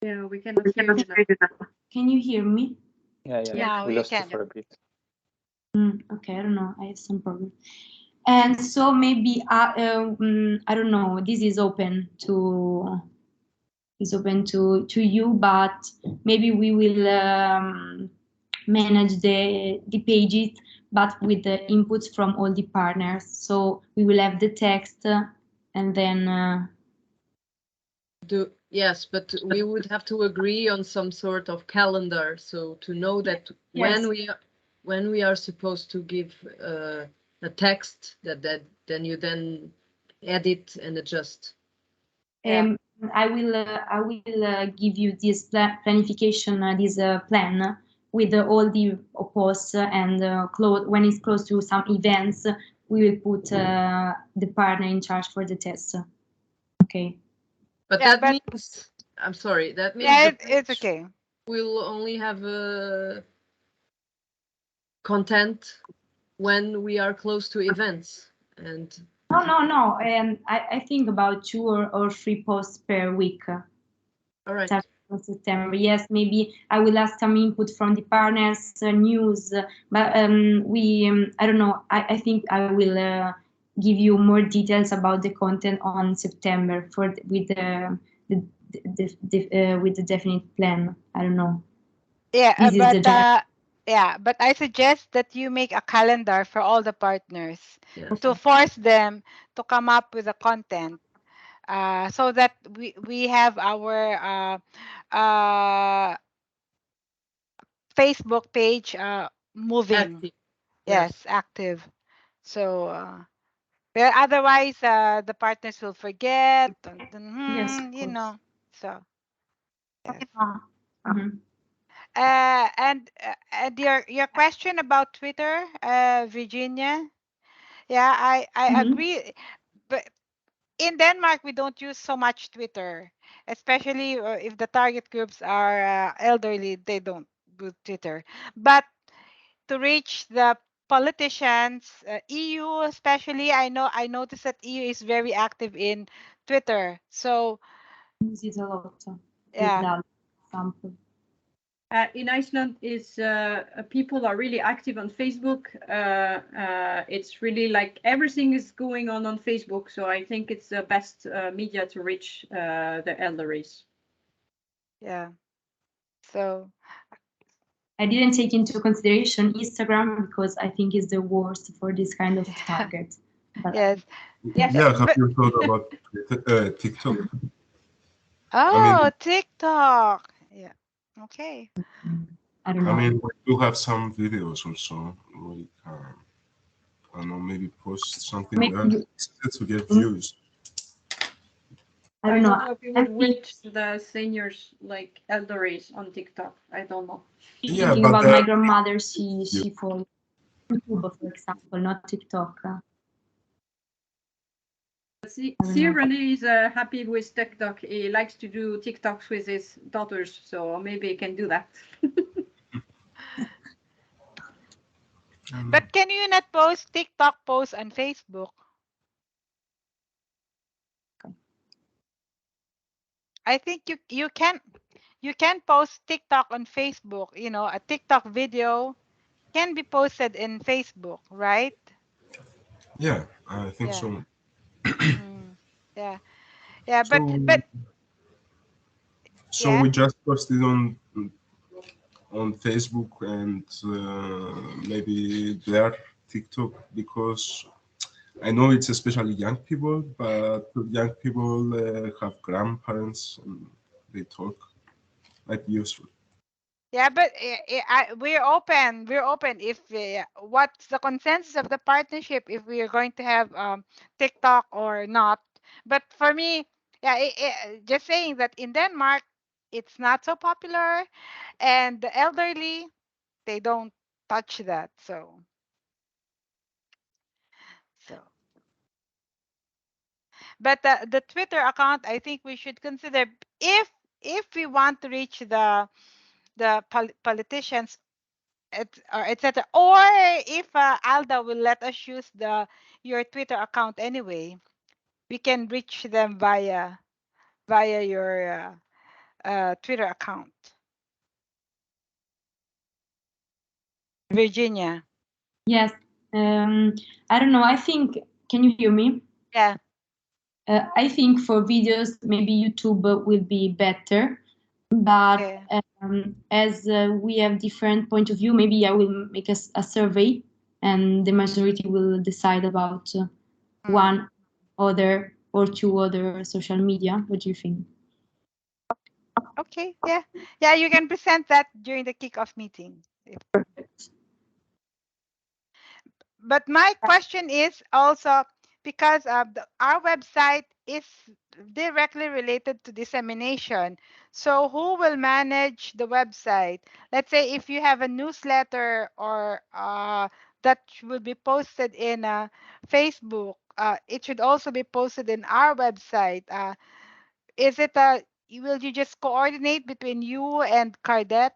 Yeah, we cannot hear you now. Can you hear me? Yeah. We lost you for a bit. Okay, I don't know. I have some problem. And so maybe I don't know. This is open to you, but maybe we will manage the pages, but with the inputs from all the partners. So we will have the text, and then yes, but we would have to agree on some sort of calendar, so to know that yes. when we are supposed to give a text that then you then edit and adjust. I will give you this planification, this plan with all the posts, and when it's close to some events, we will put the partner in charge for the test. Okay. But that means, I'm sorry, that means it's okay. We'll only have content when we are close to events, and no. I think about 2 or 3 posts per week. All right. Starting from September. Yes, maybe I will ask some input from the partners, news, but I don't know. I think I will give you more details about the content on September with the definite plan. I don't know. Yeah, but I suggest that you make a calendar for all the partners to force them to come up with the content, so that we have our Facebook page moving. Active. Yes, active. So well, otherwise the partners will forget, and, you know. So yes. And your question about Twitter, Virginia. Yeah, I agree. But in Denmark, we don't use so much Twitter, especially if the target groups are elderly. They don't do Twitter. But to reach the politicians, EU especially, I noticed that EU is very active in Twitter. So use it a lot. Yeah. In Iceland, people are really active on Facebook. It's really like everything is going on Facebook. So I think it's the best media to reach the elderlies. Yeah. So I didn't take into consideration Instagram because I think it's the worst for this kind of target. But Yes. Yeah, have you thought about TikTok? Oh, TikTok. Yeah. Okay. I don't know. I mean, we do have some videos also. We can, I don't know, maybe post something Maybe there to get views. I don't know. If you would reach the seniors like elderly on TikTok. I don't know. Yeah, Thinking but about my grandmother, she follows YouTube, for example, not TikTok. See, René is happy with TikTok. He likes to do TikToks with his daughters, so maybe he can do that. But can you not post TikTok posts on Facebook? I think you can post TikTok on Facebook. You know, a TikTok video can be posted in Facebook, right? Yeah, I think so. Yeah, yeah, So, but so we just posted on Facebook and maybe their TikTok because I know it's especially young people, but young people have grandparents and they talk. Might be useful. yeah, but we're open. We're open. If what's the consensus of the partnership, if we are going to have TikTok or not. But for me, yeah, just saying that in Denmark, it's not so popular, and the elderly, they don't touch that. So. But the Twitter account, I think we should consider if we want to reach the politicians, or etc. Or if Alda will let us use your Twitter account anyway, we can reach them via your Twitter account. Virginia. Yes. I don't know. I think. Can you hear me? Yeah. I think for videos, maybe YouTube will be better. But as we have different point of view, maybe I will make a survey, and the majority will decide about one other or two other social media. What do you think? Okay. Yeah. Yeah. You can present that during the kickoff meeting. Perfect. But my question is also because our website is directly related to dissemination. So who will manage the website? Let's say if you have a newsletter or that will be posted in Facebook, it should also be posted in our website. Is it will you just coordinate between you and Cardet?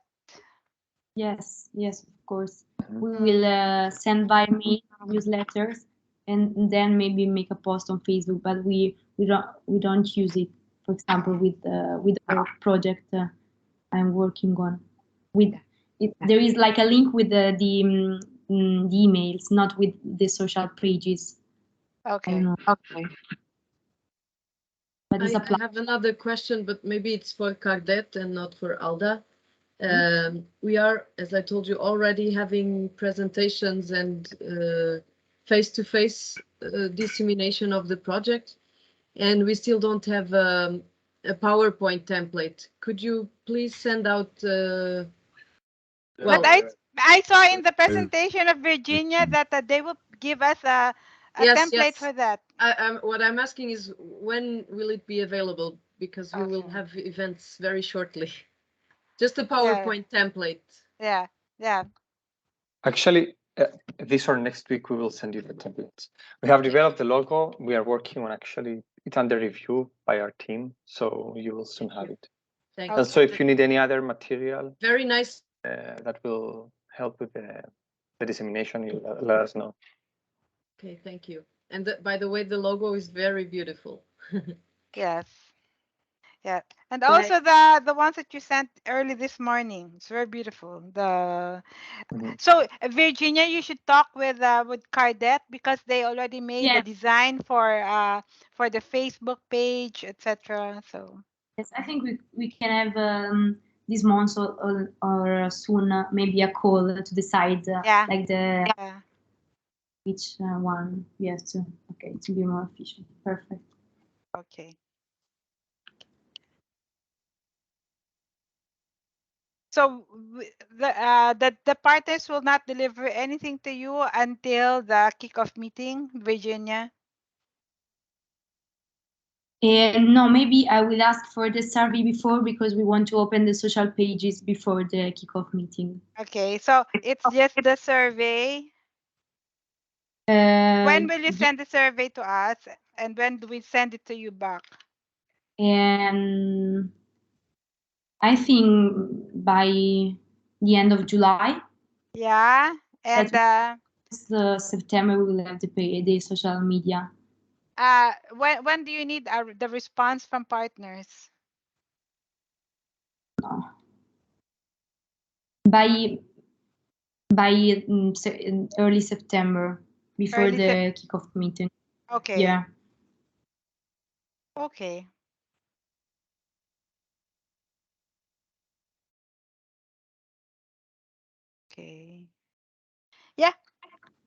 Yes, of course. We will send by mail newsletters and then maybe make a post on Facebook, but we don't use it. For example, with our project I'm working on, with it, there is like a link with the emails, not with the social pages. Okay. Okay. But I have another question, but maybe it's for Cardet and not for Alda. We are, as I told you, already having presentations and face-to-face dissemination of the project, and we still don't have a PowerPoint template. Could you please send out? But I saw in the presentation of Virginia that they will give us a template for that. What I'm asking is when will it be available? Because we will have events very shortly. Just a PowerPoint template. Yeah. Actually, this or next week we will send you the templates. We have developed the logo. We are working on actually it's under review by our team, so you will soon have it. Thank you. Also, if you need any other material, very nice, that will help with the dissemination, you let us know. Okay, thank you. And by the way, the logo is very beautiful. Yes. Yeah, and also the ones that you sent early this morning. It's very beautiful. So Virginia, you should talk with Cardet because they already made the design for the Facebook page, etc. So yes, I think we can have this month or soon maybe a call to decide like the which one we have to to be more efficient. Perfect. Okay. So the partners will not deliver anything to you until the kickoff meeting, Virginia? No, maybe I will ask for the survey before because we want to open the social pages before the kickoff meeting. Okay, so it's just the survey. When will you send the survey to us, and when do we send it to you back? And I think by the end of July. Yeah, and September we will have the social media. When do you need the response from partners? By early September, before the kickoff meeting. Okay. Yeah. Okay. Okay. Yeah.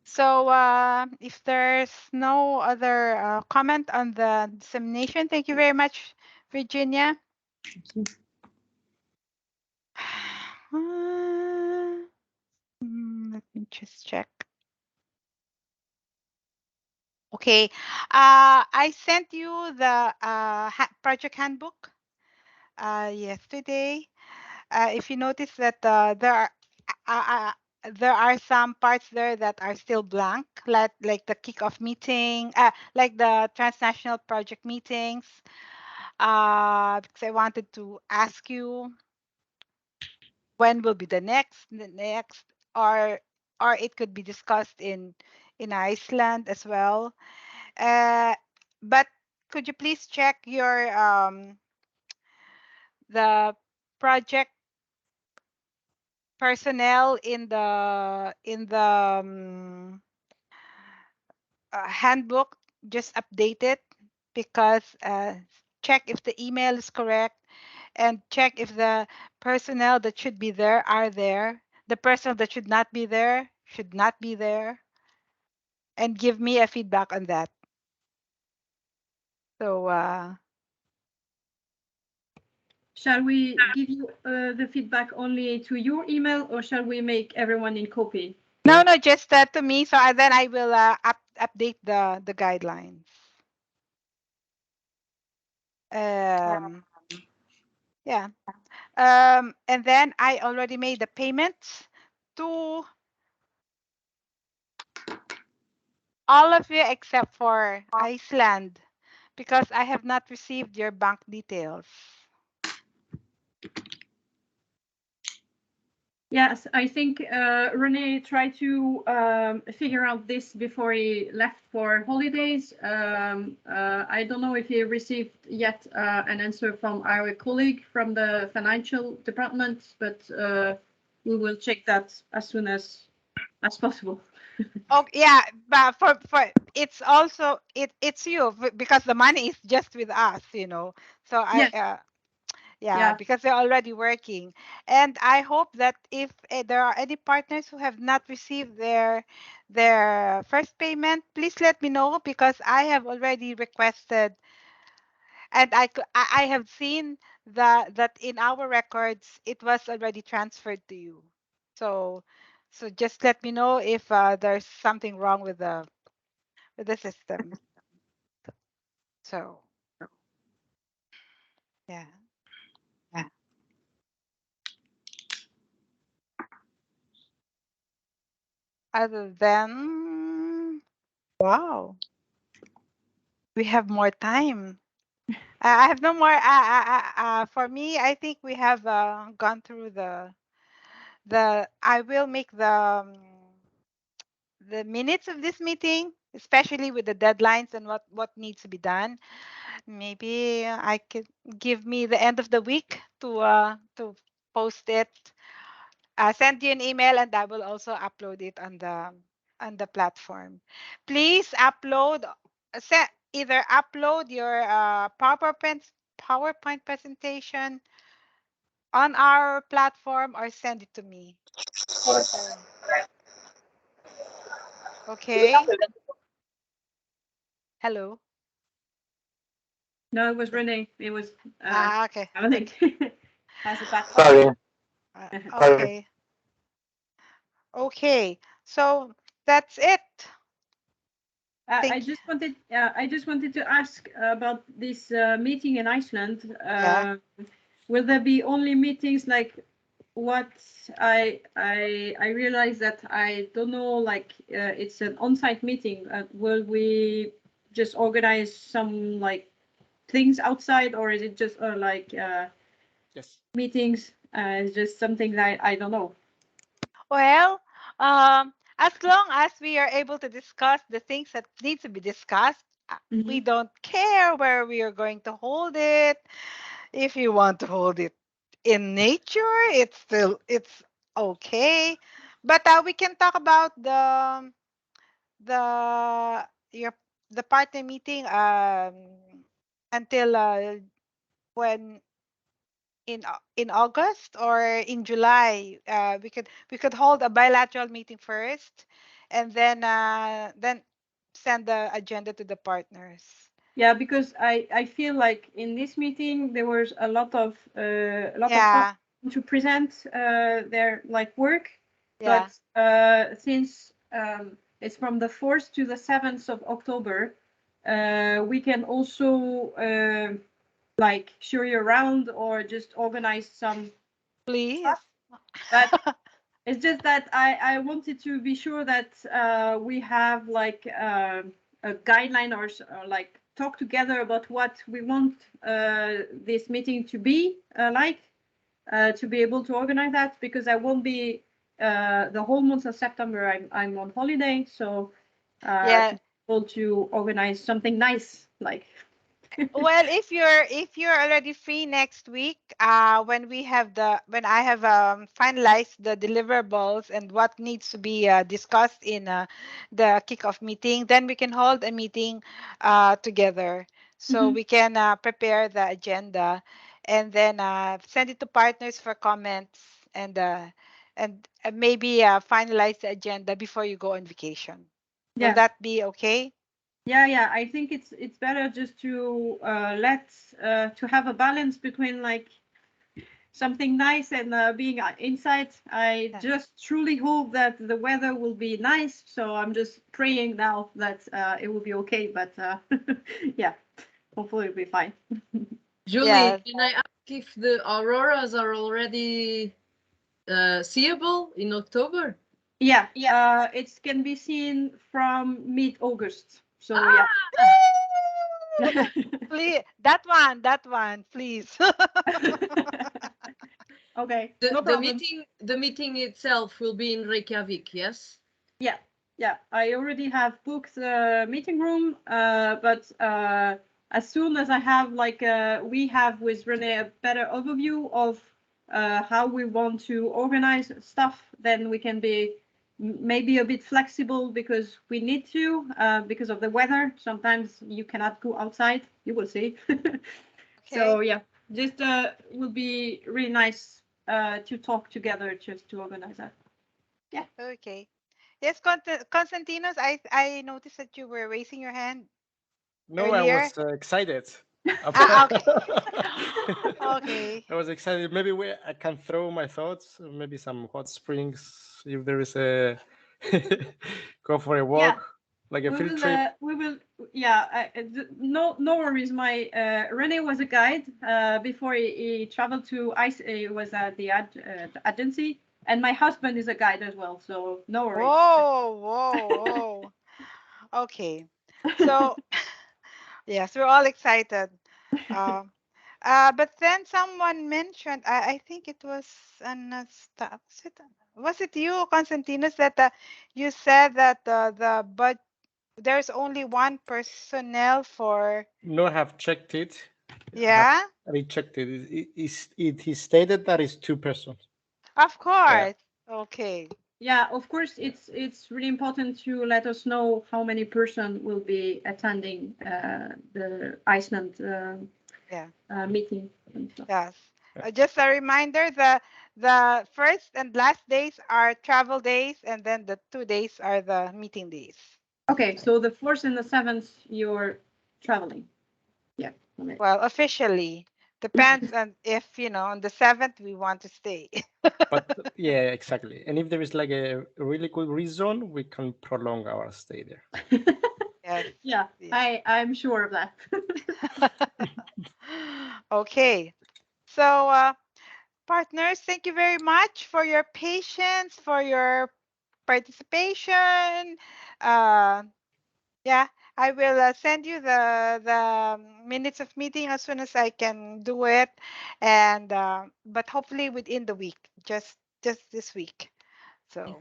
So if there's no other comment on the dissemination, thank you very much, Virginia. Thank you. Let me just check. Okay, I sent you the project handbook yesterday. If you notice that there are some parts there that are still blank, like the kickoff meeting, like the transnational project meetings. Because I wanted to ask you when will be the next, or it could be discussed in Iceland as well. But could you please check your the project personnel in the handbook? Just update it, because check if the email is correct, and check if the personnel that should be there are there. The personnel that should not be there should not be there, and give me a feedback on that. So shall we give you the feedback only to your email, or shall we make everyone in copy? no, just to me. So then I will update the guidelines. Yeah. And then I already made the payments to all of you except for Iceland, because I have not received your bank details. Yes, I think Rene tried to figure out this before he left for holidays. I don't know if he received yet an answer from our colleague from the financial department, but we will check that as soon as possible. Oh yeah, but for it's also it's you, because the money is just with us, So yeah, because they're already working. And I hope that if there are any partners who have not received their first payment, please let me know, because I have already requested, and I have seen that in our records it was already transferred to you. So just let me know if there's something wrong with the system. So yeah. Other than, wow, we have more time. I have no more. For me, I think we have gone through the. I will make the minutes of this meeting, especially with the deadlines and what needs to be done. Maybe I could give me the end of the week to post it. Send you an email, and I will also upload it on the platform. Please upload, either upload your PowerPoint presentation on our platform or send it to me. Okay. Hello. No, it was Renee. It was Okay. Dominic. Has a bad Sorry. Okay. Okay. So that's it. I just wanted to ask about this meeting in Iceland. Yeah. Will there be only meetings like what I realize that I don't know, like it's an on-site meeting. Will we just organize some like things outside, or is it just like Yes. meetings? It's just something that I don't know. Well, as long as we are able to discuss the things that need to be discussed, we don't care where we are going to hold it. If you want to hold it in nature, it's okay. But we can talk about the your the partner meeting until when in August or in July. We could hold a bilateral meeting first, and then send the agenda to the partners. Yeah, because I feel like in this meeting there was a lot of partners to present their like work, but since it's from the 4th to the 7th of October, we can also like show you around or just organize some. Please. But it's just that I wanted to be sure that we have like a guideline or like talk together about what we want this meeting to be like to be able to organize that, because I won't be the whole month of September. I'm on holiday, so to be able to organize something nice like. Well, if you're already free next week, when I have finalized the deliverables and what needs to be discussed in the kickoff meeting, then we can hold a meeting together, so we can prepare the agenda and then send it to partners for comments and maybe finalize the agenda before you go on vacation. Will that be okay? Yeah, I think it's better just to to have a balance between like something nice and being inside. I just truly hope that the weather will be nice, so I'm just praying now that it will be okay, but yeah, hopefully it'll be fine. Julie, can I ask if the auroras are already seeable in October? Yeah, it can be seen from mid-August. So yeah. Please, that one, please. Okay. The meeting itself will be in Reykjavik, yes? Yeah. I already have booked the meeting room, but as soon as I have we have with Renee a better overview of how we want to organize stuff, then we can be maybe a bit flexible, because we need to because of the weather. Sometimes you cannot go outside. You will see. So yeah, just will be really nice to talk together just to organize that. Yeah. Okay. Yes, Constantinos, I noticed that you were raising your hand. No, earlier. I was excited. Okay. I was excited. Maybe I can throw my thoughts. Maybe some hot springs. If there is a go for a walk, like a field trip. We will. Yeah. No worries. My Rene was a guide before he traveled to ICE. He was at the agency, and my husband is a guide as well. So no worries. Whoa. Okay. So yes, we're all excited. But then someone mentioned, I think it was was it you, Constantinos, that you said that but there's only one personnel for. No, I have checked it. Yeah. I checked it. It is stated that it's 2 persons. Of course. Yeah. Okay. Yeah, of course, it's really important to let us know how many person will be attending the Iceland meeting. Yes. Just a reminder, the first and last days are travel days, and then the 2 days are the meeting days. Okay, so the 4th and the 7th, you're traveling. Yeah. Well, officially. Depends on if, on the 7th we want to stay. But yeah, exactly. And if there is like a really good reason, we can prolong our stay there. Yes. Yeah, I'm sure of that. Okay. So, partners, thank you very much for your patience, for your participation. Yeah, I will send you the minutes of meeting as soon as I can do it, and but hopefully within the week, just this week. So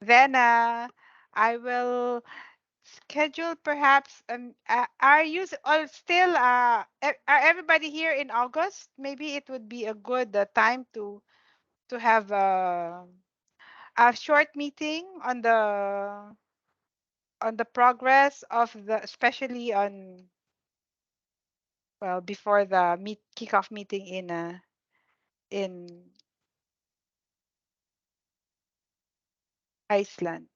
then I will schedule perhaps. Are you all still are everybody here in August? Maybe it would be a good time to have a short meeting on the progress of the, especially on, well, before the kickoff meeting in Iceland.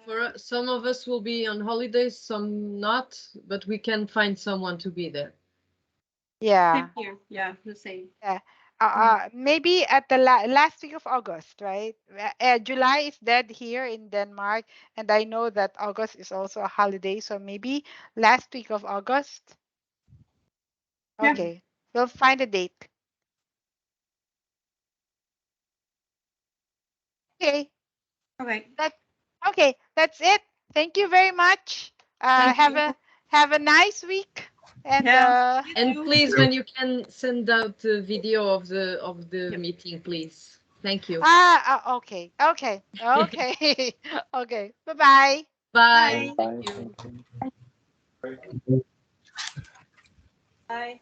For some of us will be on holidays, some not, but we can find someone to be there. Yeah. Here. Yeah, the same. Yeah. Maybe at the last week of August, right? July is dead here in Denmark, and I know that August is also a holiday, so maybe last week of August. Okay, we'll find a date. Okay. Okay. That's it. Thank you very much. Have a nice week. And and please, when you can, send out the video of the meeting, please. Thank you. Okay. Okay. Okay. Bye-bye. Bye. Bye. Thank you. Bye.